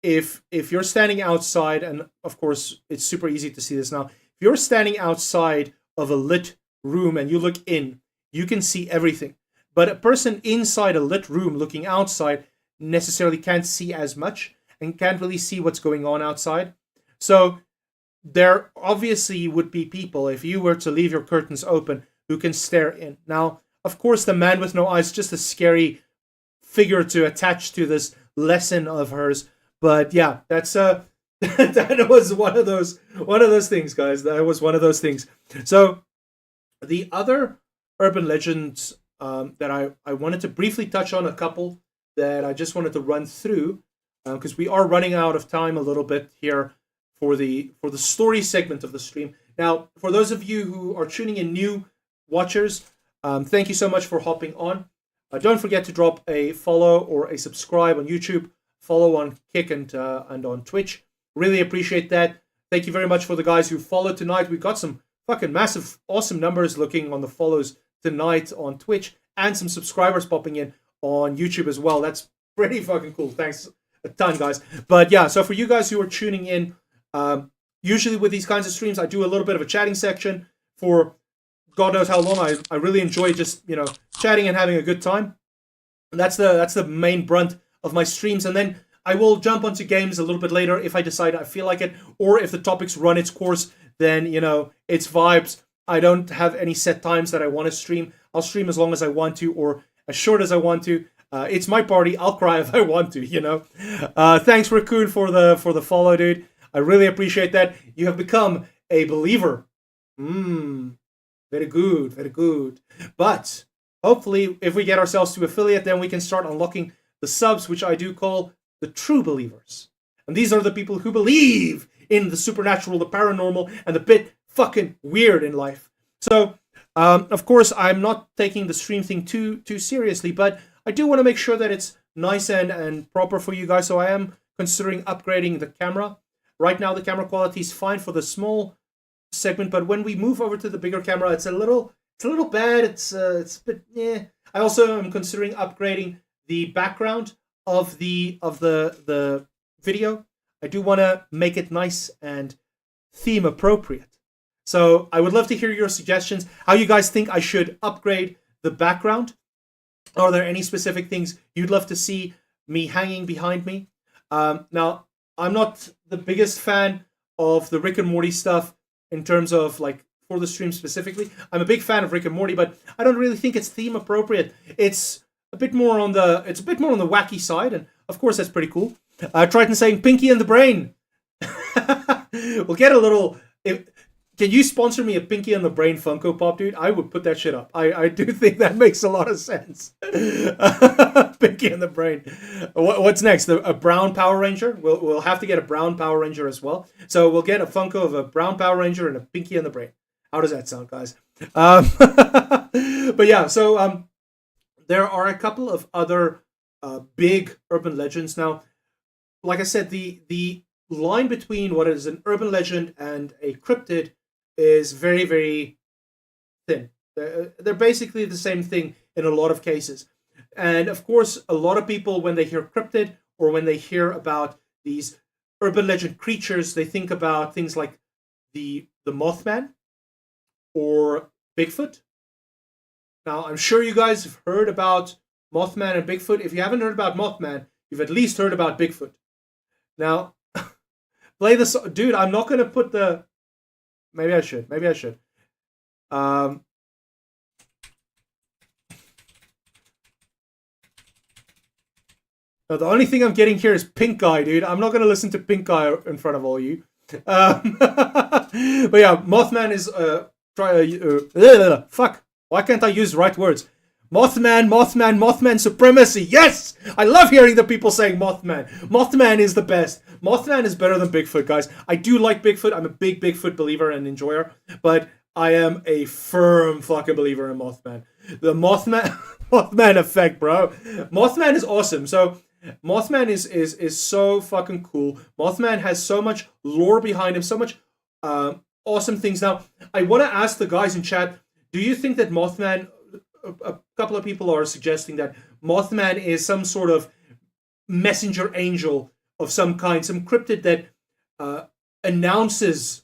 A: if you're standing outside, and of course it's super easy to see this now, if you're standing outside of a lit room and you look in, you can see everything. But a person inside a lit room looking outside necessarily can't see as much and can't really see what's going on outside. So there obviously would be people, if you were to leave your curtains open, who can stare in. Now, of course, the man with no eyes is just a scary figure to attach to this lesson of hers. But yeah, that's that was one of those things, guys. That was one of those things. So the other urban legends that I wanted to briefly touch on, a couple that I just wanted to run through, because we are running out of time a little bit here for the story segment of the stream. Now, for those of you who are tuning in, new watchers, thank you so much for hopping on. Don't forget to drop a follow or a subscribe on YouTube, follow on Kick and on Twitch. Really appreciate that. Thank you very much for the guys who followed tonight. We got some fucking massive, awesome numbers looking on the follows tonight on Twitch, and some subscribers popping in on YouTube as well. That's pretty fucking cool. Thanks a ton, guys. But yeah, so for you guys who are tuning in, usually with these kinds of streams, I do a little bit of a chatting section for God knows how long. I really enjoy just, chatting and having a good time. And that's the main brunt of my streams. And then I will jump onto games a little bit later if I decide I feel like it, or if the topics run its course, then, it's vibes. I don't have any set times that I want to stream. I'll stream as long as I want to, or as short as I want to. It's my party. I'll cry if I want to, Thanks, Raccoon, for the follow, dude. I really appreciate that. You have become a believer. Very good, very good. But hopefully, if we get ourselves to affiliate, then we can start unlocking the subs, which I do call the true believers. And these are the people who believe in the supernatural, the paranormal, and the bit fucking weird in life. So, of course, I'm not taking the stream thing too seriously, but I do want to make sure that it's nice and proper for you guys. So I am considering upgrading the camera. Right now, the camera quality is fine for the small segment, but when we move over to the bigger camera, it's a little bad. It's a bit, I also am considering upgrading the background of the video. I do want to make it nice and theme appropriate. So I would love to hear your suggestions. How you guys think I should upgrade the background? Are there any specific things you'd love to see me hanging behind me? Now, I'm not the biggest fan of the Rick and Morty stuff in terms of like for the stream specifically. I'm a big fan of Rick and Morty, but I don't really think it's theme appropriate. It's a bit more on the wacky side, and of course that's pretty cool. Triton saying Pinky and the Brain. We'll get a little. Can you sponsor me a Pinky and the Brain Funko Pop, dude? I would put that shit up. I do think that makes a lot of sense. Pinky and the Brain. What's next? A brown Power Ranger? We'll have to get a brown Power Ranger as well. So we'll get a Funko of a brown Power Ranger and a Pinky and the Brain. How does that sound, guys? But yeah, so there are a couple of other big urban legends. Now, like I said, the line between what is an urban legend and a cryptid is very, very thin. They're basically the same thing in a lot of cases. And of course, a lot of people, when they hear cryptid or when they hear about these urban legend creatures, they think about things like the Mothman or Bigfoot. Now, I'm sure you guys have heard about Mothman and Bigfoot. If you haven't heard about Mothman, you've at least heard about Bigfoot. Now, play this, dude. I'm not gonna put the. Maybe I should. No, the only thing I'm getting here is Pink Eye, dude. I'm not gonna listen to Pink Eye in front of all you. But yeah, Mothman is fuck. Why can't I use the right words? Mothman supremacy. Yes! I love hearing the people saying Mothman. Mothman is the best. Mothman is better than Bigfoot, guys. I do like Bigfoot. I'm a big Bigfoot believer and enjoyer. But I am a firm fucking believer in Mothman. The Mothman effect, bro. Mothman is awesome. So, Mothman is so fucking cool. Mothman has so much lore behind him. So much awesome things. Now, I want to ask the guys in chat, do you think that Mothman... A couple of people are suggesting that Mothman is some sort of messenger angel of some kind, some cryptid that announces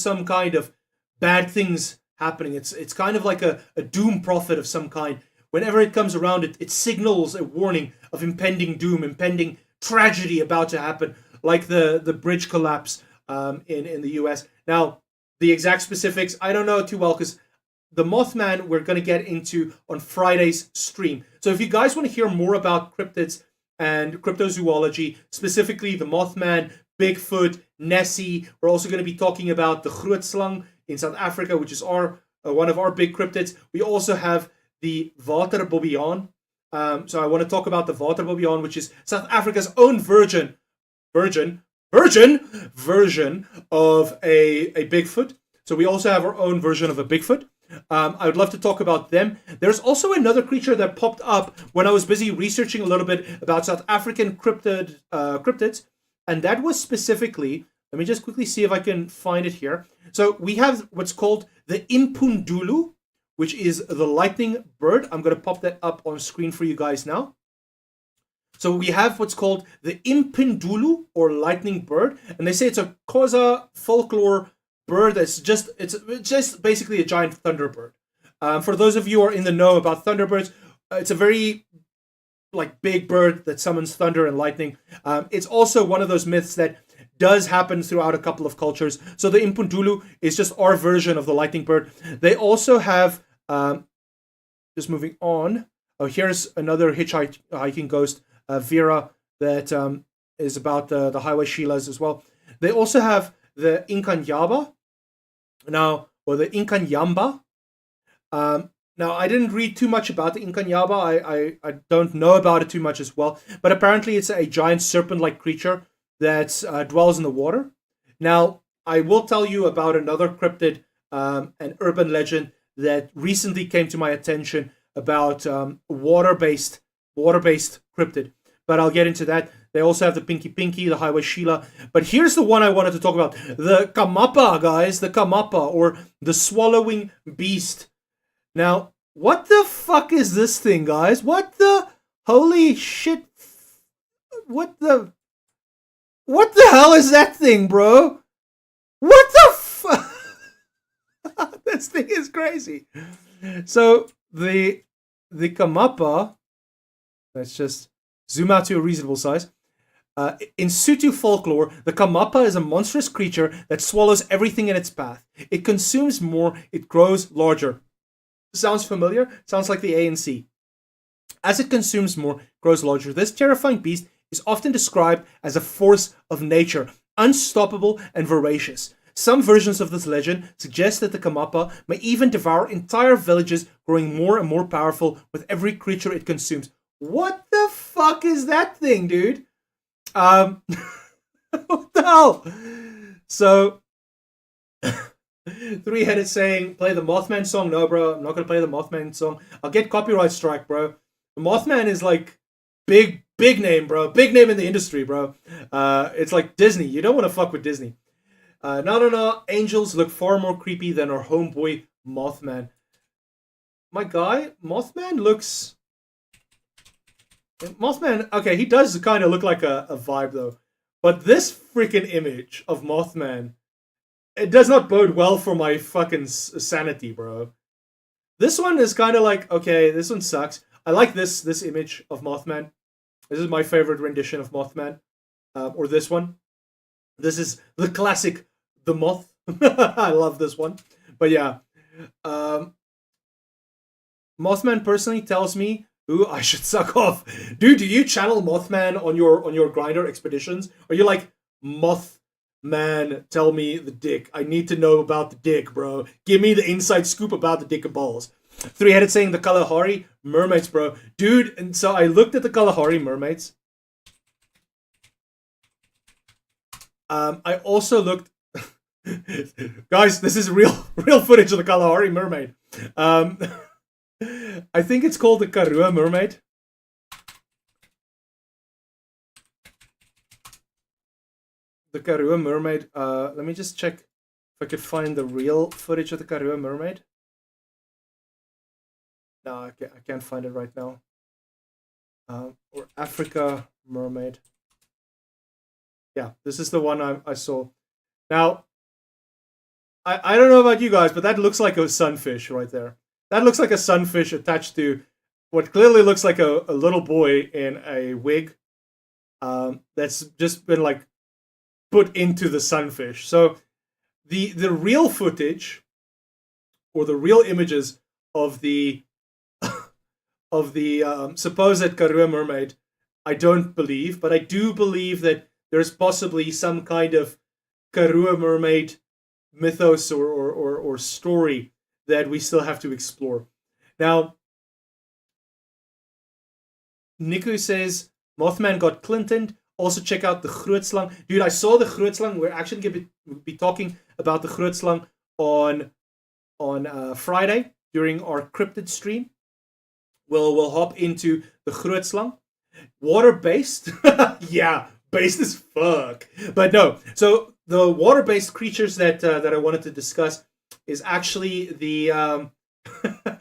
A: some kind of bad things happening. It's kind of like a doom prophet of some kind. Whenever it comes around, it signals a warning of impending doom, impending tragedy about to happen, like the bridge collapse in the US. Now, the exact specifics, I don't know too well, because the Mothman we're going to get into on Friday's stream. So if you guys want to hear more about cryptids and cryptozoology, specifically the Mothman, Bigfoot, Nessie, we're also going to be talking about the Grootslang in South Africa, which is one of our big cryptids. We also have the Waterbobbejaan. So I want to talk about the Waterbobbejaan, which is South Africa's own version of a Bigfoot. So we also have our own version of a Bigfoot. I would love to talk about them. There's also another creature that popped up when I was busy researching a little bit about South African cryptids, and that was specifically, let me just quickly see if I can find it here. So we have what's called the Impundulu, which is the lightning bird. I'm going to pop that up on screen for you guys now. So we have what's called the Impundulu, or lightning bird, and they say it's a Xhosa folklore bird that's just basically a giant thunderbird. For those of you who are in the know about thunderbirds, it's a very big bird that summons thunder and lightning. It's also one of those myths that does happen throughout a couple of cultures. So the Impundulu is just our version of the lightning bird. They also have, just moving on. Oh, here's another hitchhiking ghost, Vera, that is about the highway Sheilas as well. They also have the Inkanyaba. Or the Inkanyamba. Now, I didn't read too much about the Inkanyaba. I don't know about it too much as well. But apparently it's a giant serpent-like creature that dwells in the water. Now, I will tell you about another cryptid, an urban legend that recently came to my attention about water-based cryptid. But I'll get into that. They also have the Pinky, the Highway Sheila. But here's the one I wanted to talk about. The Kamapa, guys. The Kamapa, or the swallowing beast. Now, What the fuck is this thing, guys? What the holy shit? What the hell is that thing, bro? What the fuck? This thing is crazy. So the Kamapa, let's just zoom out to a reasonable size. In Sutu folklore, the Kamapa is a monstrous creature that swallows everything in its path. It consumes more, it grows larger. Sounds familiar? Sounds like the ANC. As it consumes more, grows larger, this terrifying beast is often described as a force of nature, unstoppable and voracious. Some versions of this legend suggest that the Kamapa may even devour entire villages, growing more and more powerful with every creature it consumes. What the fuck is that thing, dude? What the hell? So, Three-Headed saying, play the Mothman song. No, bro, I'm not gonna play the Mothman song. I'll get copyright strike, bro. The Mothman is like big name, bro. Big name in the industry, bro. It's like Disney. You don't want to fuck with Disney. No. Angels look far more creepy than our homeboy Mothman. My guy, Mothman looks... Mothman, okay, he does kind of look like a vibe, though. But this freaking image of Mothman, it does not bode well for my fucking sanity, bro. This one is kind of like, okay, this one sucks. I like this image of Mothman. This is my favorite rendition of Mothman. Or this one. This is the classic The Moth. I love this one. But yeah. Mothman personally tells me, ooh, I should suck off. Dude, do you channel Mothman on your grinder expeditions? Are you like, Mothman, tell me the dick. I need to know about the dick, bro. Give me the inside scoop about the dick and balls. Three-Headed saying the Kalahari mermaids, bro. Dude, and so I looked at the Kalahari mermaids. I also looked... Guys, this is real footage of the Kalahari mermaid. I think it's called the Karua mermaid. The Karua mermaid. Let me just check if I could find the real footage of the Karua mermaid. No, I can't find it right now. Or Africa mermaid. Yeah, this is the one I saw. Now, I don't know about you guys, but that looks like a sunfish right there. That looks like a sunfish attached to what clearly looks like a little boy in a wig. That's just been like put into the sunfish. So the real footage or the real images of the supposed Karua mermaid, I don't believe, but I do believe that there's possibly some kind of Karua mermaid mythos or story that we still have to explore. Now, Niku says, Mothman got Clinton. Also check out the Grootslang. Dude, I saw the Grootslang. We're actually going to be talking about the Grootslang on Friday during our Cryptid stream. We'll hop into the Grootslang. Water-based? Yeah, based as fuck. But no, so the water-based creatures that I wanted to discuss is actually the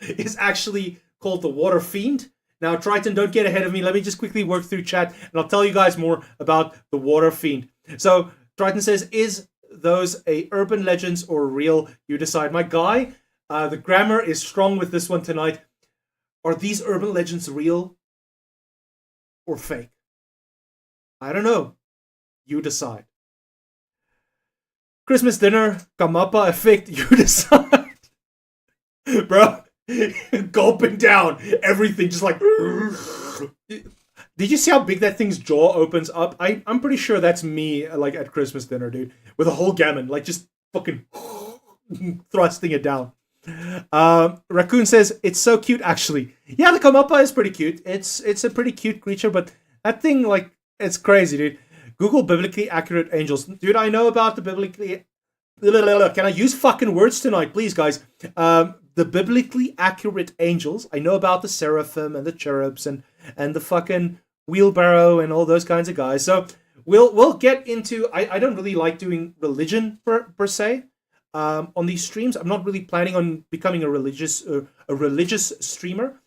A: is actually called the Water Fiend. Now, Triton, don't get ahead of me. Let me just quickly work through chat, and I'll tell you guys more about the Water Fiend. So, Triton says, is those a urban legends or real? You decide. My guy, the grammar is strong with this one tonight. Are these urban legends real or fake? I don't know. You decide. Christmas dinner, Kamapa effect, you decide. Bro, gulping down everything, just like... Did you see how big that thing's jaw opens up? I'm pretty sure that's me, like, at Christmas dinner, dude. With a whole gammon, like, just fucking thrusting it down. Raccoon says, it's so cute, actually. Yeah, the Kamapa is pretty cute. It's a pretty cute creature, but that thing, like, it's crazy, dude. Google biblically accurate angels. Dude, I know about the biblically... Can I use fucking words tonight, please, guys? The biblically accurate angels. I know about the seraphim and the cherubs and the fucking wheelbarrow and all those kinds of guys. So we'll get into... I don't really like doing religion per se. on these streams. I'm not really planning on becoming a religious streamer.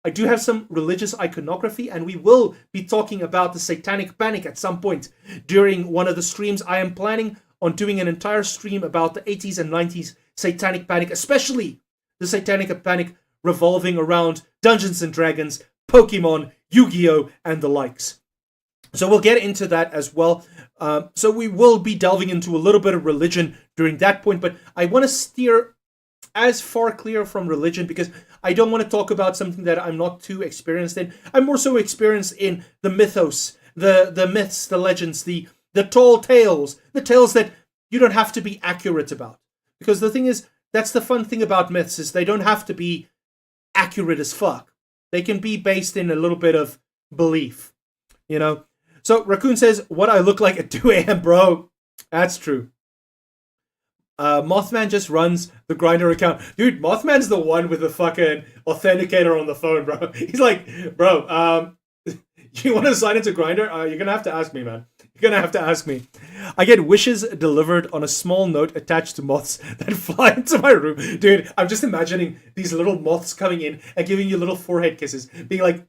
A: I do have some religious iconography, and we will be talking about the Satanic Panic at some point during one of the streams. I am planning on doing an entire stream about the 80s and 90s Satanic Panic, especially the Satanic Panic revolving around Dungeons and Dragons, Pokemon, Yu-Gi-Oh, and the likes. So we'll get into that as well. So we will be delving into a little bit of religion during that point, but I want to steer as far clear from religion because I don't want to talk about something that I'm not too experienced in. I'm more so experienced in the mythos, the myths, the legends, the tall tales, the tales that you don't have to be accurate about. Because the thing is, that's the fun thing about myths, is they don't have to be accurate as fuck. They can be based in a little bit of belief, you know? So Raccoon says, what I look like at 2 a.m., bro. That's true. Mothman just runs the Grinder account. Dude, Mothman's the one with the fucking authenticator on the phone, bro. He's like, bro, you want to sign into Grinder? You're going to have to ask me, man. You're going to have to ask me. I get wishes delivered on a small note attached to moths that fly into my room. Dude, I'm just imagining these little moths coming in and giving you little forehead kisses. Being like...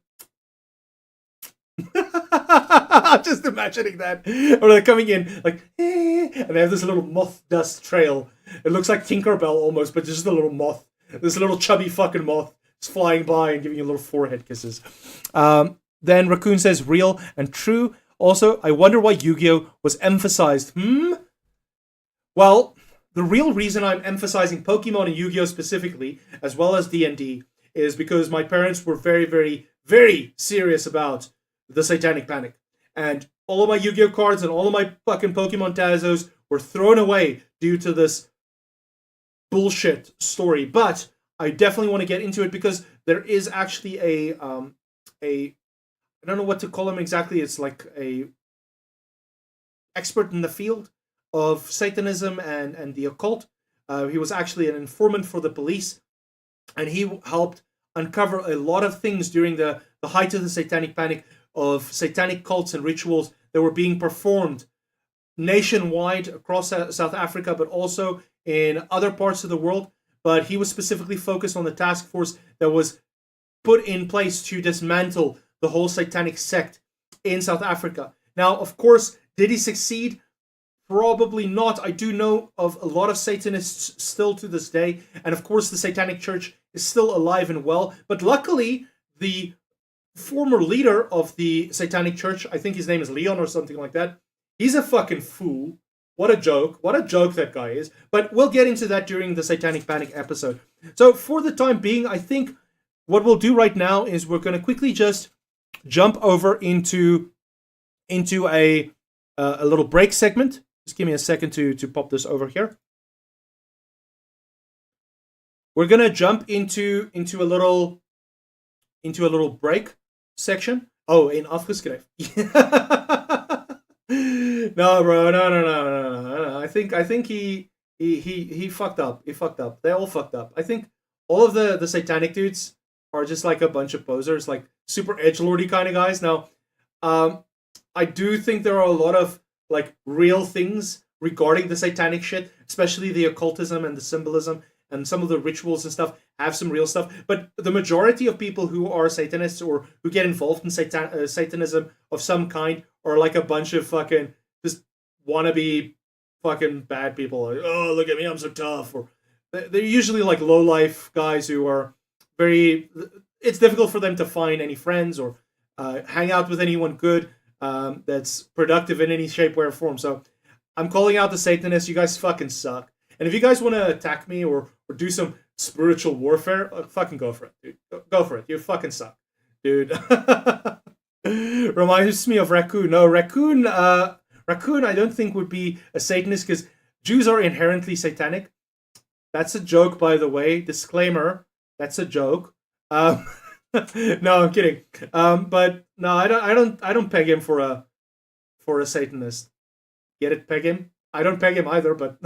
A: I'm just imagining that. Or they're coming in like, and they have this little moth dust trail. It looks like Tinkerbell almost, but just a little moth. This little chubby fucking moth is flying by and giving you little forehead kisses. Then Raccoon says, real and true. Also, I wonder why Yu-Gi-Oh was emphasized. Well, the real reason I'm emphasizing Pokemon and Yu-Gi-Oh specifically, as well as D&D, is because my parents were very, very, very serious about the Satanic Panic. And all of my Yu-Gi-Oh cards and all of my fucking Pokemon Tazos were thrown away due to this bullshit story. But I definitely want to get into it because there is actually a I don't know what to call him exactly. It's like a expert in the field of Satanism and the occult. He was actually an informant for the police, and he helped uncover a lot of things during the height of the Satanic Panic, of satanic cults and rituals that were being performed nationwide across South Africa, but also in other parts of the world. But he was specifically focused on the task force that was put in place to dismantle the whole satanic sect in South Africa. Now, of course, did he succeed? Probably not. I do know of a lot of Satanists still to this day, and of course the Satanic Church is still alive and well, but luckily the former leader of the Satanic Church, I think his name is Leon or something like that, he's a fucking fool. What a joke that guy is. But we'll get into that during the Satanic Panic episode. So for the time being, I think what we'll do right now is we're going to quickly just jump over into a little break segment. Just give me a second to pop this over here. We're going to jump into a little break section. Oh, in afgeskreven. No, bro, no. I think he fucked up. He fucked up. They all fucked up. I think all of the satanic dudes are just like a bunch of posers, like super edgelordy kind of guys. Now, I do think there are a lot of like real things regarding the satanic shit, especially the occultism and the symbolism. And some of the rituals and stuff have some real stuff. But the majority of people who are Satanists or who get involved in Satanism of some kind are like a bunch of fucking just wannabe fucking bad people. Like, oh, look at me, I'm so tough. Or they're usually like low-life guys who are very... It's difficult for them to find any friends or hang out with anyone good that's productive in any shape, way, or form. So I'm calling out the Satanists. You guys fucking suck. And if you guys want to attack me or do some spiritual warfare, fucking go for it, dude. Go for it. You fucking suck, dude. Reminds me of Raccoon. No, Raccoon, I don't think would be a Satanist because Jews are inherently satanic. That's a joke, by the way. Disclaimer, that's a joke. No, I'm kidding. But no, I don't peg him for a Satanist. Get it? Peg him? I don't peg him either, but...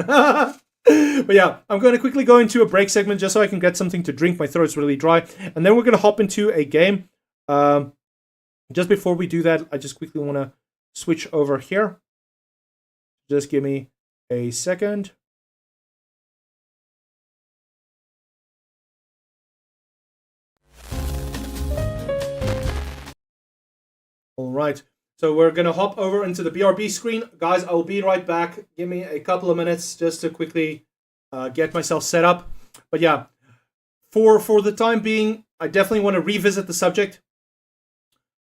A: But yeah, I'm going to quickly go into a break segment just so I can get something to drink. My throat's really dry. And then we're going to hop into a game. Just before we do that, I just quickly want to switch over here. Just give me a second. All right. So we're going to hop over into the BRB screen. Guys, I'll be right back. Give me a couple of minutes just to quickly get myself set up. But yeah, for the time being, I definitely want to revisit the subject.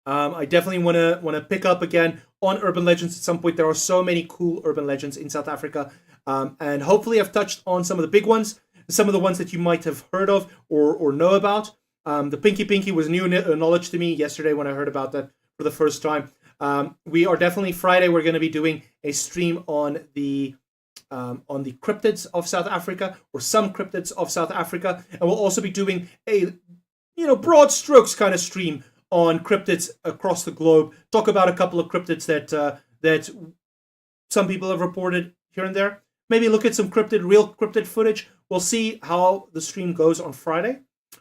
A: I definitely want to pick up again on urban legends at some point. There are so many cool urban legends in South Africa. And hopefully I've touched on some of the big ones, some of the ones that you might have heard of or know about. The Pinky Pinky was new knowledge to me yesterday when I heard about that for the first time. We are definitely Friday. We're going to be doing a stream on the cryptids of South Africa, or some cryptids of South Africa, and we'll also be doing a broad strokes kind of stream on cryptids across the globe. Talk about a couple of cryptids that some people have reported here and there. Maybe look at some real cryptid footage. We'll see how the stream goes on Friday.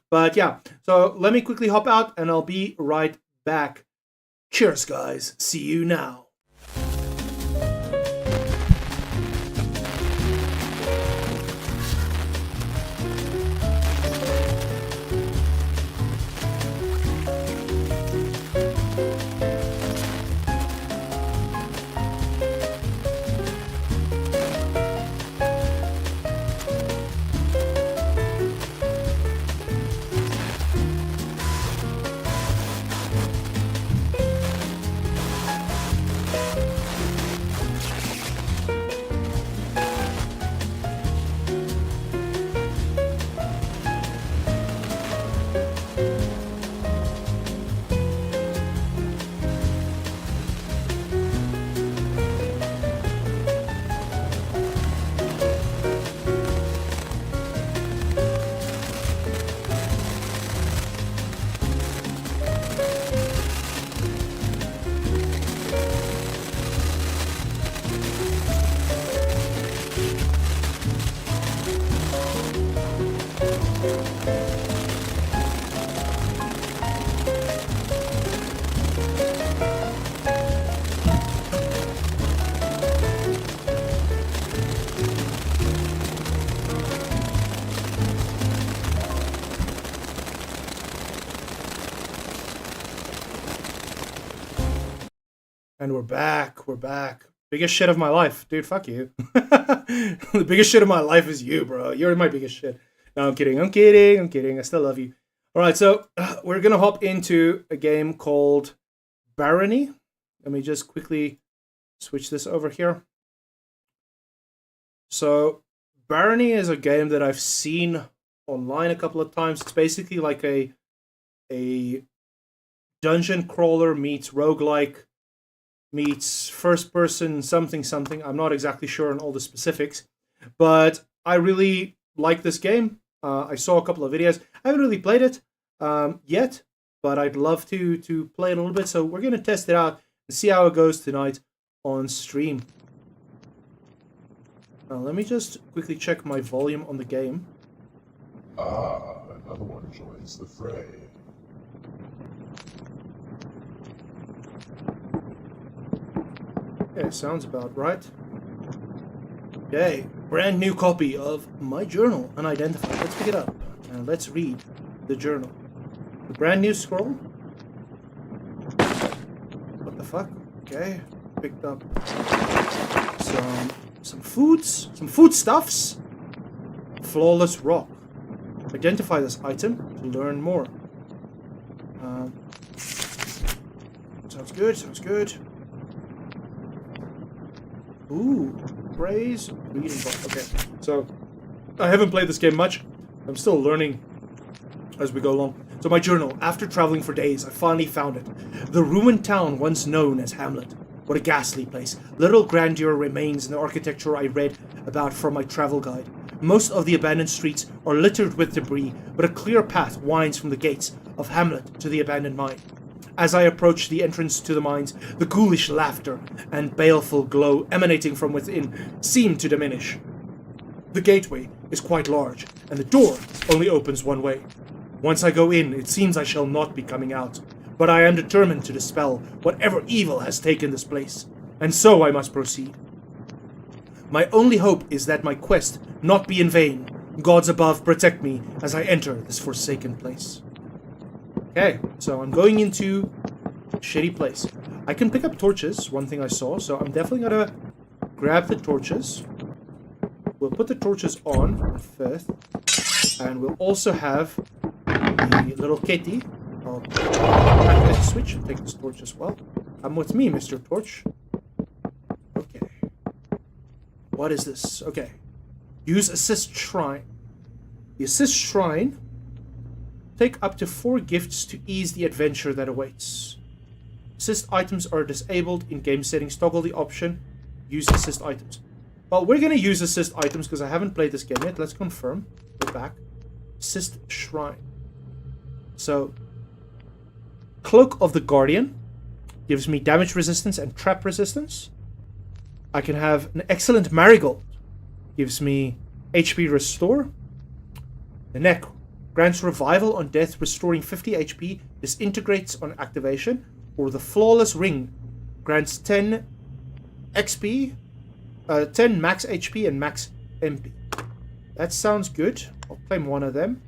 A: But yeah, so let me quickly hop out, and I'll be right back. Cheers, guys. See you now. And we're back. We're back. Biggest shit of my life. Dude, fuck you. The biggest shit of my life is you, bro. You're my biggest shit. No, I'm kidding. I'm kidding. I'm kidding. I still love you. All right, so we're going to hop into a game called Barony. Let me just quickly switch this over here. So Barony is a game that I've seen online a couple of times. It's basically like a dungeon crawler meets roguelike meets first person something. I'm not exactly sure on all the specifics, but I really like this game. I saw a couple of videos. I haven't really played it yet, but I'd love to play it a little bit. So we're going to test it out and see how it goes tonight on stream. Now, let me just quickly check my volume on the game.
D: Ah, another one joins the fray.
A: Okay, sounds about right. Okay, brand new copy of my journal, unidentified. Let's pick it up and let's read the journal. The brand new scroll. What the fuck? Okay, picked up some foodstuffs. Flawless rock. Identify this item to learn more. Sounds good. Sounds good. Ooh, praise, reading book. Okay, so I haven't played this game much. I'm still learning as we go along. So my journal. After traveling for days, I finally found it. The ruined town once known as Hamlet. What a ghastly place. Little grandeur remains in the architecture I read about from my travel guide. Most of the abandoned streets are littered with debris, but a clear path winds from the gates of Hamlet to the abandoned mine. As I approach the entrance to the mines, the ghoulish laughter and baleful glow emanating from within seem to diminish. The gateway is quite large, and the door only opens one way. Once I go in, it seems I shall not be coming out, but I am determined to dispel whatever evil has taken this place, and so I must proceed. My only hope is that my quest not be in vain. Gods above protect me as I enter this forsaken place. Okay, so I'm going into shitty place. I can pick up torches, one thing I saw, so I'm definitely gonna grab the torches. We'll put the torches on first, and we'll also have the little kitty. I'll activate the switch and take this torch as well. Come with me, Mr. Torch. Okay. What is this? Okay. Use assist shrine. The assist shrine. Take up to 4 gifts to ease the adventure that awaits. Assist items are disabled in game settings. Toggle the option. Use assist items. Well, we're gonna use assist items because I haven't played this game yet. Let's confirm. Go back. Assist shrine. So, Cloak of the Guardian gives me damage resistance and trap resistance. I can have an excellent Marigold. Gives me HP restore. The neck grants revival on death, restoring 50 HP. Disintegrates on activation. Or the Flawless Ring grants 10 XP, 10 max HP and max MP. That sounds good. I'll claim one of them.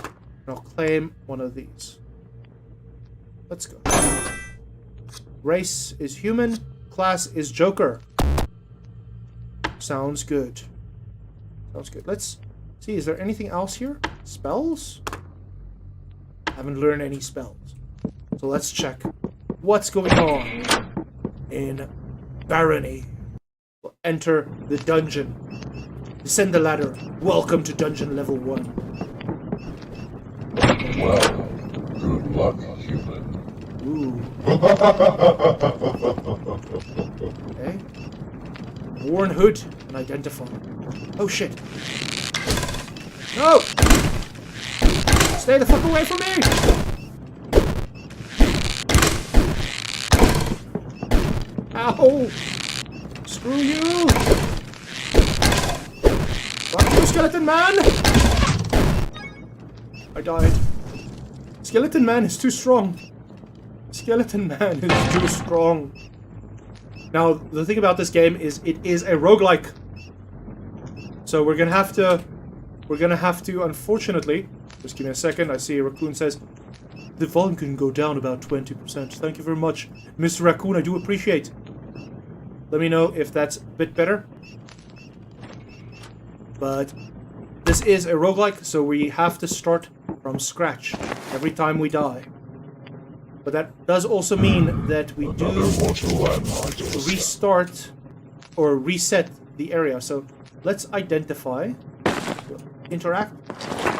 A: And I'll claim one of these. Let's go. Race is human. Class is Joker. Sounds good. Sounds good. Let's see, is there anything else here? Spells? Haven't learned any spells. So let's check what's going on in Barony. We'll enter the dungeon. Descend the ladder. Welcome to dungeon level 1.
D: Well, good luck, human.
A: Ooh. Okay. Worn hood and identify. Oh shit. No! Stay the fuck away from me! Ow! Screw you! Fuck you, skeleton man! I died. Skeleton man is too strong. Skeleton man is too strong. Now, the thing about this game is it is a roguelike. So we're gonna have to, unfortunately, just give me a second, I see a raccoon says, the volume can go down about 20%. Thank you very much, Mr. Raccoon, I do appreciate. Let me know if that's a bit better. But this is a roguelike, so we have to start from scratch every time we die. But that does also mean that we do restart or reset the area. So let's identify, interact,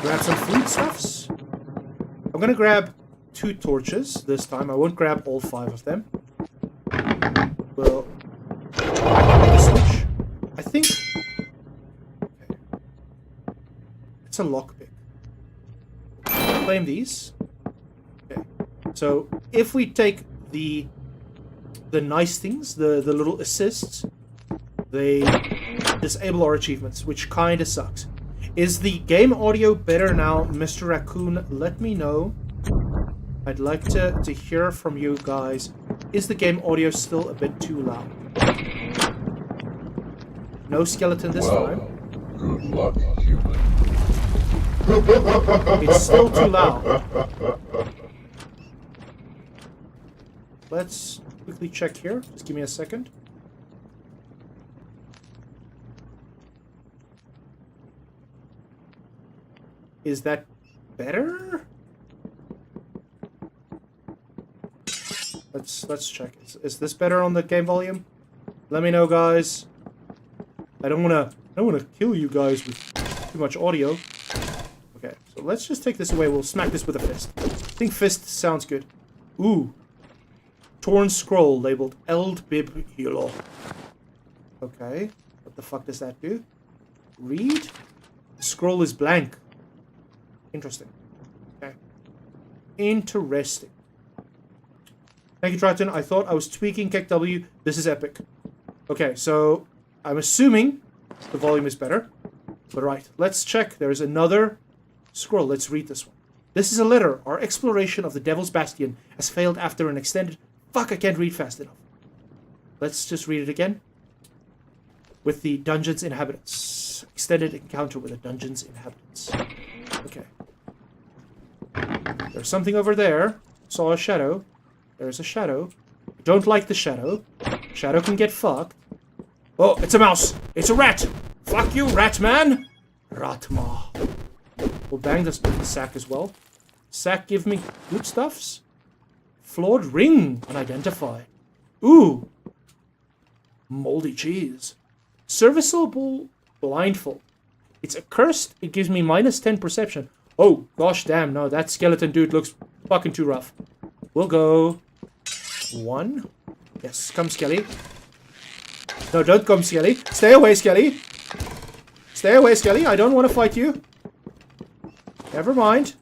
A: grab some foodstuffs. I'm gonna grab 2 torches this time. I won't grab all 5 of them. We'll activate the switch. I think okay. It's a lockpick. Claim these. Okay. So if we take the nice things, the little assists, they disable our achievements, which kinda sucks. Is the game audio better now, Mr. Raccoon? Let me know. I'd like to hear from you guys. Is the game audio still a bit too loud? No skeleton this time.
D: Good luck, human.
A: It's still too loud. Let's quickly check here. Just give me a second. Is that better? Let's check. Is this better on the game volume? Let me know, guys. I don't wanna kill you guys with too much audio. Okay, so let's just take this away. We'll smack this with a fist. I think fist sounds good. Ooh. Torn scroll labeled Eld Bib Hilo. Okay. What the fuck does that do? Read? The scroll is blank. Interesting. Okay. Interesting. Thank you, Triton. I thought I was tweaking KW. This is epic. Okay, so I'm assuming the volume is better. But right, let's check. There's another scroll. Let's read this one. This is a letter. Our exploration of the Devil's Bastion has failed after an extended... Fuck, I can't read fast enough. Let's just read it again. With the dungeon's inhabitants. Extended encounter with the dungeon's inhabitants. Okay. There's something over there. Saw a shadow. There's a shadow. I don't like the shadow. Shadow can get fucked. Oh, it's a mouse. It's a rat. Fuck you, rat man. Ratma. We'll bang this with the sack as well. Sack give me good stuffs. Flawed ring. Unidentified. Ooh. Moldy cheese. Serviceable blindfold. It's accursed. It gives me minus 10 perception. Oh, gosh damn. No, that skeleton dude looks fucking too rough. We'll go 1. Yes, come Skelly. No, don't come Skelly. Stay away, Skelly. Stay away, Skelly. I don't want to fight you. Never mind.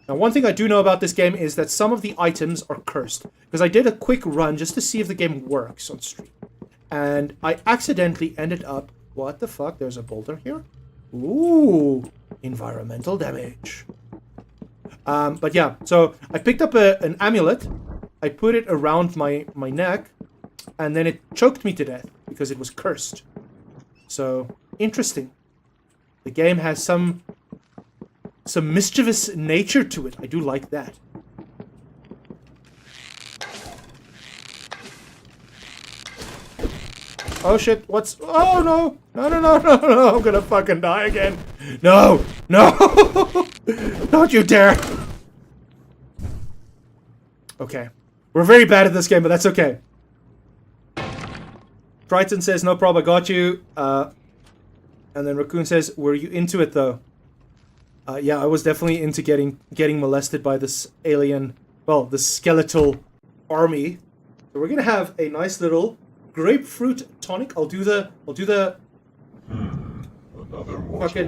A: Now, one thing I do know about this game is that some of the items are cursed. Because I did a quick run just to see if the game works on stream. And I accidentally ended up... What the fuck? There's a boulder here? Ooh. Environmental damage. But yeah, so I picked up an amulet. I put it around my neck. And then it choked me to death because it was cursed. So, interesting. The game has some mischievous nature to it. I do like that. Oh shit, what's... Oh no! No, I'm gonna fucking die again. No! Don't you dare! Okay. We're very bad at this game, but that's okay. Triton says, no problem, I got you. And then Raccoon says, were you into it though? Yeah, I was definitely into getting molested by this alien, well, the skeletal army. So we're gonna have a nice little grapefruit tonic. I'll do the
D: Another
A: fucking,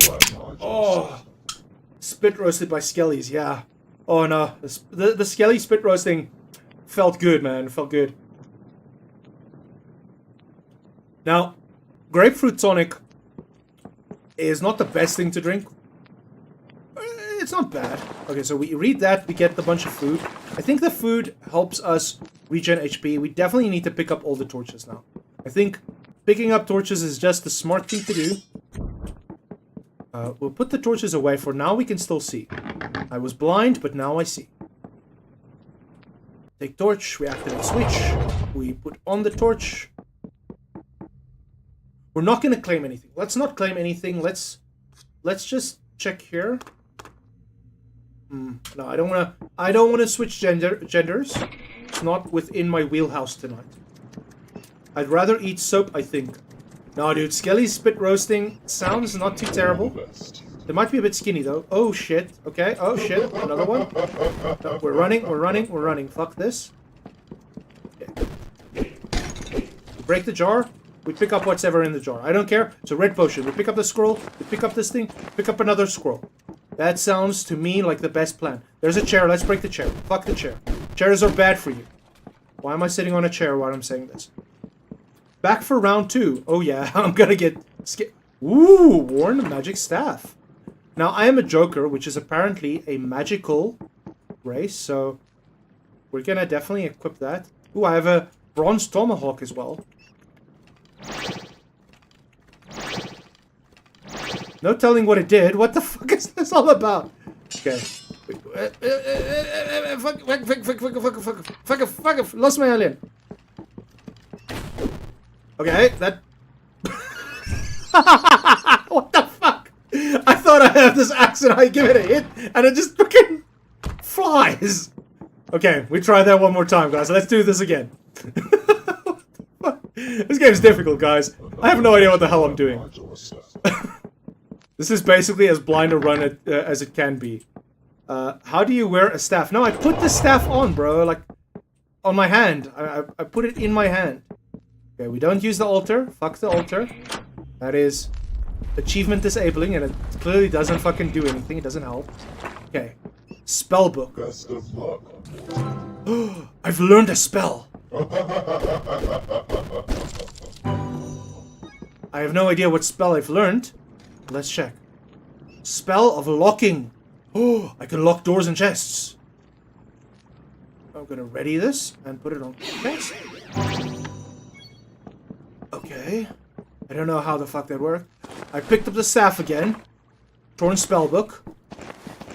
A: oh, spit roasted by Skellies, yeah. Oh no, the Skelly spit roasting felt good, man, felt good. Now, grapefruit tonic is not the best thing to drink. It's not bad. Okay, so we read that, we get a bunch of food. I think the food helps us regen HP. We definitely need to pick up all the torches now. I think picking up torches is just the smart thing to do. We'll put the torches away for now. We can still see. I was blind, but now I see. Take torch, we activate switch. We put on the torch. We're not going to claim anything. Let's not claim anything. Let's just check here. No, I don't want to switch genders. It's not within my wheelhouse tonight. I'd rather eat soap, I think. No, dude, Skelly's spit roasting sounds not too terrible. They might be a bit skinny, though. Oh, shit. Okay. Oh, shit. Another one. No, we're running. Fuck this. Okay. Break the jar. We pick up what's ever in the jar. I don't care. It's a red potion. We pick up the scroll. We pick up this thing. Pick up another scroll. That sounds to me like the best plan. There's a chair. Let's break the chair. Fuck the chair. Chairs are bad for you. Why am I sitting on a chair while I'm saying this? Back for round 2. Oh yeah, I'm gonna get scared. Ooh, worn magic staff. Now, I am a joker, which is apparently a magical race, so we're gonna definitely equip that. Ooh, I have a bronze tomahawk as well. No telling what it did. What the fuck is this all about? Okay. Fuck, lost my alien. Okay, that... What the fuck? I thought I had this axe and I give it a hit, and it just fucking flies. Okay, we try that one more time, guys. Let's do this again. This game's difficult, guys. I have no idea what the hell I'm doing. This is basically as blind a run as it can be. How do you wear a staff? No, I put the staff on, bro. Like, on my hand. I put it in my hand. Okay, we don't use the altar. Fuck the altar. That is achievement disabling, and it clearly doesn't fucking do anything. It doesn't help. Okay. Spell book.
D: Best of luck.
A: I've learned a spell. I have no idea what spell I've learned. Let's check. Spell of locking. Oh, I can lock doors and chests. I'm gonna ready this and put it on chest. Okay. I don't know how the fuck that worked. I picked up the staff again. Torn spellbook.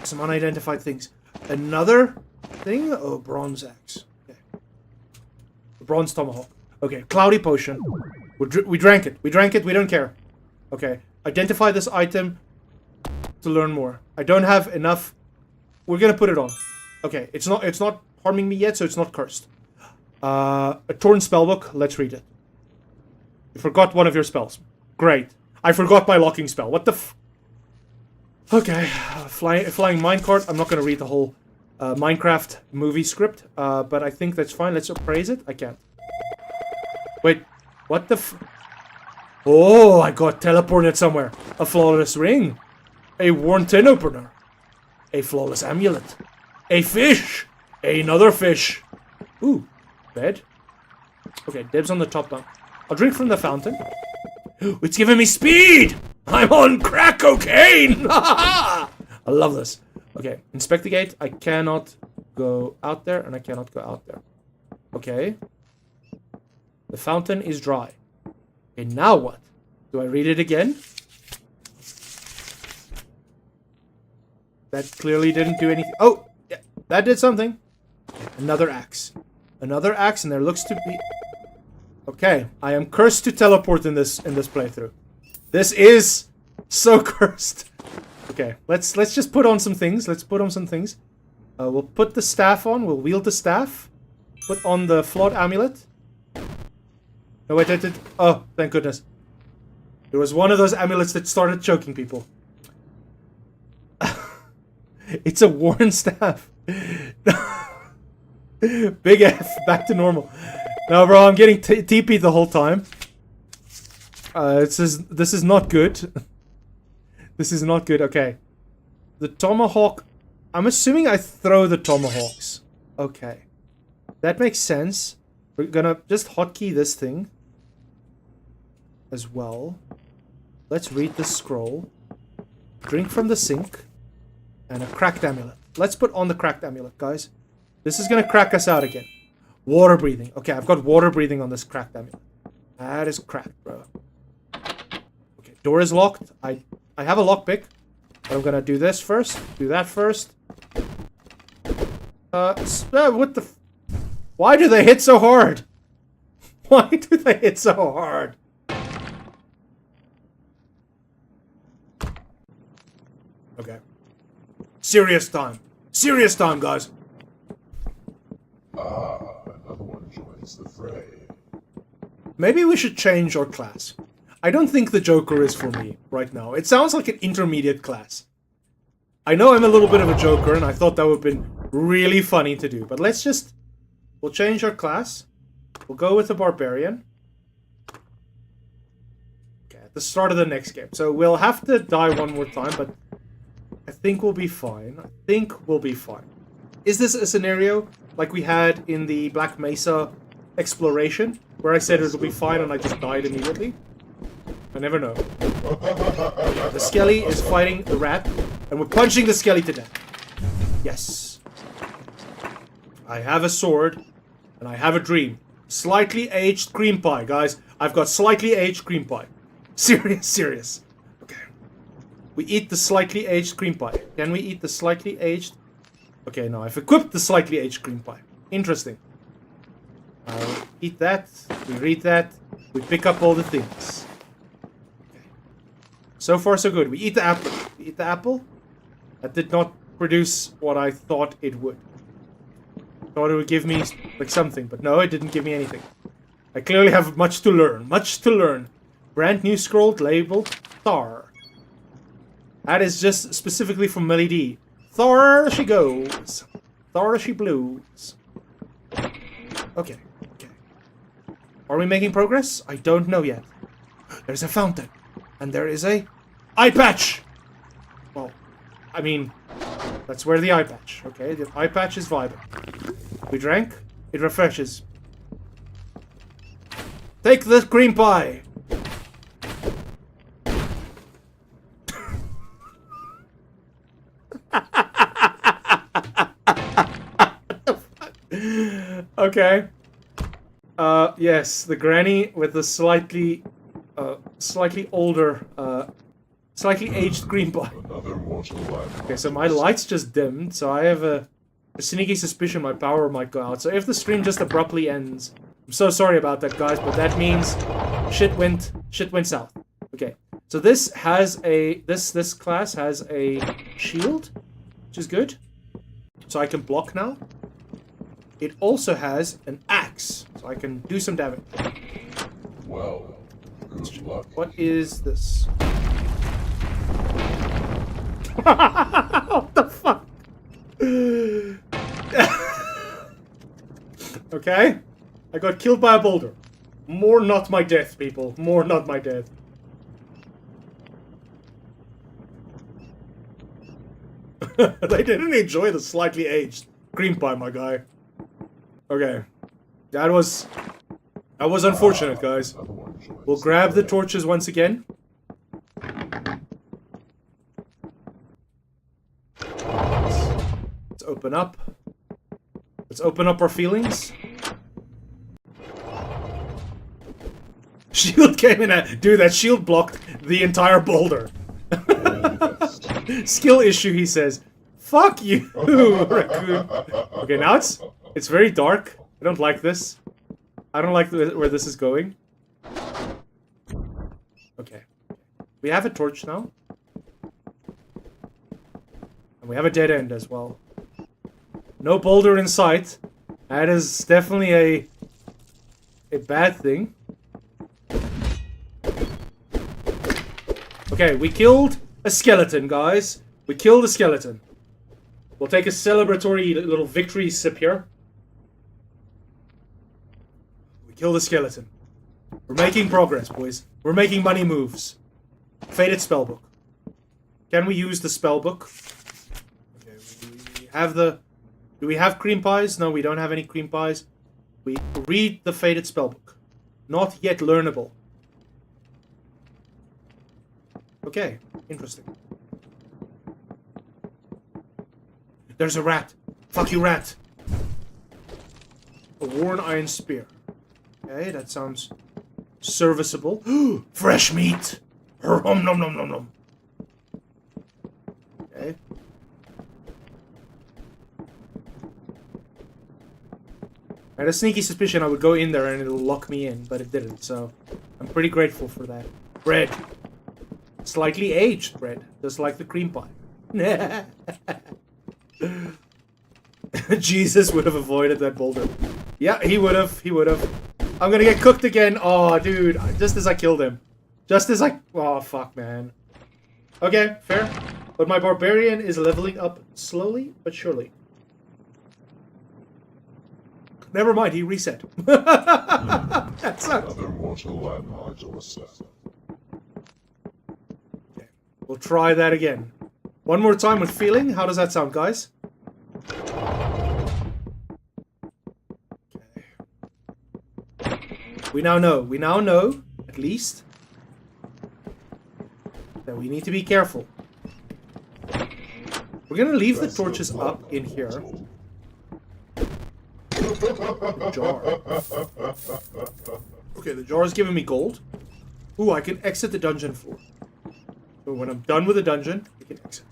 A: Some unidentified things. Another thing? Oh, bronze axe. Okay. Bronze tomahawk. Okay, cloudy potion. We drank it. We drank it. We don't care. Okay. Identify this item to learn more. I don't have enough. We're gonna put it on. Okay. It's not harming me yet, so it's not cursed. A torn spellbook. Let's read it. You forgot one of your spells. Great. I forgot my locking spell. What the f... Okay. Flying minecart. I'm not gonna read the whole Minecraft movie script, but I think that's fine. Let's appraise it. I can't. Wait. What the f... Oh, I got teleported somewhere. A flawless ring. A worn tin opener. A flawless amulet. A fish. Another fish. Ooh. Bed. Okay, dibs on the top bunk. I'll drink from the fountain. It's giving me speed! I'm on crack cocaine! I love this. Okay, inspect the gate. I cannot go out there, and I cannot go out there. Okay. The fountain is dry. Okay, now what? Do I read it again? That clearly didn't do anything. Oh! Yeah, that did something. Another axe. Another axe, and there looks to be... Okay, I am cursed to teleport in this playthrough. This is so cursed. Okay, let's just put on some things. Let's put on some things. We'll put the staff on. We'll wield the staff. Put on the flawed amulet. No, wait, I did... Oh, thank goodness. It was one of those amulets that started choking people. It's a worn staff. Big F, back to normal. No, bro, I'm getting TP'd the whole time. This is not good. This is not good. Okay. The tomahawk... I'm assuming I throw the tomahawks. Okay. That makes sense. We're gonna just hotkey this thing. As well. Let's read the scroll. Drink from the sink. And a cracked amulet. Let's put on the cracked amulet, guys. This is gonna crack us out again. Water breathing. Okay, I've got water breathing on this cracked amulet. That is cracked, bro. Okay, door is locked. I have a lockpick. But I'm gonna do this first. Do that first. What the... Why do they hit so hard? Why do they hit so hard? Okay. Serious time. Serious time, guys.
D: Another one joins the fray.
A: Maybe we should change our class. I don't think the Joker is for me right now. It sounds like an intermediate class. I know I'm a little bit of a Joker, and I thought that would have been really funny to do. But let's just... We'll change our class. We'll go with the Barbarian. Okay, at the start of the next game. So we'll have to die one more time, but... I think we'll be fine. I think we'll be fine. Is this a scenario like we had in the Black Mesa exploration? Where I said it'll be fine and I just died immediately? I never know. The Skelly is fighting the rat, and we're punching the Skelly to death. Yes. I have a sword, and I have a dream. Slightly aged cream pie, guys. I've got slightly aged cream pie. Serious. Okay. We eat the slightly aged cream pie. Can we eat the slightly aged... Okay, no, I've equipped the slightly aged cream pie. Interesting. Eat that. We read that. We pick up all the things. Okay. So far, so good. We eat the apple. We eat the apple. That did not produce what I thought it would. Thought it would give me, like, something. But no, it didn't give me anything. I clearly have much to learn. Much to learn. Brand new scroll labeled Thar. That is just specifically from Melly D. Thar she goes. Thar she blows. Okay. Are we making progress? I don't know yet. There's a fountain. And there is a eye patch! Well, I mean, let's wear the eye patch. Okay, the eye patch is vibing. We drank. It refreshes. Take the cream pie! Okay. Yes, the granny with the slightly older, slightly aged green pie.
D: Another mortal life.
A: Okay, so my lights just dimmed, so I have a a sneaky suspicion my power might go out. So if the stream just abruptly ends, I'm so sorry about that, guys, but that means shit went south. Okay. So this has a this class has a shield, which is good. So I can block now. It also has an axe, so I can do some damage.
D: Well, good luck.
A: What is this? What the fuck? Okay. I got killed by a boulder. More not my death, people. More not my death. They didn't enjoy the slightly aged cream pie, my guy. Okay. That was unfortunate, guys. We'll grab the torches once again. Let's open up. Let's open up our feelings. Shield came in at... Dude, that shield blocked the entire boulder. Skill issue, he says. Fuck you, raccoon. Okay, now it's very dark. I don't like this. I don't like where this is going. Okay. We have a torch now. And we have a dead end as well. No boulder in sight. That is definitely a bad thing. Okay, we killed a skeleton, guys. We killed a skeleton. We'll take a celebratory little victory sip here. We killed a skeleton. We're making progress, boys. We're making money moves. Faded spellbook. Can we use the spellbook? Okay, we have the... Do we have cream pies? No, we don't have any cream pies. We read the faded spellbook. Not yet learnable. Okay, interesting. There's a rat. Fuck you, rat. A worn iron spear. Okay, that sounds serviceable. Fresh meat. Nom nom nom nom nom. Okay. I had a sneaky suspicion I would go in there and it'll lock me in, but it didn't, so I'm pretty grateful for that. Bread. Slightly aged bread, just like the cream pie. Jesus would have avoided that boulder. Yeah, he would have. He would have. I'm gonna get cooked again. Oh, dude. Just as I killed him. Just as I... Oh, fuck, man. Okay, fair. But my barbarian is leveling up slowly but surely. Never mind, he reset. That sucks.
D: Another mortal and module assessment.
A: Okay, we'll try that again. One more time with feeling. How does that sound, guys? We now know, at least, that we need to be careful. We're gonna leave the torches up in here. The jar. Okay, the jar is giving me gold. Ooh, I can exit the dungeon floor. So when I'm done with the dungeon, I can exit.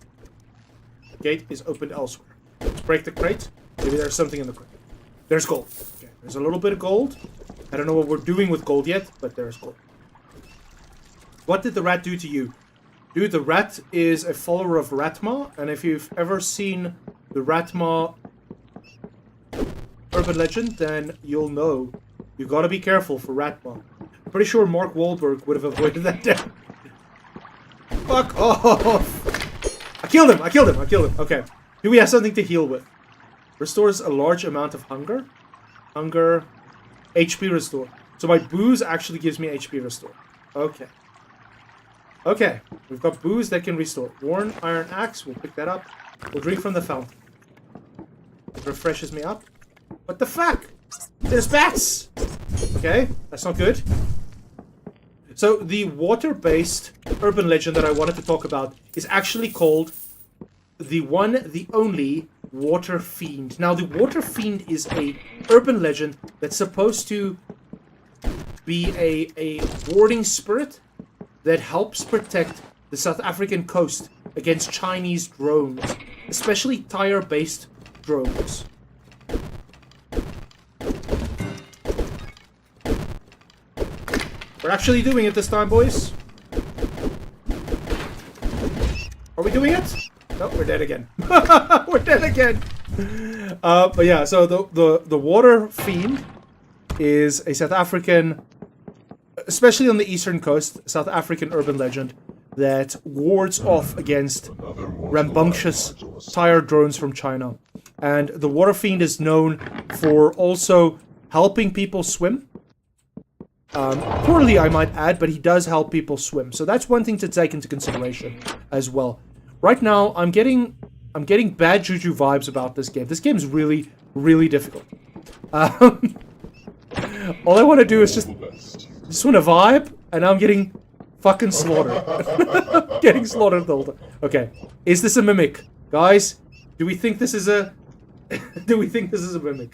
A: The gate is opened elsewhere. Let's break the crate. Maybe there's something in the crate. There's gold. Okay, there's a little bit of gold. I don't know what we're doing with gold yet, but there's gold. What did the rat do to you? Dude, the rat is a follower of Ratma, and if you've ever seen the Ratma urban legend, then you'll know you gotta be careful for Ratma. I'm pretty sure Mark Wahlberg would have avoided that death. Fuck off! I killed him! Okay. Do we have something to heal with? Restores a large amount of hunger. Hunger... HP restore. So my booze actually gives me HP restore. Okay. Okay. We've got booze that can restore. Worn iron axe. We'll pick that up. We'll drink from the fountain. It refreshes me up. What the fuck? There's bats! Okay. That's not good. So the water-based urban legend that I wanted to talk about is actually called the only Water Fiend. Now, the Water Fiend is a urban legend that's supposed to be a warding spirit that helps protect the South African coast against Chinese drones, especially tire-based drones. We're actually doing it this time, boys. Are we doing it? No, we're dead again. We're dead again. But yeah, so the water fiend is a South African, especially on the eastern coast, South African urban legend that wards off against rambunctious tire drones from China. And the water fiend is known for also helping people swim. Poorly, I might add, but he does help people swim. So that's one thing to take into consideration as well. Right now, I'm getting bad juju vibes about this game. This game is really, really difficult. All I want to do is just want to vibe, and I'm getting fucking slaughtered. Getting slaughtered the whole time. Okay, is this a mimic, guys? Do we think this is a? Do we think this is a mimic?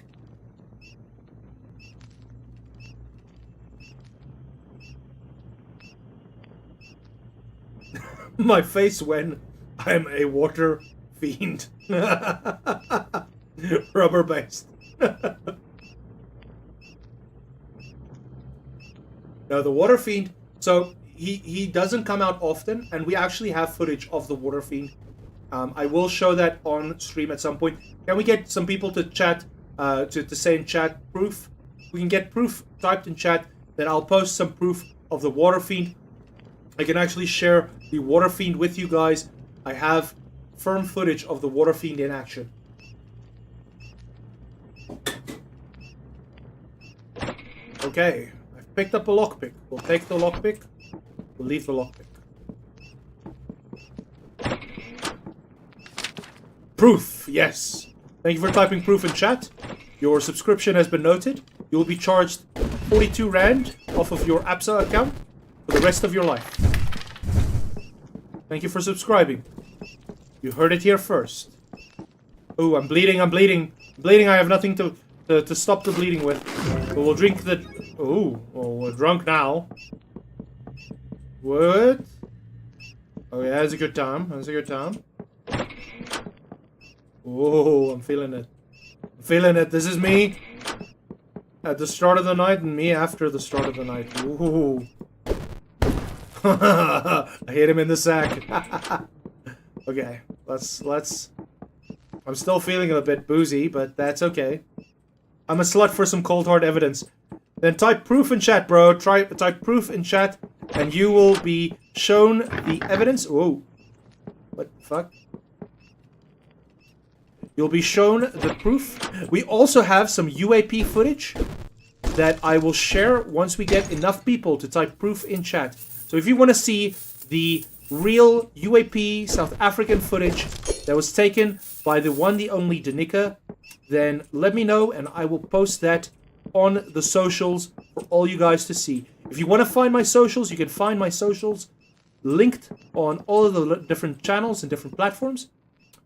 A: My face when I'm a water fiend. Rubber based. No, the water fiend. So he doesn't come out often, and we actually have footage of the water fiend. I will show that on stream at some point. Can we get some people to chat, to say in chat proof? We can get proof typed in chat. Then I'll post some proof of the water fiend. I can actually share the water fiend with you guys. I have firm footage of the water fiend in action. Okay, I've picked up a lockpick. We'll take the lockpick. We'll leave the lockpick. Proof, yes. Thank you for typing proof in chat. Your subscription has been noted. You will be charged 42 Rand off of your APSA account for the rest of your life. Thank you for subscribing. You heard it here first. Oh, I'm bleeding, I'm bleeding. I'm bleeding, I have nothing to stop the bleeding with. But we'll drink the... Oh, we're drunk now. What? Oh yeah, that's a good time. That's a good time. Oh, I'm feeling it. I'm feeling it. This is me at the start of the night and me after the start of the night. Ooh. I hit him in the sack. Okay, let's... I'm still feeling a bit boozy, but that's okay. I'm a slut for some cold hard evidence. Then type proof in chat, bro. Type proof in chat, and you will be shown the evidence. Whoa. What the fuck? You'll be shown the proof. We also have some UAP footage that I will share once we get enough people to type proof in chat. So if you want to see the real UAP South African footage that was taken by the one, the only Danica, then let me know and I will post that on the socials for all you guys to see. If you want to find my socials, you can find my socials linked on all of the different channels and different platforms.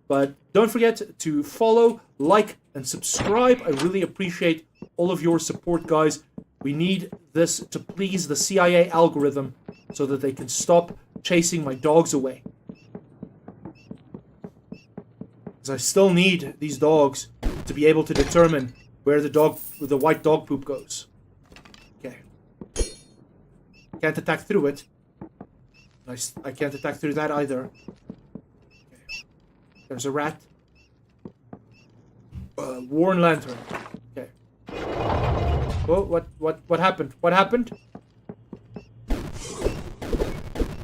A: But don't forget to follow, like, and subscribe. I really appreciate all of your support, guys. We need this to please the CIA algorithm so that they can stop chasing my dogs away. Because I still need these dogs to be able to determine where the white dog poop goes. Okay. Can't attack through it. I can't attack through that either. Okay. There's a rat. Worn lantern. Okay. Oh, what happened? What happened?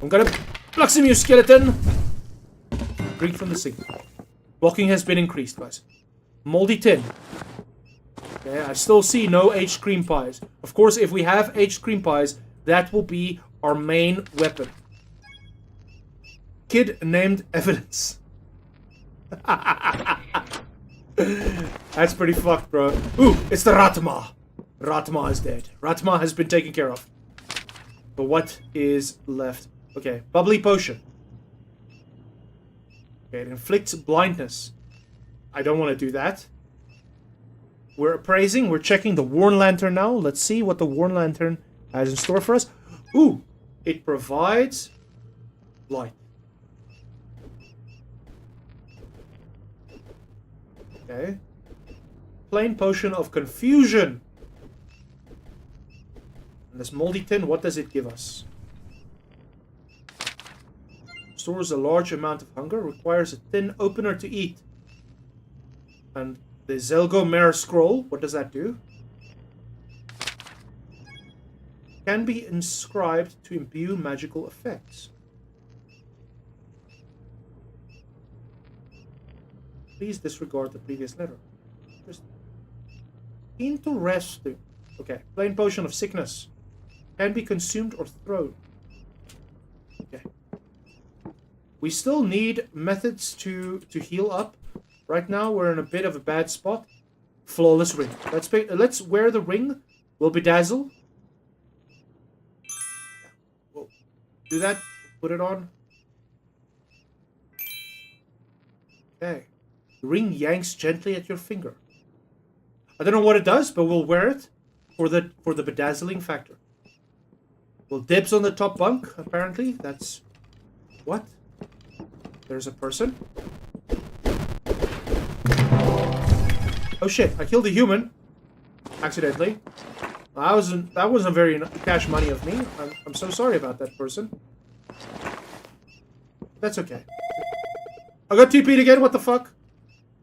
A: I'm gonna Maxim you, skeleton! Drink from the sink. Blocking has been increased, guys. Moldy tin. Okay, I still see no aged cream pies. Of course, if we have aged cream pies, that will be our main weapon. Kid named Evidence. That's pretty fucked, bro. Ooh, it's the Ratma. Ratma is dead. Ratma has been taken care of. But what is left? Okay, bubbly potion. Okay, it inflicts blindness. I don't want to do that. We're appraising. We're checking the Worn Lantern now. Let's see what the Worn Lantern has in store for us. Ooh, it provides light. Okay. Plain potion of confusion. And this moldy tin, what does it give us? Stores a large amount of hunger, requires a tin opener to eat. And the Zelgomere scroll, what does that do? Can be inscribed to imbue magical effects. Please disregard the previous letter. Interesting. Okay, plain potion of sickness. Can be consumed or thrown. Okay. We still need methods to heal up. Right now we're in a bit of a bad spot. Flawless ring. Let's wear the ring. We'll bedazzle. We'll do that. Put it on. Okay. The ring yanks gently at your finger. I don't know what it does, but we'll wear it for the bedazzling factor. Well, dibs on the top bunk, apparently. That's... What? There's a person. Oh shit, I killed a human. Accidentally. That wasn't very cash money of me. I'm so sorry about that person. That's okay. I got TP'd again, what the fuck?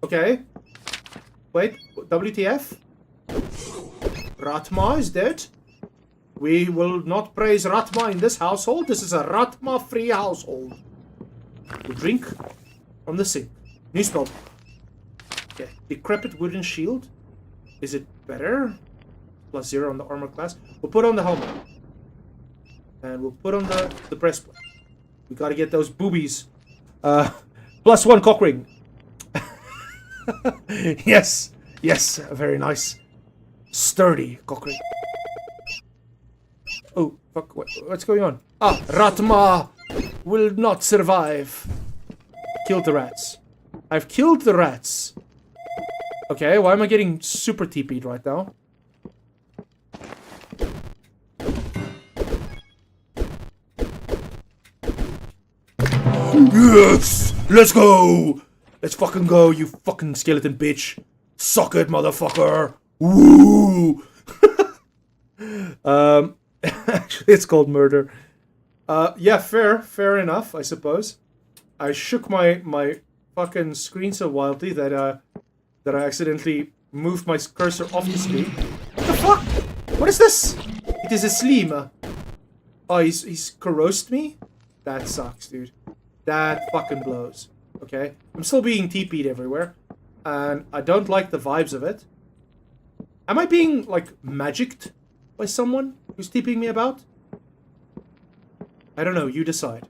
A: Okay. Wait, WTF? Ratma is dead. We will not praise Ratma in this household. This is a Ratma-free household. We drink from the sink. New spell. Okay. Decrepit wooden shield. Is it better? +0 on the armor class. We'll put on the helmet. And we'll put on the breastplate. We gotta get those boobies. +1 cock ring. Yes. Yes. Very nice. Sturdy cock ring. Oh, fuck. What's going on? Ah, Ratma will not survive. Killed the rats. I've killed the rats. Okay, why am I getting super TP'd right now? Yes! Let's go! Let's fucking go, you fucking skeleton bitch. Suck it, motherfucker! Woo! Actually, it's called murder. Yeah, fair enough, I suppose. I shook my fucking screen so wildly that I accidentally moved my cursor off the screen. What the fuck? What is this? It is a Slim. Oh, he's corrosed me? That sucks, dude. That fucking blows. Okay? I'm still being TP'd everywhere. And I don't like the vibes of it. Am I being, like, magicked by someone who's TPing me about? I don't know, you decide.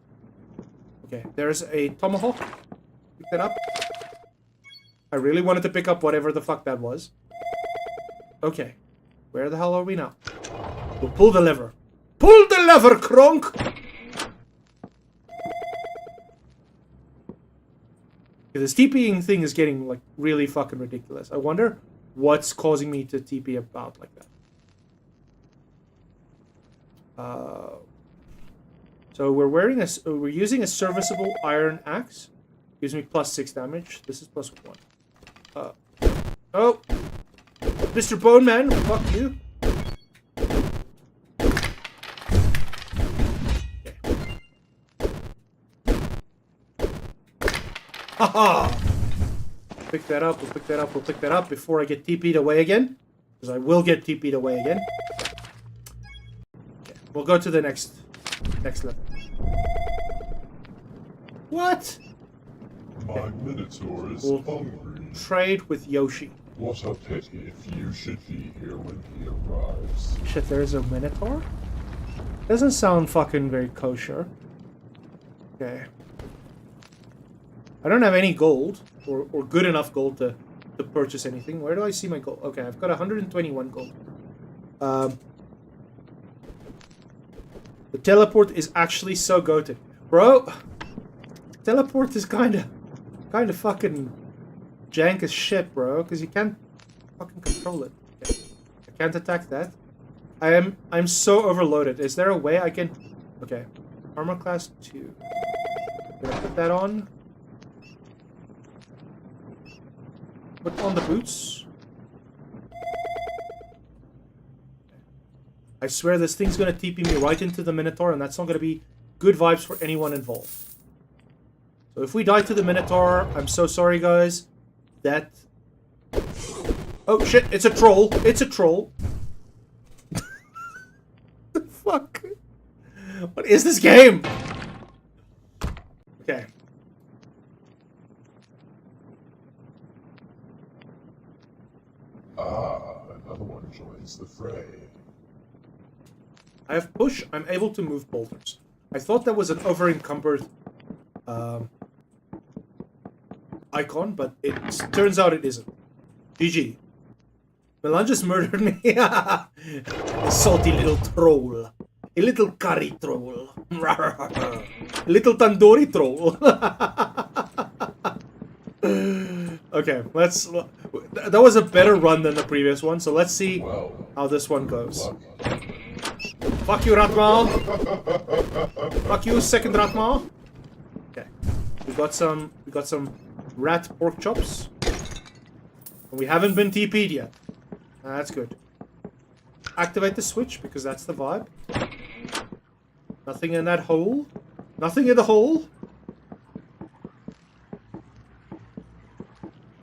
A: Okay, there's a tomahawk. Pick that up. I really wanted to pick up whatever the fuck that was. Okay. Where the hell are we now? We'll pull the lever. Pull the lever, Kronk! This TPing thing is getting, like, really fucking ridiculous. I wonder what's causing me to TP about like that. So we're using a serviceable iron axe. Gives me +6 damage. This is +1. Oh! Mr. Bone Man, fuck you. Haha! Pick that up, we'll pick that up, we'll pick that up before I get TP'd away again. Because I will get TP'd away again. Okay, we'll go to the next level. What?
D: My Minotaur is
A: We'll
D: hungry.
A: trade with Yoshi.
D: What a pity if you should be here when he arrives.
A: Shit, there's a Minotaur? Doesn't sound fucking very kosher. Okay. I don't have any gold, or good enough gold to purchase anything. Where do I see my gold? Okay, I've got 121 gold. The teleport is actually so goated. Bro, teleport is kinda fucking jank as shit, bro, because you can't fucking control it. Okay. I can't attack that. I'm so overloaded. Is there a way I can... Okay. Armor class 2. Gonna put that on. Put on the boots. I swear this thing's gonna TP me right into the Minotaur, and that's not gonna be good vibes for anyone involved. So if we die to the Minotaur, I'm so sorry, guys. That... Oh shit, it's a troll. It's a troll. The fuck? What is this game? Okay.
D: Another one joins the fray.
A: I have push. I'm able to move boulders. I thought that was an over-encumbered icon, but it turns out it isn't. GG. Milan just murdered me. A salty little troll. A little curry troll. A little tandoori troll. Okay, let's... That was a better run than the previous one, so let's see how this one goes. Fuck you, Ratma. Fuck you, second Ratma. Okay. We got some rat pork chops. And we haven't been TP'd yet. That's good. Activate the switch, because that's the vibe. Nothing in that hole. Nothing in the hole.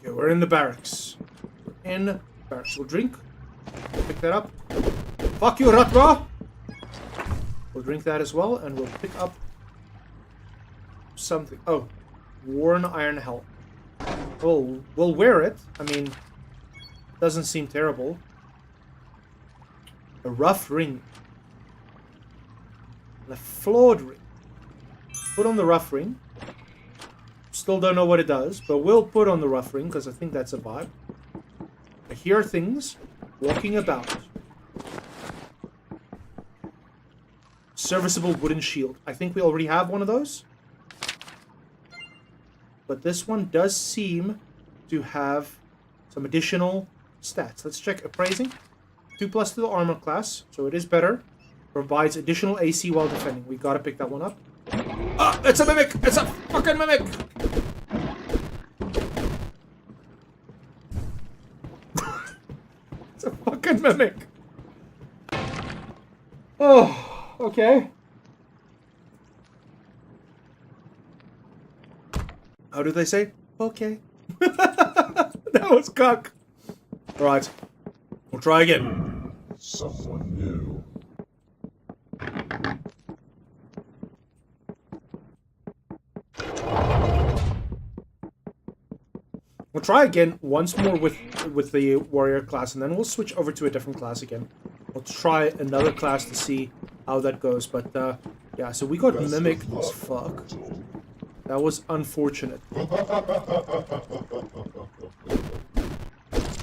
A: Okay, we're in the barracks. We're in barracks. We'll drink. Pick that up. Fuck you, Ratma! We'll drink that as well, and we'll pick up something. Oh, worn iron helmet. We'll wear it. I mean, doesn't seem terrible. A rough ring. And a flawed ring. Put on the rough ring. Still don't know what it does, but we'll put on the rough ring because I think that's a vibe. I hear things walking about. Serviceable wooden shield. I think we already have one of those. But this one does seem to have some additional stats. Let's check appraising. 2+ to the armor class, so it is better. Provides additional AC while defending. We gotta pick that one up. Ah, it's a mimic! It's a fucking mimic! It's a fucking mimic! Oh... Okay. How do they say? Okay. That was cock. Alright. We'll try again.
D: Someone new.
A: We'll try again once more with the warrior class, and then we'll switch over to a different class again. We'll try another class to see how that goes, but yeah, so we got mimicked as fuck. That was unfortunate.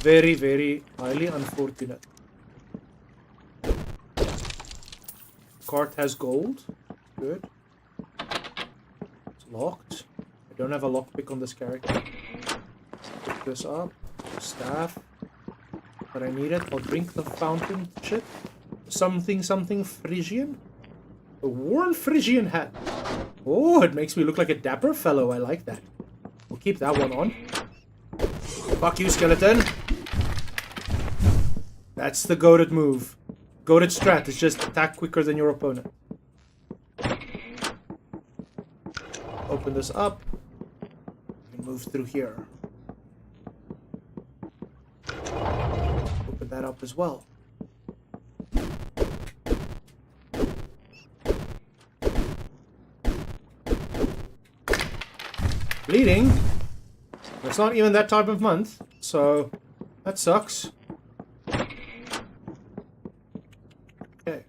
A: Very, very highly unfortunate. Cart has gold. Good. It's locked. I don't have a lockpick on this character. Pick this up. Staff. But I need it. I'll drink the fountain shit. Something Phrygian? A worn Phrygian hat. Oh, it makes me look like a dapper fellow. I like that. We'll keep that one on. Fuck you, skeleton. That's the goated move. Goated strat is just attack quicker than your opponent. Open this up. We can move through here. Open that up as well. Bleeding? It's not even that time of month, so that sucks. Okay.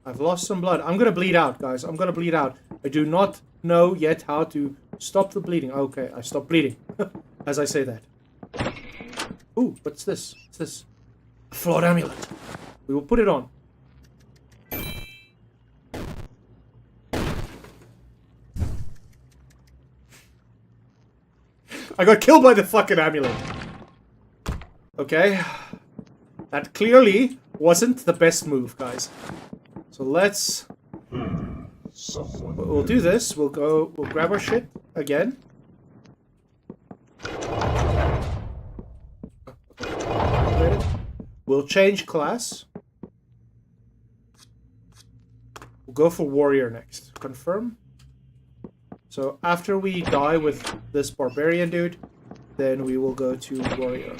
A: I've lost some blood. I'm gonna bleed out, guys. I'm gonna bleed out. I do not know yet how to stop the bleeding. Okay, I stopped bleeding. As I say that. Ooh, what's this? What's this? A flawed amulet. We will put it on. I got killed by the fucking amulet. Okay. That clearly wasn't the best move, guys. So let's... We'll do this. We'll grab our shit again. We'll change class. We'll go for warrior next. Confirm. So after we die with this barbarian dude, then we will go to warrior.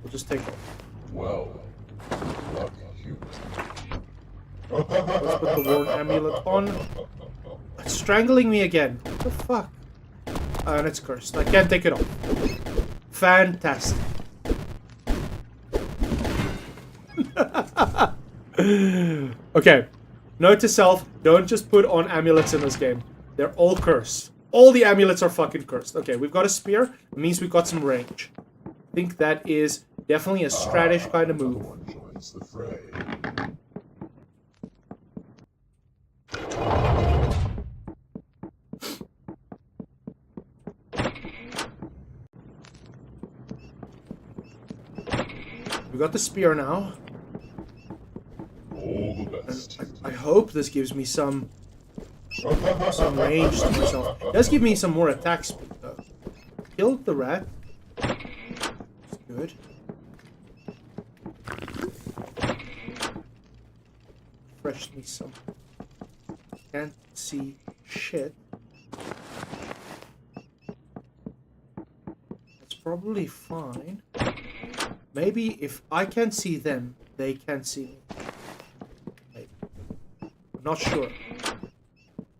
A: We'll just take off.
D: Well, lucky human.
A: Let's put the warn amulet on. It's strangling me again. What the fuck? And it's cursed. I can't take it off. Fantastic. Okay. Note to self, don't just put on amulets in this game. They're all cursed. All the amulets are fucking cursed. Okay, we've got a spear. It means we've got some range. I think that is definitely a stratish kind of move.
D: Another one joins the fray.
A: We got the spear now.
D: All the best.
A: I hope this gives me some range to myself. It does give me some more attack speed though. Killed the rat. That's good. Refreshed me some. Can't see shit. That's probably fine. Maybe if I can't see them, they can't see me. Maybe. I'm not sure.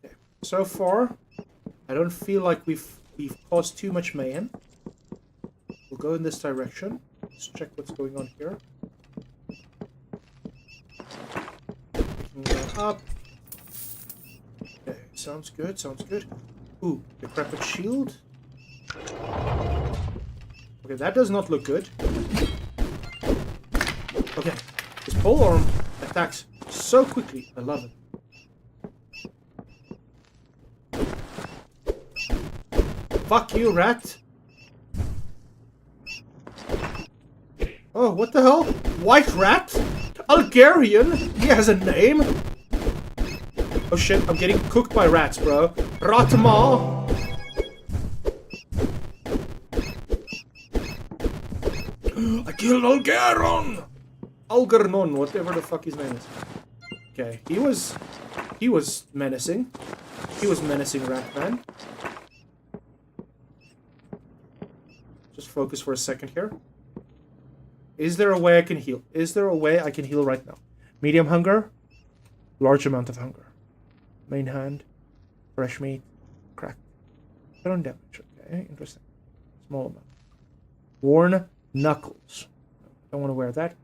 A: Okay. So far, I don't feel like we've caused too much mayhem. We'll go in this direction. Let's check what's going on here. Picking that up. Okay, sounds good, sounds good. Ooh, decrepit shield. Okay, that does not look good. Okay, this polearm attacks so quickly. I love it. Fuck you, rat. Oh, what the hell? White rat? Algerian? He has a name? Oh shit, I'm getting cooked by rats, bro. Ratma! I killed Algeron! Algernon, whatever the fuck his name is. Okay, he was menacing. He was menacing, Ratman. Just focus for a second here. Is there a way I can heal? Is there a way I can heal right now? Medium hunger, large amount of hunger. Main hand, fresh meat, crack. Burn damage. Okay, interesting. Small amount. Worn knuckles. Don't want to wear that.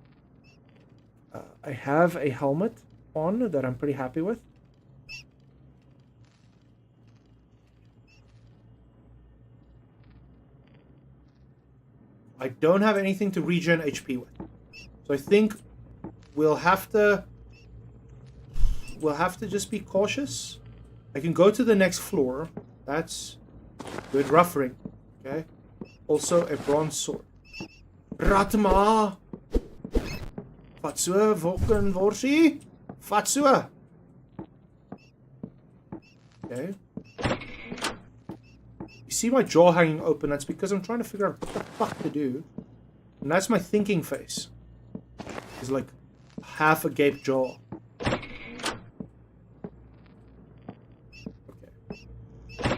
A: I have a helmet on that I'm pretty happy with. I don't have anything to regen HP with. So I think we'll have to just be cautious. I can go to the next floor. That's good. Rough ring. Okay. Also a bronze sword. Ratma! Fatsua Voken Vorsi? Fatsua! Okay. You see my jaw hanging open, that's because I'm trying to figure out what the fuck to do. And that's my thinking face. It's like half a gaped jaw. Okay.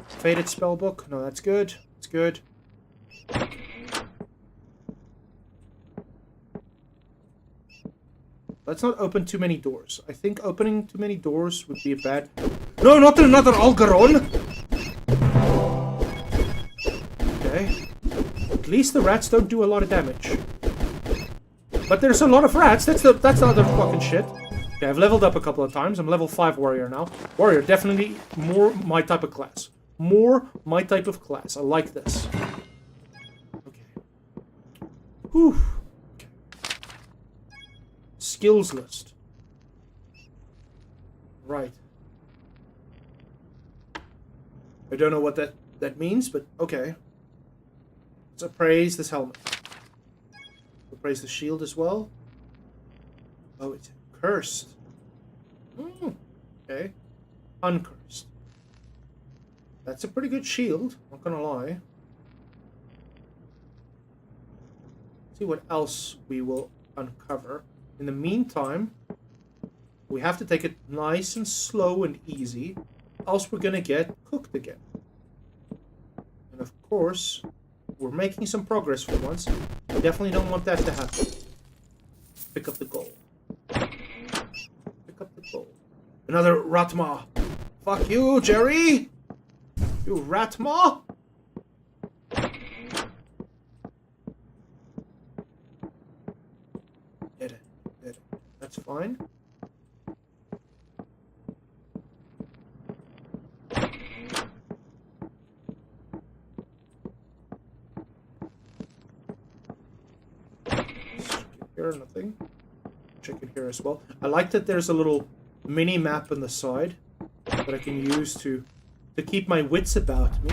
A: Faded spellbook. No, that's good. It's good. Let's not open too many doors. I think opening too many doors would be a bad... No, not another Algeron! Okay. At least the rats don't do a lot of damage. But there's a lot of rats. That's the other fucking shit. Okay, I've leveled up a couple of times. I'm level 5 warrior now. Warrior, definitely more my type of class. More my type of class. I like this. Okay. Whew. Skills list. Right. I don't know what that means, but okay. Let's appraise this helmet. Appraise the shield as well. Oh, it's cursed. Okay. Uncursed. That's a pretty good shield, not gonna lie. See what else we will uncover. In the meantime, we have to take it nice and slow and easy, else we're gonna get cooked again. And of course, we're making some progress for once. We definitely don't want that to happen. Pick up the gold. Pick up the gold. Another Ratma. Fuck you, Jerry! You Ratma! Did it. That's fine. Here, nothing. Check it here as well. I like that there's a little mini map on the side that I can use to keep my wits about me.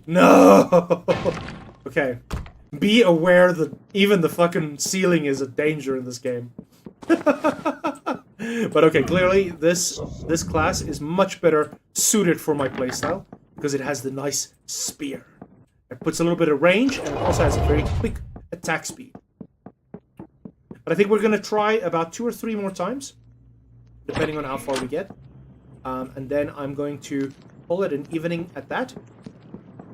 A: No! Okay. Be aware that even the fucking ceiling is a danger in this game. But okay, clearly this class is much better suited for my playstyle because it has the nice spear. It puts a little bit of range and it also has a very quick attack speed. But I think we're going to try about 2 or 3 more times, depending on how far we get. And then I'm going to call it an evening at that.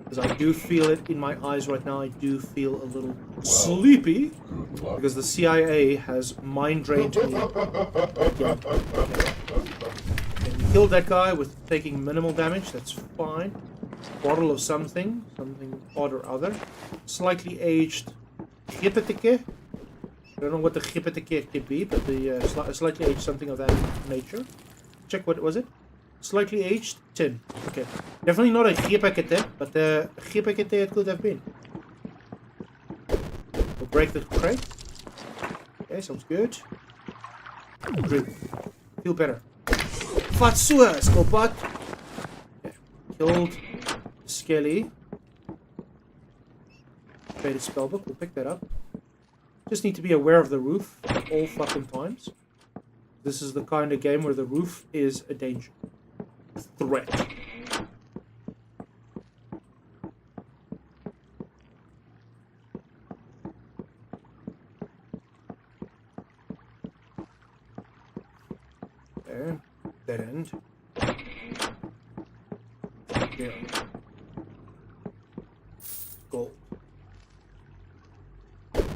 A: Because I do feel it in my eyes right now. I do feel a little sleepy. Because the CIA has mind-drained me again. Okay. And we killed that guy with taking minimal damage. That's fine. Bottle of something odd or other. Slightly aged Cryptid. I don't know what the Cryptid could be, but the slightly aged something of that nature. Check, what was it? Slightly aged tin. Okay. Definitely not a Cryptid, but the Cryptid it could have been. We'll break the crate. Okay, sounds good. Drink. Feel better. Fatsua, Scopat! Okay. Killed Skelly. Faded spellbook, we'll pick that up. Just need to be aware of the roof at all fucking times. This is the kind of game where the roof is a danger. A threat. Okay. Dead end. There. Gold.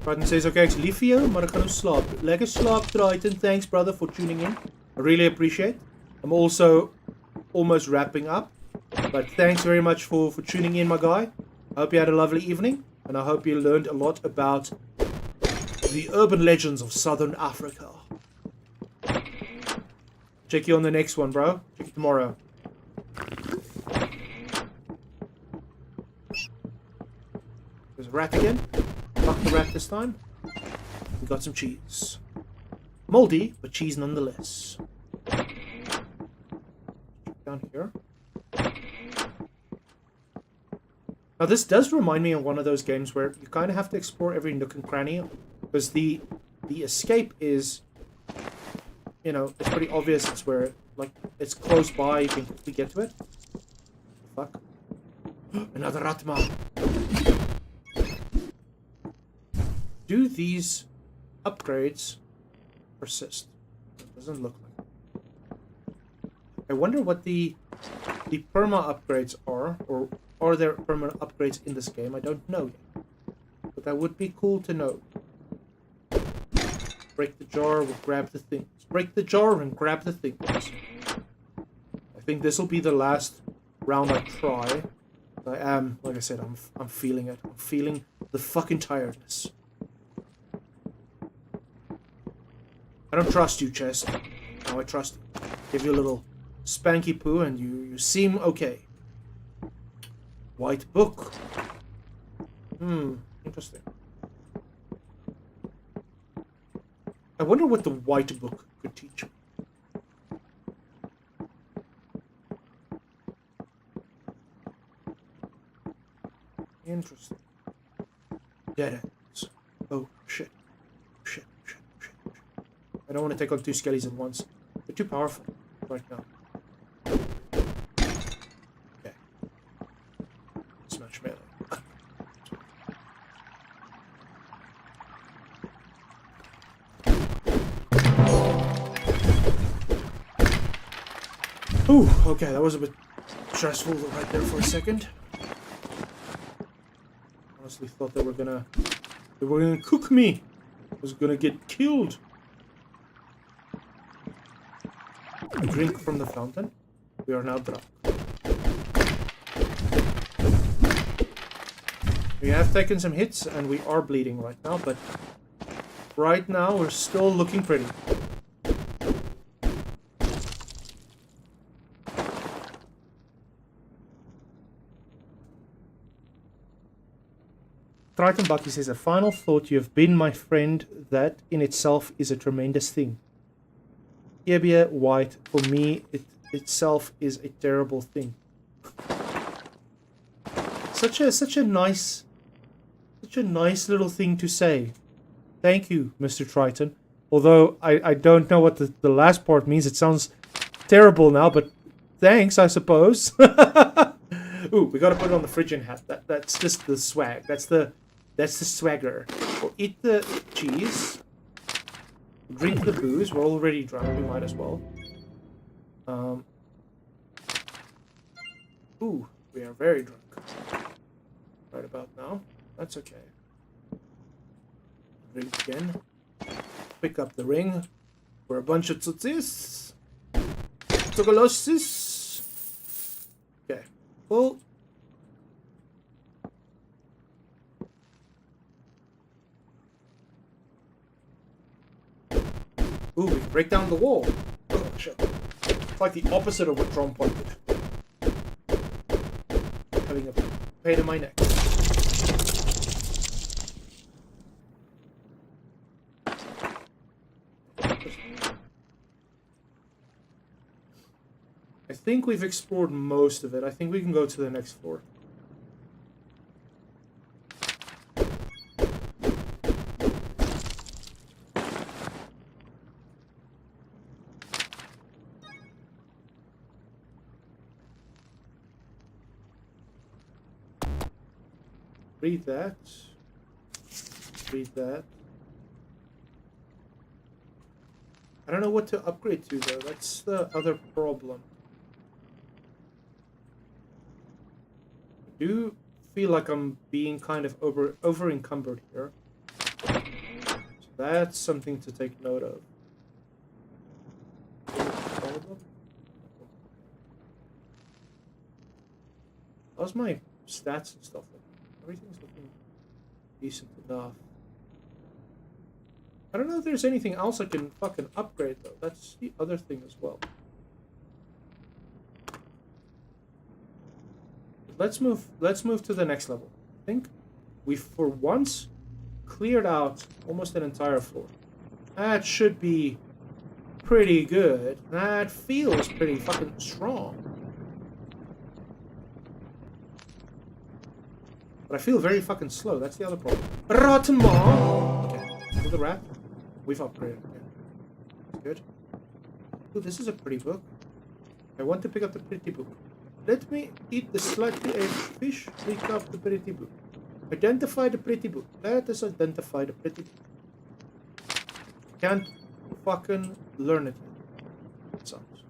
A: Brighton says, okay, ek's lief vir jou, maar ek gaan nou slaap. Lekker slaap, Brighton. Thanks, brother, for tuning in. I really appreciate it. I'm also almost wrapping up. But thanks very much for tuning in, my guy. I hope you had a lovely evening. And I hope you learned a lot about the urban legends of Southern Africa. Check you on the next one, bro. Check you tomorrow. There's a rat again. Fuck the rat this time. We got some cheese. Moldy, but cheese nonetheless. Down here. Now this does remind me of one of those games where you kind of have to explore every nook and cranny, because the escape is, you know, it's pretty obvious. It's where, like, it's close by. You can quickly get to it. Fuck. Another Ratma. Do these upgrades persist? It doesn't look like it. I wonder what the perma upgrades are, or are there perma upgrades in this game? I don't know yet. But that would be cool to know. Break the jar, we'll grab the things. Break the jar and grab the things. I think this will be the last round I try. I am, like I said, I'm feeling it. I'm feeling the fucking tiredness. I don't trust you, Chest. No, I trust you. Give you a little spanky poo and you seem okay. White book. Interesting. I wonder what the white book could teach me. Interesting. Dead ends. Oh, shit. Shit. I don't want to take on 2 skellies at once. They're too powerful right now. Okay. Smash melee. Ooh, okay, that was a bit stressful right there for a second. Honestly thought they were gonna cook me. I was gonna get killed. Drink from the fountain. We are now drunk. We have taken some hits and we are bleeding right now, but right now we're still looking pretty. Triton Bucky says, a final thought, you have been my friend. That in itself is a tremendous thing. Yebia White, for me, it itself is a terrible thing. Such a nice little thing to say. Thank you, Mr. Triton. Although I don't know what the last part means. It sounds terrible now, but thanks, I suppose. Ooh, we gotta put it on the Phrygian hat. That's just the swag. That's the swagger. We'll eat the cheese. Drink the booze. We're already drunk. We might as well. Ooh, we are very drunk. Right about now. That's okay. Drink again. Pick up the ring. We're a bunch of tootsies. Tokoloshes. Okay. Well. Ooh, we can break down the wall. Oh, shit. It's like the opposite of what Tron wanted. Having a pain in my neck. I think we've explored most of it. I think we can go to the next floor. Read that. Read that. I don't know what to upgrade to though. That's the other problem. I do feel like I'm being kind of over encumbered here. So that's something to take note of. How's my stats and stuff? Everything's looking decent enough. I don't know if there's anything else I can fucking upgrade though. That's the other thing as well. Let's move to the next level. I think we've for once cleared out almost an entire floor. That should be pretty good. That feels pretty fucking strong. But I feel very fucking slow. That's the other problem. Rotten maw. Okay. With the rat. We've upgraded. Okay. Good. Ooh, this is a pretty book. I want to pick up the pretty book. Let me eat the slightly aged fish. Pick up the pretty book. Identify the pretty book. Let us identify the pretty book. Can't fucking learn it yet. It sounds.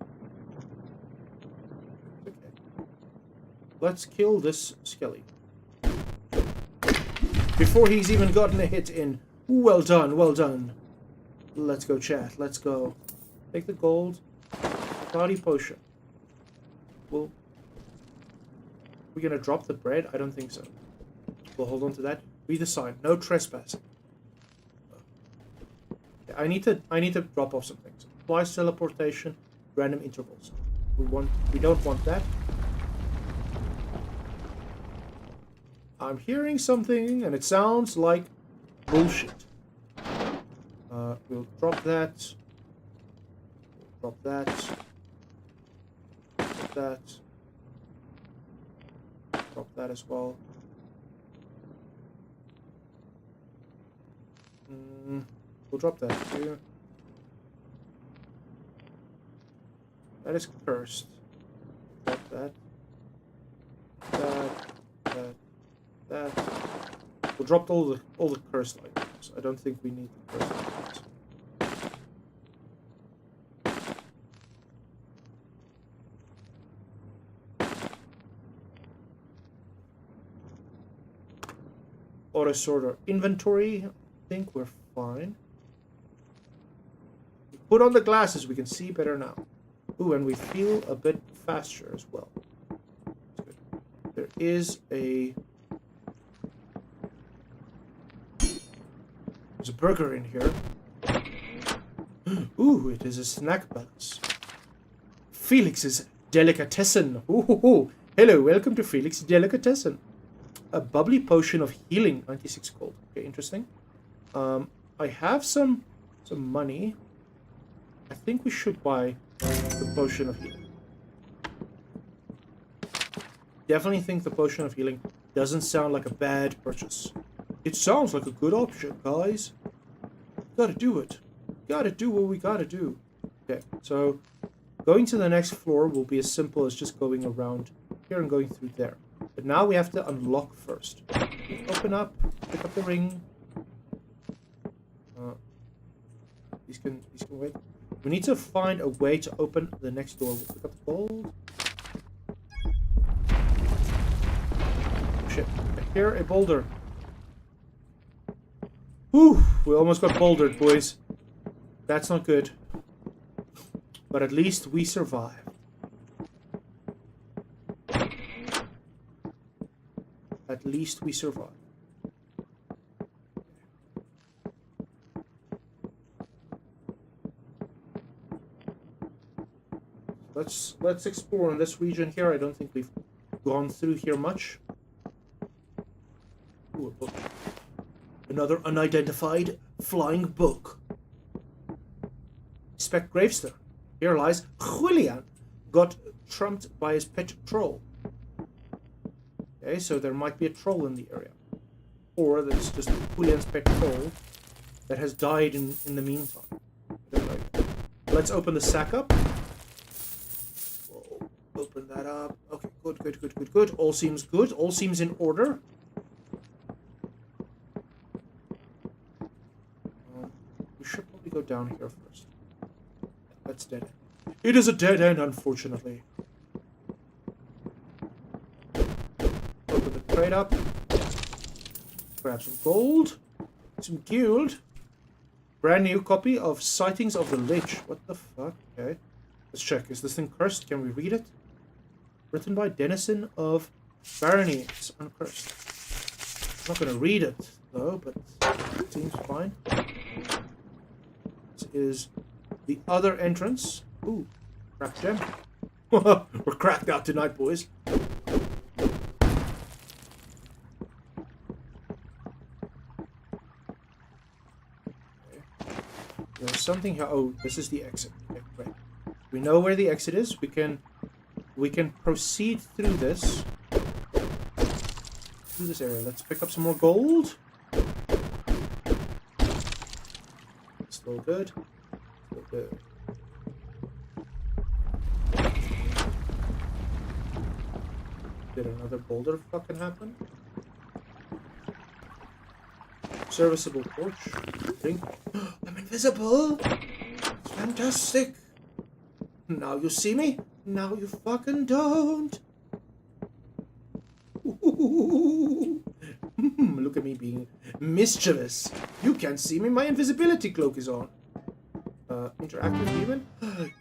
A: Okay. Let's kill this skelly. Before he's even gotten a hit in. Well done, well done. Let's go, chat. Let's go. Take the gold. Body potion. Well, we're gonna drop the bread? I don't think so. We'll hold on to that. Read the sign. No trespassing. Okay, I need to drop off some things. Applies teleportation, random intervals. We don't want that. I'm hearing something, and it sounds like bullshit. We'll drop that. Drop that. Drop that. Drop that as well. We'll drop that too. That is cursed. That. We dropped all the cursed items. I don't think we need the cursed items. Auto sort our inventory. I think we're fine. We put on the glasses, we can see better now. Ooh, and we feel a bit faster as well. That's good. There is a... There's a burger in here. Ooh, it is a snack box. Felix's Delicatessen. Ooh, hello, welcome to Felix's Delicatessen. A bubbly potion of healing, 96 gold. Okay, interesting. I have some money. I think we should buy the potion of healing. Definitely think the potion of healing doesn't sound like a bad purchase. It sounds like a good option, guys. Gotta do it. Gotta do what we gotta do. Okay, so going to the next floor will be as simple as just going around here and going through there. But now we have to unlock first. Open up, pick up the ring. These can wait. We need to find a way to open the next door. We'll pick up the gold. Shit. I hear a boulder. Whew! We almost got bouldered, boys. That's not good. But at least we survived. At least we survived. Let's explore in this region here. I don't think we've gone through here much. Ooh, a book. Another unidentified flying book. Inspect gravestone. Here lies Julian. Got trumped by his pet troll. Okay, so there might be a troll in the area. Or there's just Julian's pet troll that has died in the meantime. Let's open the sack up. Whoa, open that up. Okay, good. All seems good. All seems in order. We should probably go down here first. That's dead end. It is a dead end, unfortunately. Open the crate up. Grab some gold. Some guild. Brand new copy of Sightings of the Lich. What the fuck? Okay. Let's check. Is this thing cursed? Can we read it? Written by Denizen of Barony. It's uncursed. I'm not going to read it, though, but it seems fine. This is the other entrance. Ooh. Cracked gem. We're cracked out tonight, boys. There's something here. Oh, this is the exit. Okay, great. We know where the exit is. We can proceed through this. Through this area. Let's pick up some more gold. Still good. Still good. Did another boulder fucking happen? Serviceable torch. Drink. I'm invisible! It's fantastic! Now you see me? Now you fucking don't! Look at me being mischievous. You can't see me, my invisibility cloak is on. Interactive even?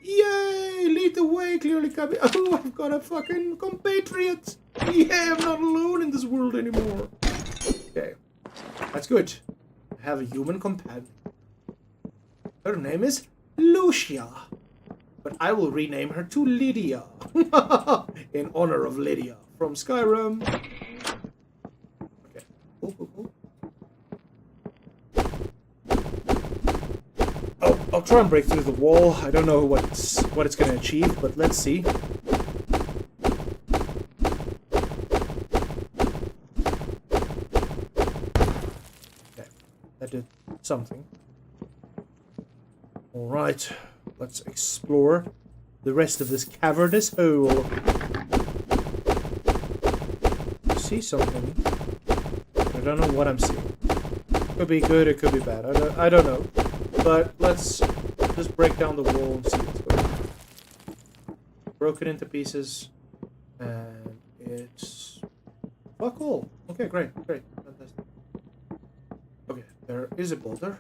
A: Yay! Lead the way, clearlyCubbage. Oh, I've got a fucking compatriot! Yay, I'm not alone in this world anymore. Okay. That's good. I have a human companion. Her name is Lucia. But I will rename her to Lydia. In honor of Lydia from Skyrim. Okay. Cool. Oh, I'll try and break through the wall. I don't know what it's going to achieve, but let's see. That did something. Alright, let's explore the rest of this cavernous hole. See something. I don't know what I'm seeing. Could be good, it could be bad. I don't know. But let's just break down the wall and see what's going on. Broken into pieces. And it's... fuck all. Okay, great. Fantastic. Okay, there is a boulder.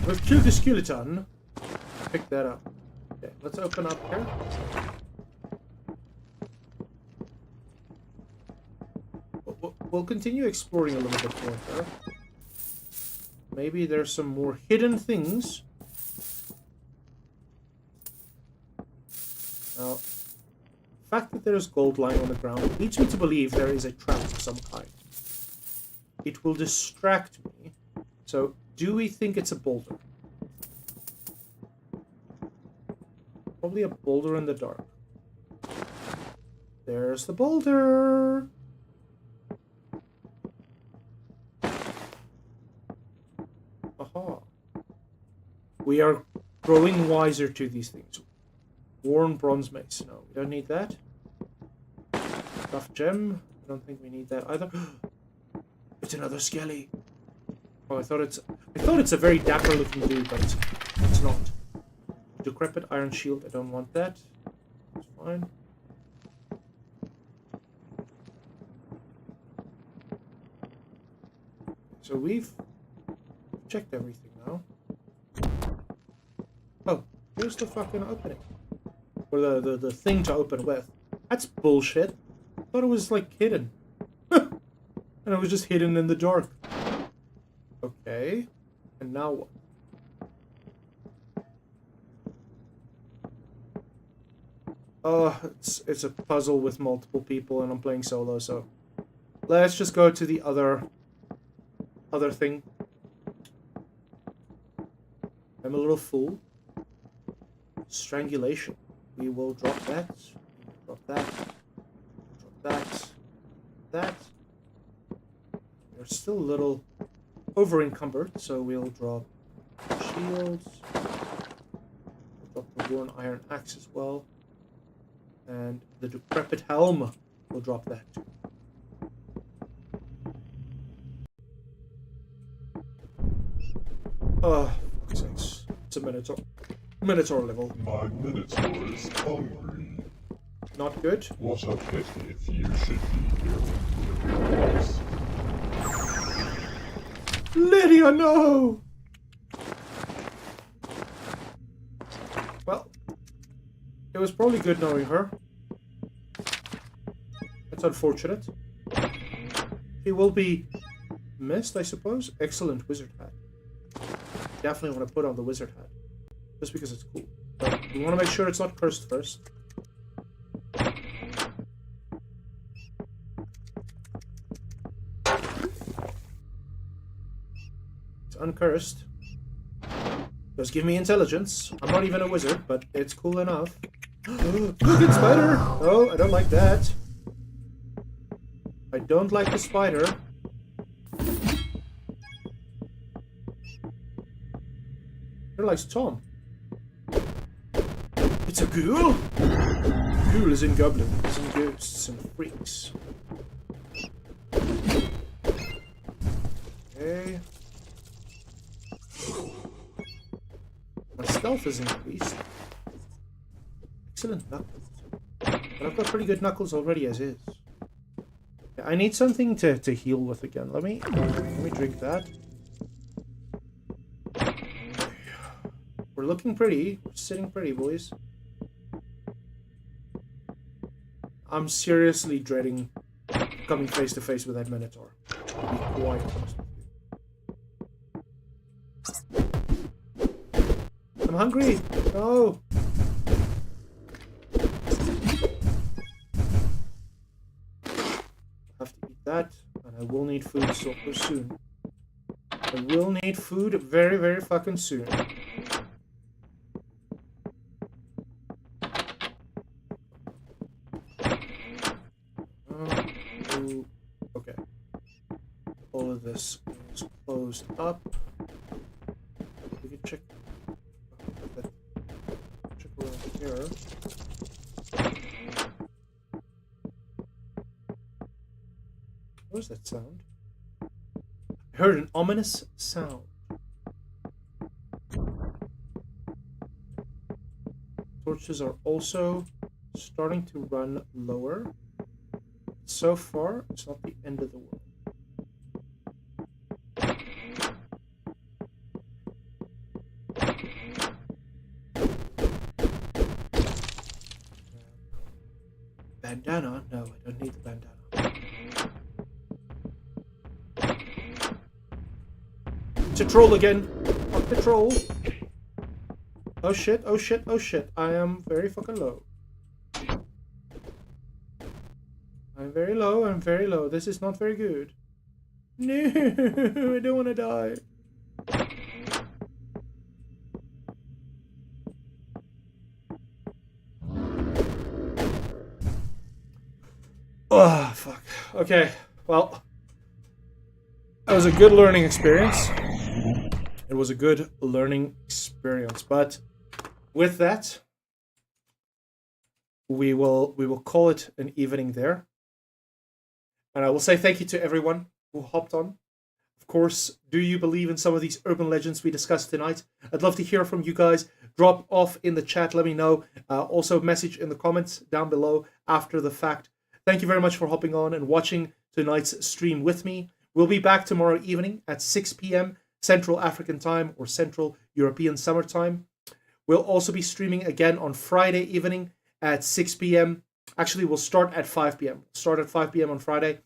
A: We've killed the skeleton. Pick that up. Okay, let's open up here. We'll continue exploring a little bit more here. Maybe there's some more hidden things. Now, the fact that there's gold lying on the ground leads me to believe there is a trap of some kind. It will distract me. So, do we think it's a boulder? Probably a boulder in the dark. There's the boulder! Aha. We are growing wiser to these things. Worn bronze mace. No, we don't need that. Tough gem. I don't think we need that either. It's another skelly. Oh, I thought it's a very dapper looking dude, but it's not. Decrepit iron shield. I don't want that. It's fine. So we've checked everything now. Oh, here's the fucking opening. Or the thing to open with. That's bullshit. I thought it was like hidden. And it was just hidden in the dark. Okay. And now what? Oh, it's a puzzle with multiple people and I'm playing solo, so let's just go to the other thing. I'm a little fool. Strangulation. We will drop that. Drop that. Drop that. That. We're still a little over encumbered, so we'll drop shields. We'll drop the worn iron axe as well. And the decrepit helm. We'll drop that too. Oh, fuck's sakes. It's a Minotaur. Minotaur level.
D: My Minotaur is hungry.
A: Not good.
D: What a pity if you should be here.
A: Lydia, no! Well, it was probably good knowing her. That's unfortunate. He will be missed, I suppose. Excellent wizard hat. Definitely want to put on the wizard hat. Just because it's cool. But we want to make sure it's not cursed first. It's uncursed. Does give me intelligence. I'm not even a wizard, but it's cool enough. Look, it's spider! Oh, I don't like that. I don't like the spider. Here likes Tom. It's a ghoul! Ghouls and goblins and ghosts and freaks. Okay. My stealth is increased. Excellent knuckles. But I've got pretty good knuckles already as is. Yeah, I need something to heal with again. Let me drink that. We're looking pretty. We're sitting pretty, boys. I'm seriously dreading coming face to face with that Minotaur. To be quite honest with you. I'm hungry! No! I have to eat that, and I will need food so soon. I will need food very, very fucking soon. Okay. All of this is closed up. We can check that here. What was that sound? I heard an ominous sound. Torches are also starting to run lower. So far, it's not the end of the world. Bandana? No, I don't need the bandana. It's a troll again. Fuck the troll. Oh shit, oh shit, oh shit. I am very fucking low. I'm very low, I'm very low. This is not very good. No, I don't want to die. Oh, fuck. Okay, well, that was a good learning experience. It was a good learning experience, but with that, we will call it an evening there. And I will say thank you to everyone who hopped on. Of course, do you believe in some of these urban legends we discussed tonight? I'd love to hear from you guys. Drop off in the chat, let me know. Also message in the comments down below after the fact. Thank you very much for hopping on and watching tonight's stream with me. We'll be back tomorrow evening at 6 p.m. Central African time or Central European Summer Time. We'll also be streaming again on Friday evening at 6 p.m. Actually, we'll start at 5 p.m. Start at 5 p.m. on Friday.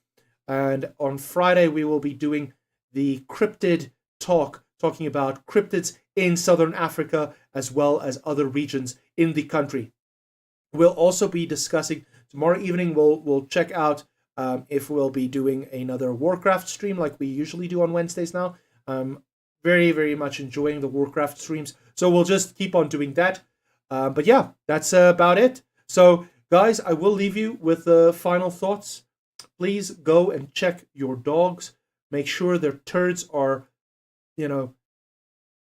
A: And on Friday, we will be doing the Cryptid talking about cryptids in Southern Africa as well as other regions in the country. We'll also be discussing, tomorrow evening, we'll check out if we'll be doing another Warcraft stream like we usually do on Wednesdays now. Very, very much enjoying the Warcraft streams. So we'll just keep on doing that. But yeah, that's about it. So guys, I will leave you with the final thoughts. Please go and check your dogs. Make sure their turds are,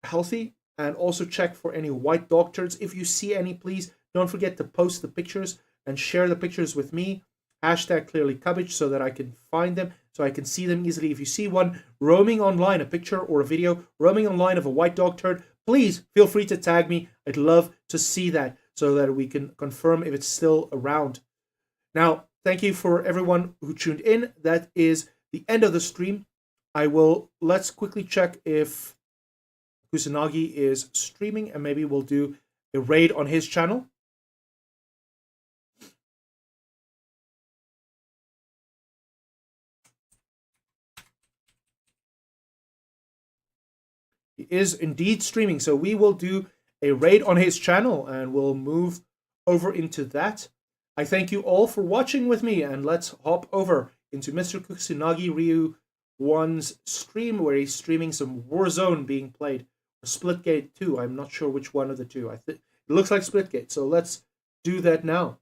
A: healthy. And also check for any white dog turds. If you see any, please don't forget to post the pictures and share the pictures with me. Hashtag clearlyCubbage so that I can find them, so I can see them easily. If you see one roaming online, a picture or a video roaming online of a white dog turd, please feel free to tag me. I'd love to see that so that we can confirm if it's still around. Now, thank you for everyone who tuned in. That is the end of the stream. Let's quickly check if Kusanagi is streaming, and maybe we'll do a raid on his channel. He is indeed streaming, so we will do a raid on his channel and we'll move over into that. I thank you all for watching with me, and let's hop over into Mr. Kusanagi Ryu 1's stream where he's streaming some Warzone being played. Or Splitgate 2, I'm not sure which one of the two. It looks like Splitgate, so let's do that now.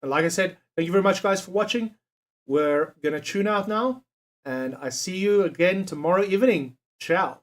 A: And like I said, thank you very much, guys, for watching. We're going to tune out now, and I see you again tomorrow evening. Ciao.